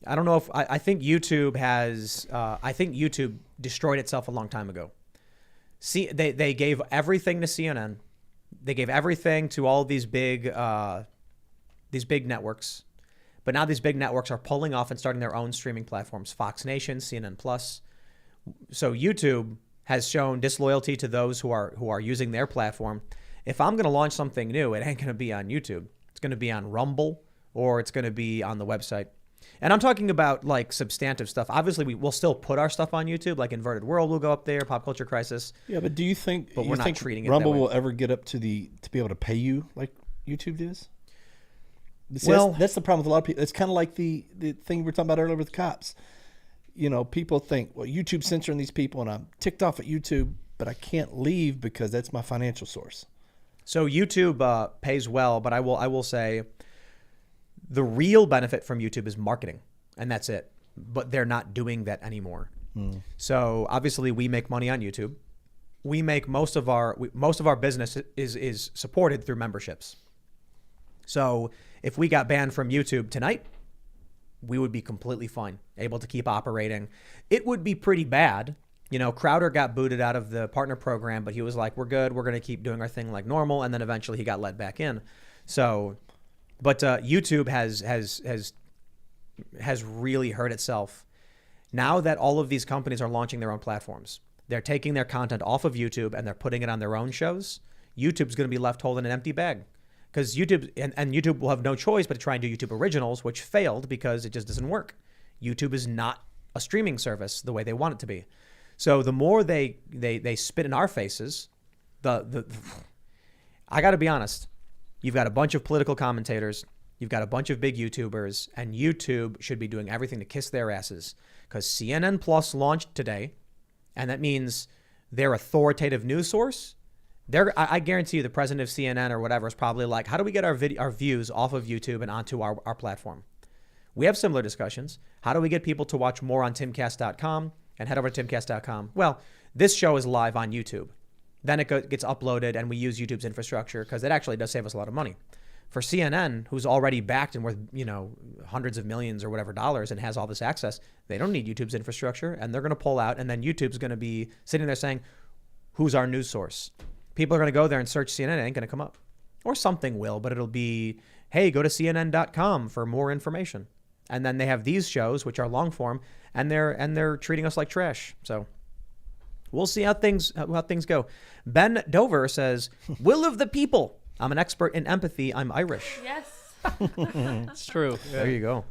Speaker 1: I don't know if... I think YouTube has... I think YouTube destroyed itself a long time ago. They gave everything to CNN. They gave everything to all these big networks. But now these big networks are pulling off and starting their own streaming platforms, Fox Nation, CNN Plus. So YouTube has shown disloyalty to those who are using their platform. If I'm going to launch something new, it ain't going to be on YouTube. It's going to be on Rumble, or it's going to be on the website. And I'm talking about like substantive stuff. Obviously, we'll still put our stuff on YouTube, like Inverted World will go up there, Pop Culture Crisis.
Speaker 2: Yeah, but do you think
Speaker 1: we're not treating it
Speaker 2: Rumble
Speaker 1: that way.
Speaker 2: will ever get up to be able to pay you like YouTube does?
Speaker 1: Well,
Speaker 2: that's the problem with a lot of people. It's kind of like the thing we were talking about earlier with cops. People think, well, YouTube's censoring these people, and I'm ticked off at YouTube, but I can't leave because that's my financial source.
Speaker 1: So YouTube pays well, but I will say the real benefit from YouTube is marketing, and that's it. But they're not doing that anymore. So obviously, we make money on YouTube. We make most of our business is supported through memberships. So if we got banned from YouTube tonight, we would be completely fine, able to keep operating. It would be pretty bad. Crowder got booted out of the partner program, but he was like, we're good. We're going to keep doing our thing like normal. And then eventually he got let back in. So, but YouTube has really hurt itself. Now that all of these companies are launching their own platforms, they're taking their content off of YouTube and they're putting it on their own shows. YouTube's going to be left holding an empty bag. Because YouTube and YouTube will have no choice but to try and do YouTube Originals, which failed because it just doesn't work. YouTube is not a streaming service the way they want it to be. So the more they spit in our faces, I got to be honest. You've got a bunch of political commentators. You've got a bunch of big YouTubers, and YouTube should be doing everything to kiss their asses because CNN Plus launched today, and that means their authoritative news source. I guarantee you the president of CNN or whatever is probably like, how do we get our views off of YouTube and onto our platform? We have similar discussions. How do we get people to watch more on timcast.com and head over to timcast.com? Well, this show is live on YouTube. Then it gets uploaded, and we use YouTube's infrastructure because it actually does save us a lot of money. For CNN, who's already backed and worth, hundreds of millions or whatever dollars and has all this access, they don't need YouTube's infrastructure, and they're going to pull out, and then YouTube's going to be sitting there saying, who's our news source? People are going to go there and search CNN. It ain't going to come up. Or something will, but it'll be, hey, go to CNN.com for more information. And then they have these shows, which are long form, and they're treating us like trash. So we'll see how things go. Ben Dover says, will of the people. I'm an expert in empathy. I'm Irish.
Speaker 4: Yes.
Speaker 3: It's true.
Speaker 1: There you go.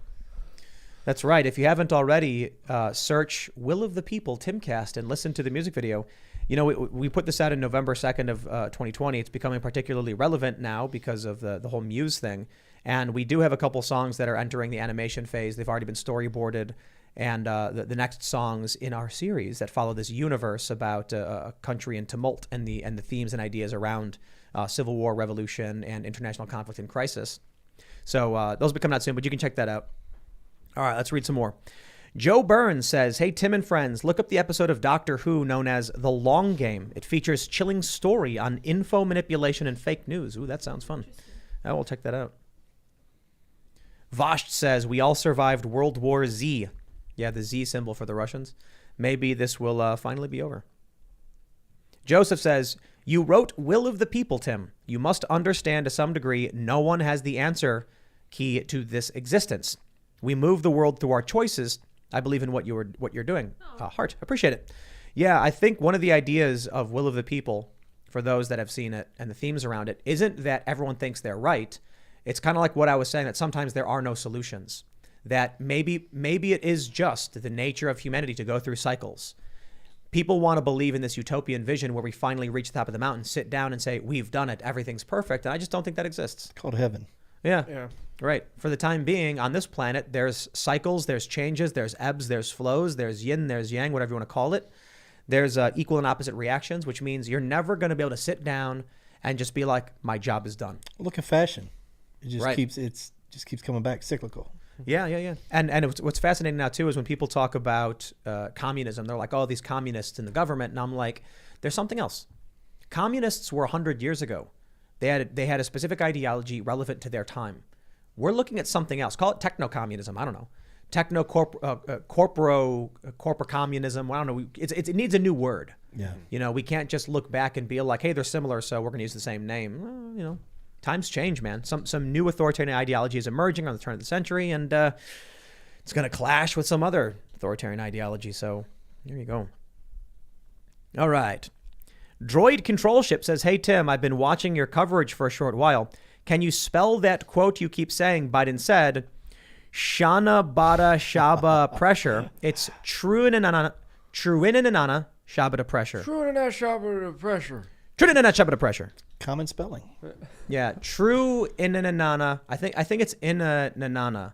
Speaker 1: That's right. If you haven't already, search Will of the People Timcast and listen to the music video. We put this out in November 2nd of 2020. It's becoming particularly relevant now because of the whole Muse thing. And we do have a couple songs that are entering the animation phase. They've already been storyboarded. And the next songs in our series that follow this universe about a country in tumult and the themes and ideas around civil war, revolution, and international conflict and crisis. So those will be coming out soon, but you can check that out. All right, let's read some more. Joe Burns says, hey, Tim and friends, look up the episode of Doctor Who known as The Long Game. It features chilling story on info manipulation and fake news. Ooh, that sounds fun. I will check that out. Vasht says, we all survived World War Z. Yeah, the Z symbol for the Russians. Maybe this will finally be over. Joseph says, you wrote Will of the People, Tim. You must understand to some degree no one has the answer key to this existence. We move the world through our choices. I believe in what you're doing. Heart, appreciate it. Yeah, I think one of the ideas of Will of the People, for those that have seen it and the themes around it, isn't that everyone thinks they're right. It's kind of like what I was saying, that sometimes there are no solutions. That maybe it is just the nature of humanity to go through cycles. People want to believe in this utopian vision where we finally reach the top of the mountain, sit down and say, we've done it, everything's perfect. And I just don't think that exists.
Speaker 2: It's called heaven.
Speaker 1: Yeah. Right. For the time being, on this planet, there's cycles, there's changes, there's ebbs, there's flows, there's yin, there's yang, whatever you want to call it. There's equal and opposite reactions, which means you're never going to be able to sit down and just be like, my job is done.
Speaker 2: Look at fashion. It just
Speaker 1: Right.
Speaker 2: keeps coming back, cyclical.
Speaker 1: Yeah. And what's fascinating now, too, is when people talk about communism, they're like, oh, these communists in the government. And I'm like, there's something else. Communists were 100 years ago. They had a specific ideology relevant to their time. We're looking at something else. Call it techno-communism. I don't know. Corporate communism. I don't know. It needs a new word.
Speaker 2: Yeah.
Speaker 1: We can't just look back and be like, hey, they're similar, so we're going to use the same name. Well, times change, man. Some new authoritarian ideology is emerging on the turn of the century, and it's going to clash with some other authoritarian ideology. So here you go. All right. Droid Control Ship says, hey, Tim, I've been watching your coverage for a short while. Can you spell that quote you keep saying Biden said, Shana Bada Shaba Pressure? It's Truinanana Shabada Pressure.
Speaker 3: Truinanana Shabada Pressure.
Speaker 1: Truinanana Shabada Pressure.
Speaker 2: Common spelling.
Speaker 1: Yeah, true inanana. I think it's inanana.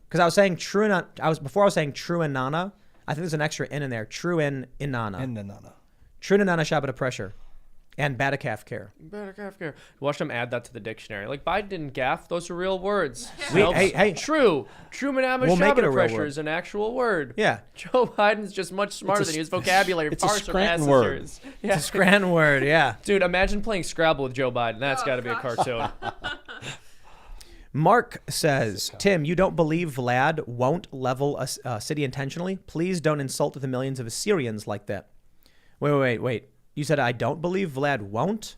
Speaker 1: Because I was saying before I was saying true inana. I think there's an extra in there. True inana.
Speaker 2: Inanana.
Speaker 1: True inana Shabada Pressure. And Batacaf care.
Speaker 3: Watch them add that to the dictionary. Like, Biden didn't gaff. Those are real words.
Speaker 1: Hey.
Speaker 3: True. Trumanama
Speaker 1: We'll make it a
Speaker 3: Shabada
Speaker 1: real
Speaker 3: pressure
Speaker 1: word.
Speaker 3: is an actual word.
Speaker 1: Yeah.
Speaker 3: Joe Biden's just much smarter than his vocabulary.
Speaker 2: It's a
Speaker 3: Parser
Speaker 2: Scranton word.
Speaker 3: passengers.
Speaker 1: It's a Scranton word, yeah.
Speaker 3: Dude, imagine playing Scrabble with Joe Biden. That's got to be a
Speaker 4: gosh.
Speaker 3: cartoon.
Speaker 1: Mark says, Tim, you don't believe Vlad won't level a city intentionally? Please don't insult the millions of Assyrians like that. Wait. You said I don't believe Vlad won't?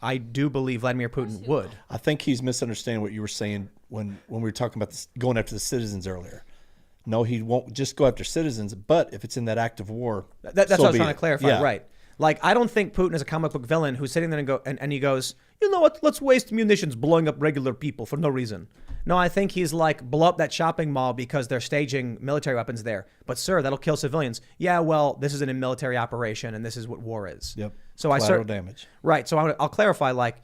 Speaker 1: I do believe Vladimir Putin would.
Speaker 2: I think he's misunderstanding what you were saying when we were talking about this, going after the citizens earlier. No, he won't just go after citizens, but if it's in that act of war,
Speaker 1: That's what I was trying to clarify,
Speaker 2: Yeah.
Speaker 1: right? Like, I don't think Putin is a comic book villain who's sitting there and he goes, you know what? Let's waste munitions blowing up regular people for no reason. No, I think he's like, blow up that shopping mall because they're staging military weapons there. But sir, that'll kill civilians. Yeah, well, this isn't a military operation, and this is what war is.
Speaker 2: Yep.
Speaker 1: So
Speaker 2: Collateral damage.
Speaker 1: Right. So I'll clarify. Like,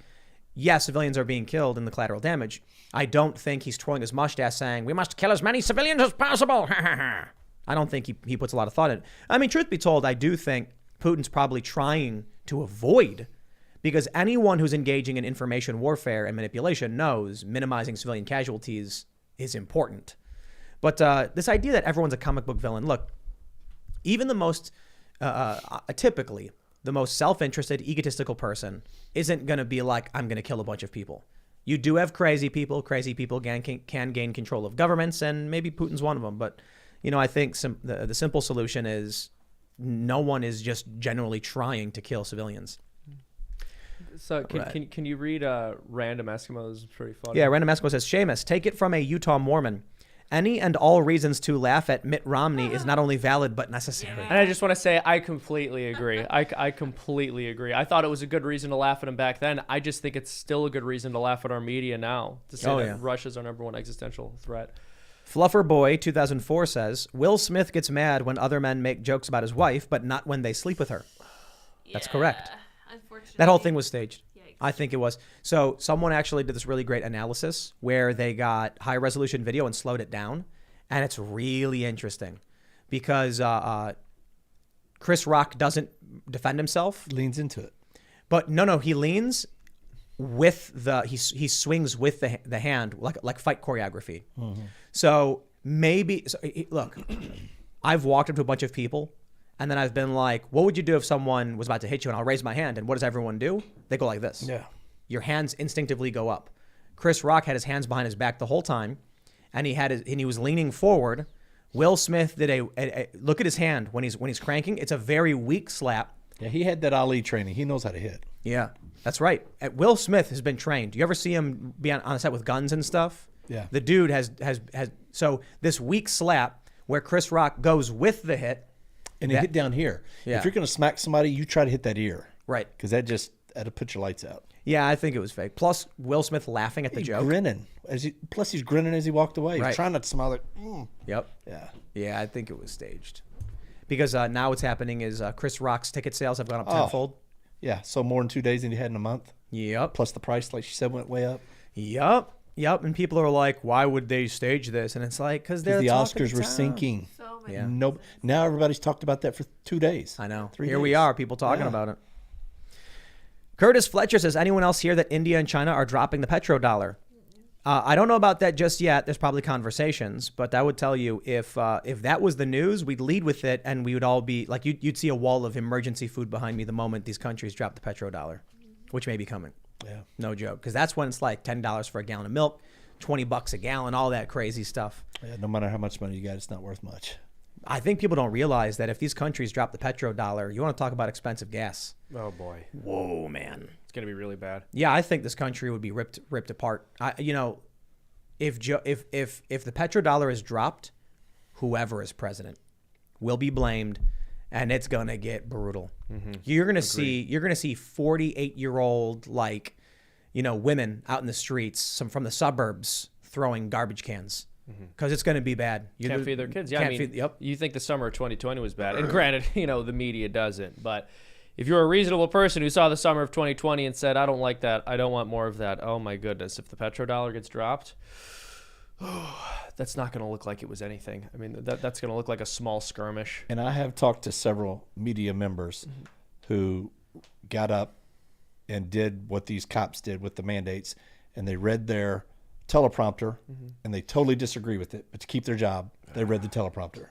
Speaker 1: yes, civilians are being killed in the collateral damage. I don't think he's twirling his mustache saying, we must kill as many civilians as possible. I don't think he puts a lot of thought in it. I mean, truth be told, I do think Putin's probably trying to avoid, because anyone who's engaging in information warfare and manipulation knows minimizing civilian casualties is important. But this idea that everyone's a comic book villain, look, even the most, typically, the most self-interested, egotistical person isn't going to be like, I'm going to kill a bunch of people. You do have crazy people. Crazy people can gain control of governments, and maybe Putin's one of them. But, I think the simple solution is no one is just generally trying to kill civilians.
Speaker 3: So can you read Random Eskimo? This is pretty funny.
Speaker 1: Yeah, Random Eskimo says, Seamus, take it from a Utah Mormon. Any and all reasons to laugh at Mitt Romney is not only valid but necessary.
Speaker 3: And I just want to say I completely agree. I completely agree. I thought it was a good reason to laugh at him back then. I just think it's still a good reason to laugh at our media now, to say that Russia's our number one existential threat.
Speaker 1: Fluffer Boy 2004 says, Will Smith gets mad when other men make jokes about his wife, but not when they sleep with her. That's correct.
Speaker 4: Unfortunately.
Speaker 1: That whole thing was staged.
Speaker 4: Yikes.
Speaker 1: I think it was. So someone actually did this really great analysis where they got high resolution video and slowed it down. And it's really interesting because Chris Rock doesn't defend himself.
Speaker 2: Leans into it.
Speaker 1: But no, he leans with he swings with the hand like fight choreography. Mm-hmm. So maybe, look, I've walked up to a bunch of people and then I've been like, what would you do if someone was about to hit you? And I'll raise my hand. And what does everyone do? They go like this.
Speaker 2: Yeah.
Speaker 1: Your hands instinctively go up. Chris Rock had his hands behind his back the whole time, and he was leaning forward. Will Smith did a look at his hand when he's cranking. It's a very weak slap.
Speaker 2: Yeah, he had that Ali training. He knows how to hit.
Speaker 1: Yeah, that's right. Will Smith has been trained. You ever see him be on a set with guns and stuff?
Speaker 2: Yeah.
Speaker 1: The dude has so this weak slap where Chris Rock goes with the hit.
Speaker 2: And he hit down here.
Speaker 1: Yeah.
Speaker 2: If you're going to smack somebody, you try to hit that ear.
Speaker 1: Right.
Speaker 2: Because that'll put your lights out.
Speaker 1: Yeah, I think it was fake. Plus, Will Smith laughing at the joke.
Speaker 2: Grinning. Plus, he's grinning as he walked away.
Speaker 1: Right.
Speaker 2: He's trying not to smile like,
Speaker 1: Yep.
Speaker 2: Yeah.
Speaker 1: Yeah, I think it was staged. Because now what's happening is Chris Rock's ticket sales have gone up tenfold.
Speaker 2: Yeah, so more than 2 days than you had in a month.
Speaker 1: Yep.
Speaker 2: Plus the price, like she said, went way up.
Speaker 1: Yep. And people are like, why would they stage this? And it's like, because the
Speaker 2: Oscars were sinking.
Speaker 4: So many.
Speaker 1: Yeah.
Speaker 2: Nope. Now everybody's talked about that for 2 days.
Speaker 1: I know.
Speaker 2: 3
Speaker 1: Here
Speaker 2: days.
Speaker 1: we are, people talking about it. Curtis Fletcher says, anyone else hear that India and China are dropping the petrodollar? I don't know about that just yet. There's probably conversations, but I would tell you if that was the news, we'd lead with it, and we would all be like, you'd see a wall of emergency food behind me the moment these countries drop the petrodollar, which may be coming.
Speaker 2: Yeah.
Speaker 1: No joke, because that's when it's like $10 for a gallon of milk, $20 a gallon, all that crazy stuff.
Speaker 2: Yeah, no matter how much money you got, it's not worth much.
Speaker 1: I think people don't realize that if these countries drop the petrodollar, you want to talk about expensive gas.
Speaker 3: Oh boy,
Speaker 1: Whoa, man.
Speaker 3: it's gonna be really bad.
Speaker 1: Yeah, I think this country would be ripped apart. If the petrodollar is dropped, whoever is president will be blamed, and it's gonna get brutal. Mm-hmm. You're gonna see 48-year-old women out in the streets, from the suburbs throwing garbage cans because it's gonna be bad.
Speaker 3: Can't feed their kids. Yeah, You think the summer of 2020 was bad, and granted, the media doesn't, but. If you're a reasonable person who saw the summer of 2020 and said, I don't like that, I don't want more of that, oh my goodness, if the petrodollar gets dropped, that's not going to look like it was anything. I mean, that's going to look like a small skirmish.
Speaker 2: And I have talked to several media members who got up and did what these cops did with the mandates, and they read their teleprompter, and they totally disagree with it, but to keep their job, they read the teleprompter.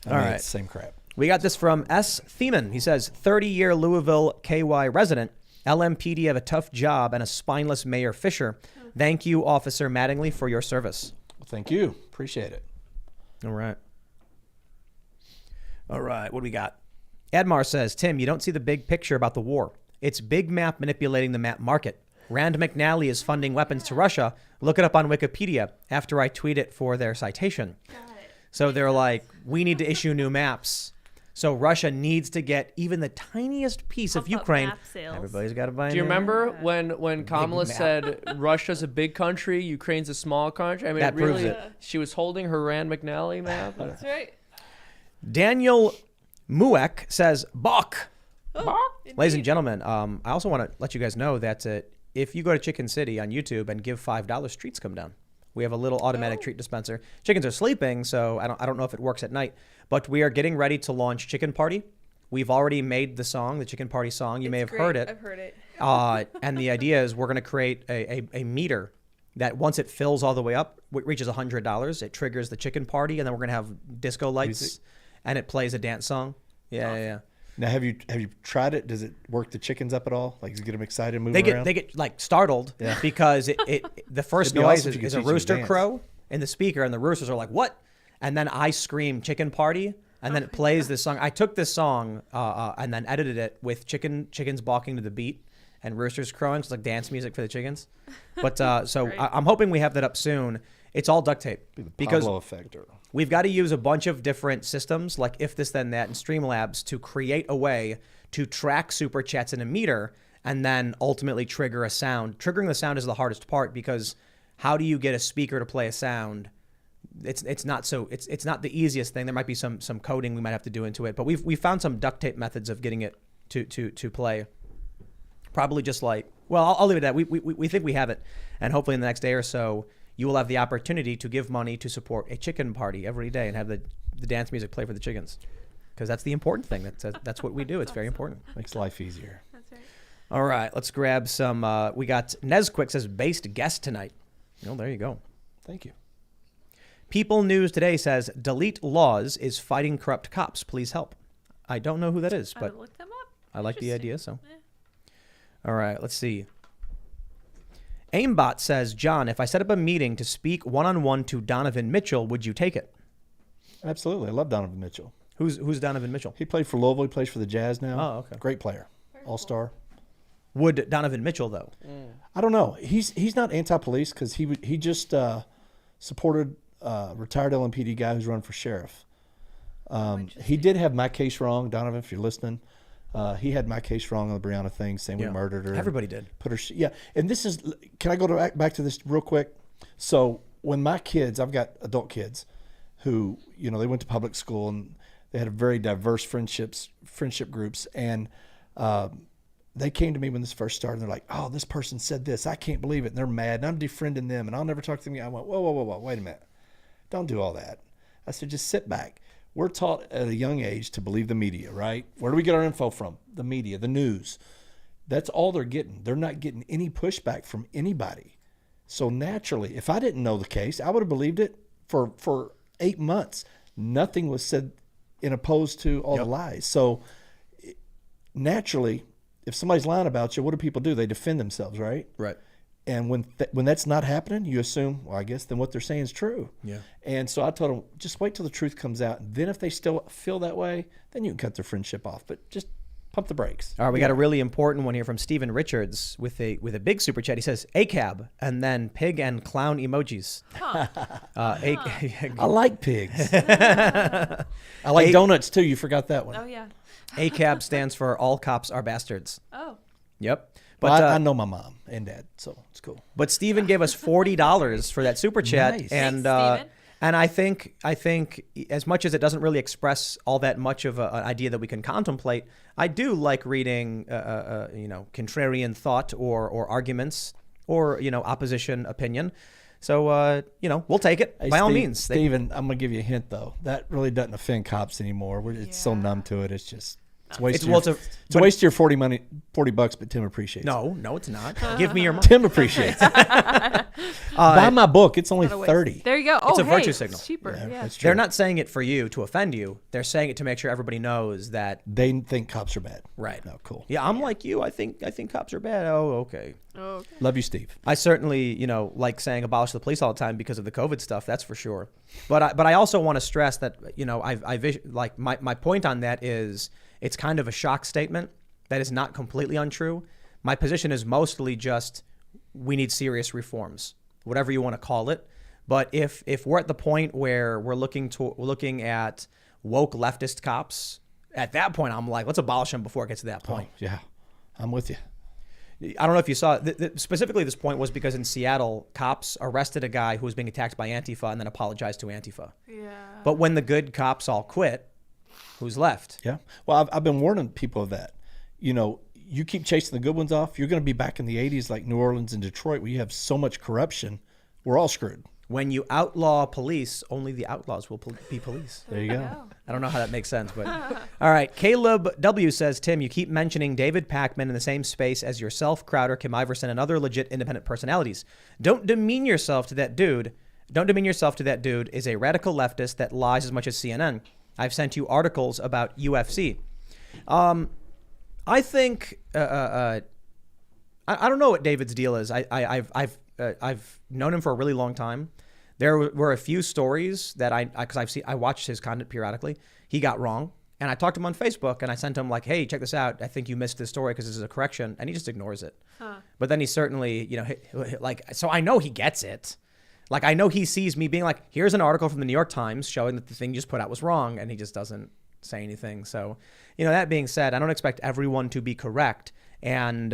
Speaker 2: All right. It's the same crap.
Speaker 1: We got this from S. Thiemann. He says, 30-year Louisville KY resident, LMPD have a tough job and a spineless Mayor Fisher. Thank you, Officer Mattingly, for your service.
Speaker 2: Well, thank you. Appreciate it.
Speaker 1: All right. What do we got? Edmar says, Tim, you don't see the big picture about the war. It's big map manipulating the map market. Rand McNally is funding weapons to Russia. Look it up on Wikipedia after I tweet it for their citation. So they're like, we need to issue new maps. So Russia needs to get even the tiniest piece of Ukraine. Everybody's got to buy.
Speaker 3: Do you remember when Kamala said Russia's a big country, Ukraine's a small country? I mean,
Speaker 1: that proves it.
Speaker 3: She was holding her Rand McNally map.
Speaker 4: That's right.
Speaker 1: Daniel Muek says, Bach.
Speaker 4: Oh,
Speaker 1: Ladies and gentlemen, I also want to let you guys know that if you go to Chicken City on YouTube and give $5, treats come down. We have a little automatic treat dispenser. Chickens are sleeping, so I don't know if it works at night. But we are getting ready to launch Chicken Party. We've already made the song, the Chicken Party song. You may have heard it.
Speaker 4: I've heard it.
Speaker 1: And the idea is we're going to create a meter that once it fills all the way up, it reaches $100. It triggers the Chicken Party, and then we're going to have disco lights, and it plays a dance song. Yeah.
Speaker 2: Now, have you tried it? Does it work the chickens up at all? Like, does it get them excited, moving
Speaker 1: They
Speaker 2: around?
Speaker 1: get like startled because the first
Speaker 2: It'd be
Speaker 1: noise
Speaker 2: awesome if you could
Speaker 1: is a
Speaker 2: teach them to
Speaker 1: rooster
Speaker 2: dance.
Speaker 1: crow in the speaker, and the roosters are like, "What?" And then I scream "Chicken Party," and then it plays this song. I took this song and then edited it with chickens balking to the beat and roosters crowing. So it's like dance music for the chickens. But I'm hoping we have that up soon. It's all duct tape because
Speaker 2: Pablo effect.
Speaker 1: we've got to use a bunch of different systems like If This Then That and Streamlabs to create a way to track super chats in a meter and then ultimately trigger a sound. Triggering the sound is the hardest part because how do you get a speaker to play a sound? It's not the easiest thing. There might be some coding we might have to do into it, but we've found some duct tape methods of getting it to play. Probably just like, well, I'll leave it at that. We think we have it, and hopefully in the next day or so you will have the opportunity to give money to support a chicken party every day and have the dance music play for the chickens, because that's the important thing. That's what we do. It's very important.
Speaker 2: Makes life easier.
Speaker 4: That's right.
Speaker 1: All right, let's grab some. We got Nesquick says based guest tonight. Oh, there you go.
Speaker 2: Thank you.
Speaker 1: People News Today says delete laws is fighting corrupt cops. Please help. I don't know who that is,
Speaker 4: I
Speaker 1: but
Speaker 4: would look them up.
Speaker 1: I like the idea. So,
Speaker 4: Yeah.
Speaker 1: all right, let's see. Aimbot says, John, if I set up a meeting to speak one-on-one to Donovan Mitchell, would you take it?
Speaker 2: Absolutely. I love Donovan Mitchell.
Speaker 1: Who's Donovan Mitchell?
Speaker 2: He played for Louisville. He plays for the Jazz now.
Speaker 1: Oh, okay.
Speaker 2: Great player. All-star.
Speaker 1: Would Donovan Mitchell though?
Speaker 2: I don't know. He's not anti-police because he just supported a retired LMPD guy who's running for sheriff. He did have my case wrong, Donovan, if you're listening. He had my case wrong on the Brianna thing, saying we murdered her.
Speaker 1: Everybody did.
Speaker 2: Put her. Yeah, and this is. Can I go back to this real quick? So when my kids, I've got adult kids, who they went to public school and they had a very diverse friendship groups, and they came to me when this first started. And they're like, "Oh, this person said this. I can't believe it." And they're mad, and I'm defriending them, and I'll never talk to them again. I went, whoa, wait a minute, don't do all that. I said, just sit back. We're taught at a young age to believe the media, right? Where do we get our info from? The media, the news. That's all they're getting. They're not getting any pushback from anybody. So naturally, if I didn't know the case, I would have believed it for 8 months. Nothing was said in opposed to all the lies. So naturally, if somebody's lying about you, what do people do? They defend themselves, right?
Speaker 1: Right.
Speaker 2: And when that's not happening, you assume, well, I guess then what they're saying is true. Yeah. And so I told them, just wait till the truth comes out. Then if they still feel that way, then you can cut their friendship off. But just pump the brakes.
Speaker 1: All right, we got a really important one here from Stephen Richards with a big super chat. He says ACAB and then pig and clown emojis.
Speaker 4: Huh.
Speaker 2: I like pigs. I like donuts too. You forgot that one.
Speaker 4: Oh, yeah.
Speaker 1: ACAB stands for All Cops Are Bastards.
Speaker 4: Oh.
Speaker 1: Yep.
Speaker 2: But
Speaker 1: But
Speaker 2: I know my mom and dad, so it's cool.
Speaker 1: But Steven gave us $40 for that super chat,
Speaker 2: Nice.
Speaker 1: and
Speaker 4: Thanks, Steven.
Speaker 1: and I think as much as it doesn't really express all that much of an idea that we can contemplate, I do like reading contrarian thought or arguments or opposition opinion. So we'll take it by all means.
Speaker 2: Steven, I'm gonna give you a hint though. That really doesn't offend cops anymore. It's so numb to it. It's just. It's a waste of your $40, but Tim appreciates it.
Speaker 1: No, it's not. Give me your money.
Speaker 2: Tim appreciates it. Buy my book. It's only $30.
Speaker 4: There you go. Oh,
Speaker 1: It's a
Speaker 4: hey,
Speaker 1: virtue signal.
Speaker 4: It's cheaper. Yeah.
Speaker 2: That's true.
Speaker 1: They're not saying it for you to offend you. They're saying it to make sure everybody knows that.
Speaker 2: They think cops are bad.
Speaker 1: Right.
Speaker 2: No, cool.
Speaker 1: Yeah, I'm like you. I think cops are bad. Oh, okay.
Speaker 4: Oh, okay.
Speaker 2: Love you, Steve.
Speaker 1: I certainly, like saying abolish the police all the time because of the COVID stuff. That's for sure. But I also want to stress that my point on that is it's kind of a shock statement that is not completely untrue. My position is mostly just we need serious reforms, whatever you want to call it. But if we're at the point where we're looking at woke leftist cops, at that point I'm like, let's abolish them before it gets to that point.
Speaker 2: Oh, yeah, I'm with you.
Speaker 1: I don't know if you saw specifically this point was because in Seattle, cops arrested a guy who was being attacked by Antifa and then apologized to Antifa.
Speaker 4: Yeah.
Speaker 1: But when the good cops all quit, who's left?
Speaker 2: Yeah. Well, I've been warning people of that. you keep chasing the good ones off, you're going to be back in the 80s like New Orleans and Detroit where you have so much corruption. We're all screwed.
Speaker 1: When you outlaw police, only the outlaws will be police.
Speaker 2: There you go.
Speaker 1: I don't know how that makes sense, but all right. Caleb W says, Tim, you keep mentioning David Pakman in the same space as yourself, Crowder, Kim Iverson, and other legit independent personalities. Don't demean yourself to that dude. Don't demean yourself to that dude is a radical leftist that lies as much as CNN. I've sent you articles about UFC. I think I don't know what David's deal is. I've known him for a really long time. There were a few stories that I watched his content periodically. He got wrong, and I talked to him on Facebook, and I sent him like, "Hey, check this out. I think you missed this story because this is a correction," and he just ignores it. But then he certainly, so I know he gets it. Like I know he sees me being like, "Here's an article from the New York Times showing that the thing you just put out was wrong," and he just doesn't say anything. So, that being said, I don't expect everyone to be correct, and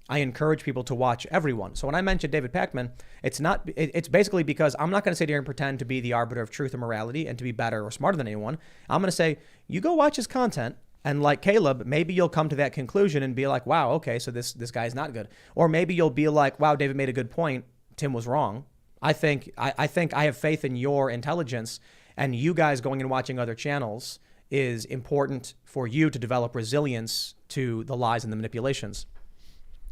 Speaker 1: I encourage people to watch everyone. So when I mentioned David Pakman, it's basically because I'm not going to sit here and pretend to be the arbiter of truth or morality and to be better or smarter than anyone. I'm going to say, you go watch his content, and like Caleb, maybe you'll come to that conclusion and be like, wow, okay, so this guy's not good. Or maybe you'll be like, wow, David made a good point. Tim was wrong. I think I have faith in your intelligence, and you guys going and watching other channels is important for you to develop resilience to the lies and the manipulations.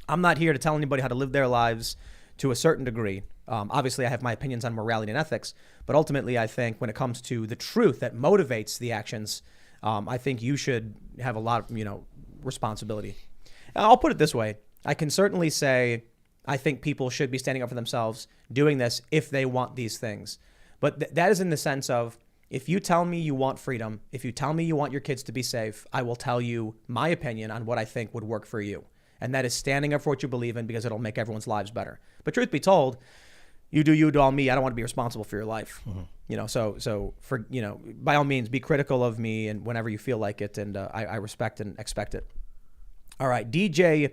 Speaker 1: I'm not here to tell anybody how to live their lives to a certain degree. Obviously, I have my opinions on morality and ethics, but ultimately, I think when it comes to the truth that motivates the actions, I think you should have a lot of, responsibility. I'll put it this way. I can certainly say I think people should be standing up for themselves, doing this if they want these things. But that is in the sense of, if you tell me you want freedom, if you tell me you want your kids to be safe, I will tell you my opinion on what I think would work for you. And that is standing up for what you believe in because it'll make everyone's lives better. But truth be told, you do all me. I don't want to be responsible for your life. Mm-hmm. So for, by all means, be critical of me and whenever you feel like it. And I respect and expect it. All right. DJ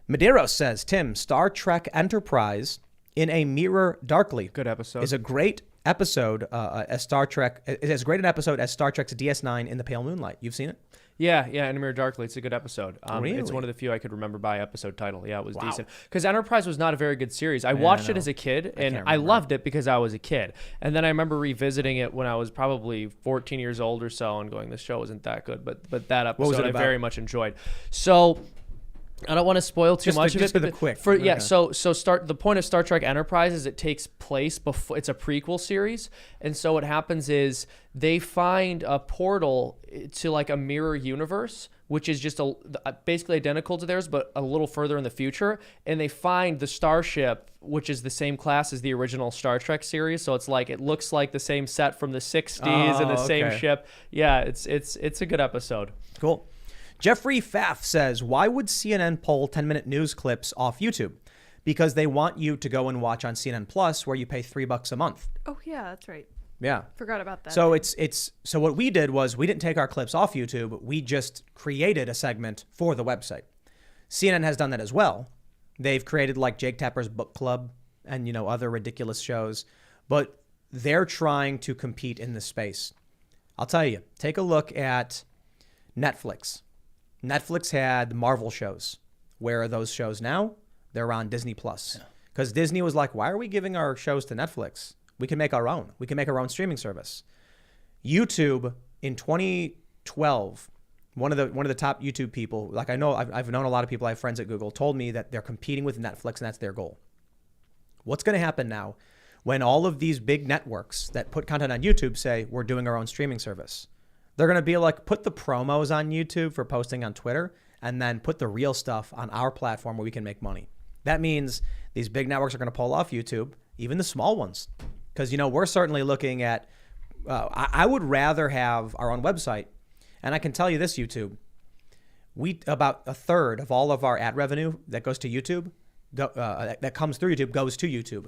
Speaker 1: Medeiros says, Tim, Star Trek Enterprise in a Mirror Darkly.
Speaker 3: Good episode.
Speaker 1: Is a great episode as Star Trek. It's as great an episode as Star Trek's DS9 in the Pale Moonlight. You've seen it?
Speaker 3: Yeah, in a Mirror Darkly. It's a good episode.
Speaker 1: Really?
Speaker 3: It's one of the few I could remember by episode title. Yeah, it was decent. Because Enterprise was not a very good series. I watched it as a kid, and I loved it because I was a kid. And then I remember revisiting it when I was probably 14 years old or so and going, this show isn't that good. But that episode I very much enjoyed. So I don't want to spoil too much of it.
Speaker 1: Just for the quick.
Speaker 3: So the point of Star Trek Enterprise is it takes place before, it's a prequel series, and so what happens is they find a portal to like a mirror universe, which is just basically identical to theirs, but a little further in the future, and they find the starship, which is the same class as the original Star Trek series. So it's like it looks like the same set from the 60s and the same ship. Yeah, it's a good episode.
Speaker 1: Cool. Jeffrey Pfaff says, why would CNN pull 10-minute news clips off YouTube? Because they want you to go and watch on CNN Plus, where you pay $3 a month.
Speaker 4: Oh, yeah, that's right.
Speaker 1: Yeah.
Speaker 4: Forgot about that.
Speaker 1: So so what we did was we didn't take our clips off YouTube. We just created a segment for the website. CNN has done that as well. They've created like Jake Tapper's Book Club and, other ridiculous shows, but they're trying to compete in this space. I'll tell you, take a look at Netflix. Netflix had the Marvel shows. Where are those shows now? They're on Disney Plus. Because Disney was like, why are we giving our shows to Netflix? We can make our own. We can make our own streaming service. YouTube in 2012, one of the top YouTube people, like I know I've known a lot of people, I have friends at Google, told me that they're competing with Netflix and that's their goal. What's going to happen now when all of these big networks that put content on YouTube say we're doing our own streaming service? They're going to be like, put the promos on YouTube for posting on Twitter and then put the real stuff on our platform where we can make money. That means these big networks are going to pull off YouTube, even the small ones. Because, we're certainly looking at, I would rather have our own website. And I can tell you this, YouTube, about a third of all of our ad revenue that goes to YouTube, that comes through YouTube, goes to YouTube.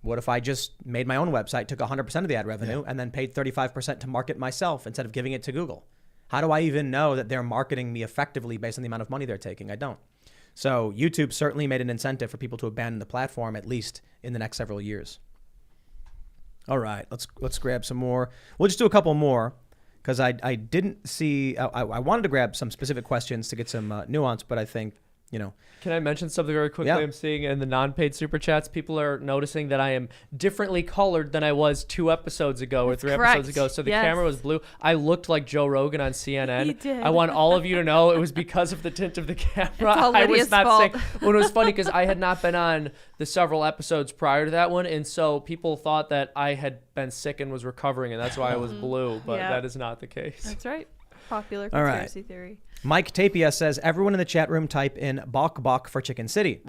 Speaker 1: What if I just made my own website, took 100% of the ad revenue, and then paid 35% to market myself instead of giving it to Google? How do I even know that they're marketing me effectively based on the amount of money they're taking? I don't. So YouTube certainly made an incentive for people to abandon the platform, at least in the next several years. All right, let's grab some more. We'll just do a couple more. because I didn't see. I wanted to grab some specific questions to get some nuance, but I think,
Speaker 3: Can I mention something very quickly?
Speaker 1: Yeah.
Speaker 3: I'm seeing in the non-paid super chats, people are noticing that I am differently colored than I was 2 episodes ago or 3
Speaker 4: correct.
Speaker 3: episodes ago. So the
Speaker 4: Yes.
Speaker 3: camera was blue. I looked like Joe Rogan on CNN.
Speaker 4: You did.
Speaker 3: I want all of you to know it was because of the tint of the camera.
Speaker 4: It's all
Speaker 3: I was
Speaker 4: Lydia's
Speaker 3: not
Speaker 4: fault.
Speaker 3: sick. Well, it was funny because I had not been on the several episodes prior to that one, and so people thought that I had been sick and was recovering, and that's why I was blue. But
Speaker 4: Yeah.
Speaker 3: that is not the case.
Speaker 4: That's right. Popular
Speaker 1: All right.
Speaker 4: conspiracy theory.
Speaker 1: Mike Tapia says everyone in the chat room type in "bok bok" for Chicken City.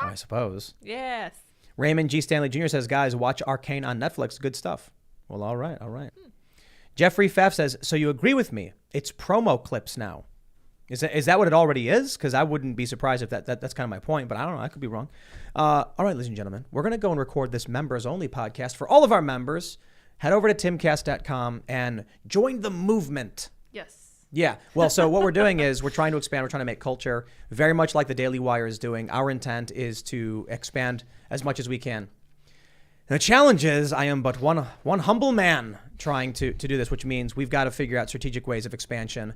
Speaker 1: I suppose.
Speaker 4: Yes.
Speaker 1: Raymond G. Stanley Jr. says, guys, watch Arcane on Netflix. Good stuff. Well, all right. Jeffrey Pfaff says, so you agree with me? It's promo clips now. Is that what it already is? Because I wouldn't be surprised if that's kind of my point, but I don't know. I could be wrong. All right, ladies and gentlemen, we're going to go and record this members-only podcast for all of our members. Head over to timcast.com and join the movement.
Speaker 4: Yes.
Speaker 1: Yeah. Well, so what we're doing is we're trying to expand. We're trying to make culture very much like the Daily Wire is doing. Our intent is to expand as much as we can. The challenge is I am but one humble man trying to do this, which means we've got to figure out strategic ways of expansion,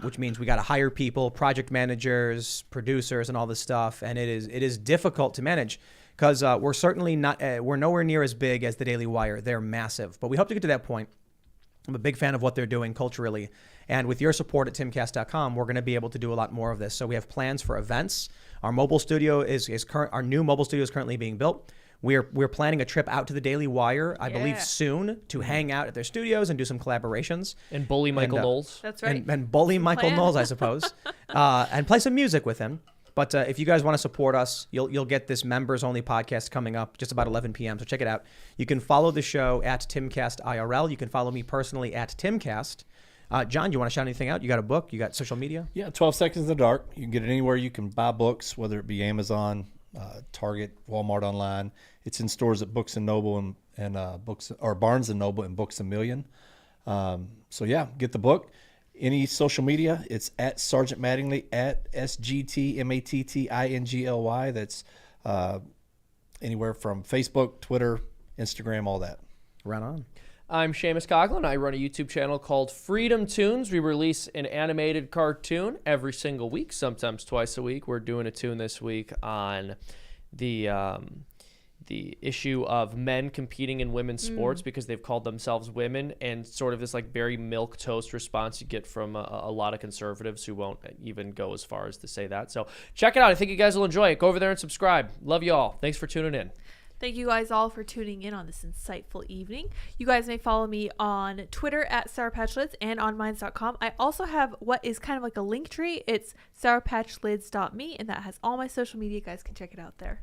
Speaker 1: which means we got to hire people, project managers, producers, and all this stuff. And it is difficult to manage because we're certainly not we're nowhere near as big as the Daily Wire. They're massive, but we hope to get to that point. I'm a big fan of what they're doing culturally. And with your support at timcast.com, we're going to be able to do a lot more of this. So we have plans for events. Our mobile studio our new mobile studio is currently being built. We're planning a trip out to the Daily Wire, I believe soon, to hang out at their studios and do some collaborations.
Speaker 3: And bully Michael Knowles.
Speaker 4: That's right.
Speaker 1: And bully Michael
Speaker 4: plan.
Speaker 1: Knowles, I suppose. And play some music with him. But if you guys want to support us, you'll get this members-only podcast coming up just about 11 p.m., so check it out. You can follow the show at Timcast IRL. You can follow me personally at Timcast. John, you want to shout anything out? You got a book? You got social media?
Speaker 2: Yeah, 12 Seconds in the Dark. You can get it anywhere you can buy books, whether it be Amazon, Target, Walmart online. It's in stores at Books and Noble and Books or Barnes and Noble and Books a Million. So yeah, get the book. Any social media, it's at Sergeant Mattingly, at SGTMATTINGLY. That's anywhere from Facebook, Twitter, Instagram, all that.
Speaker 1: Right on.
Speaker 3: I'm Seamus Coughlin. I run a YouTube channel called Freedom Tunes. We release an animated cartoon every single week, sometimes twice a week. We're doing a tune this week on the issue of men competing in women's sports because they've called themselves women, and sort of this like very milquetoast response you get from a lot of conservatives who won't even go as far as to say that. So check it out. I think you guys will enjoy it. Go over there and subscribe. Love you all. Thanks for tuning in.
Speaker 4: Thank you guys all for tuning in on this insightful evening. You guys may follow me on Twitter at sourpatchlids and on minds.com. I also have what is kind of like a link tree. It's sourpatchlids.me, and that has all my social media. You guys can check it out there.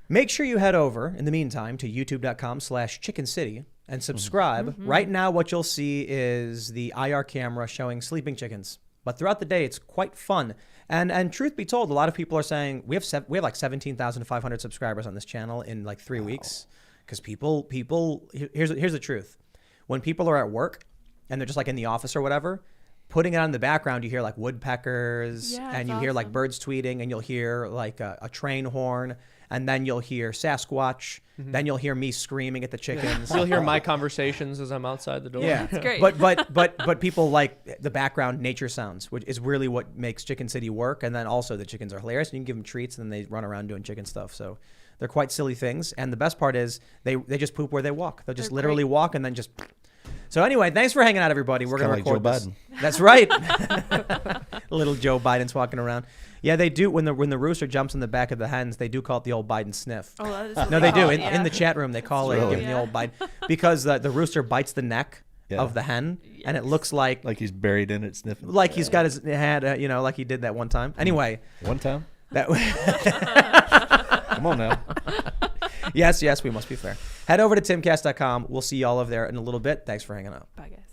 Speaker 1: Make sure you head over, in the meantime, to youtube.com/Chicken City and subscribe. Right now, what you'll see is the IR camera showing sleeping chickens. But throughout the day, it's quite fun. And truth be told, a lot of people are saying we have like 17,500 subscribers on this channel in like 3 weeks. Because people, here's the truth. When people are at work and they're just like in the office or whatever, putting it on in the background, you hear like woodpeckers and you hear like birds tweeting, and you'll hear like a train horn, and then you'll hear Sasquatch. Then you'll hear me screaming at the chickens.
Speaker 3: You'll hear my conversations as I'm outside the door.
Speaker 1: Yeah,
Speaker 4: It's great.
Speaker 1: But people like the background nature sounds, which is really what makes Chicken City work. And then also the chickens are hilarious, and you can give them treats, and then they run around doing chicken stuff. So they're quite silly things. And the best part is they just poop where they walk. They'll just literally walk and then just. So anyway, thanks for hanging out, everybody. We're gonna record
Speaker 2: like Joe
Speaker 1: this.
Speaker 2: Biden.
Speaker 1: That's right. Little Joe Biden's walking around. Yeah, they do. When the rooster jumps in the back of the hens, they do call it the old Biden sniff.
Speaker 4: Oh, that is
Speaker 1: No, they do.
Speaker 4: really
Speaker 1: In the chat room, they call it
Speaker 2: really-
Speaker 1: giving the old Biden, because the rooster bites the neck
Speaker 2: Yeah.
Speaker 1: of the hen, and it looks like
Speaker 2: Like he's buried in it, sniffing.
Speaker 1: he's got his head, like he did that one time. Anyway,
Speaker 2: One time?
Speaker 1: that
Speaker 2: Come on now.
Speaker 1: yes, we must be fair. Head over to timcast.com. We'll see you all over there in a little bit. Thanks for hanging out.
Speaker 4: Bye, guys.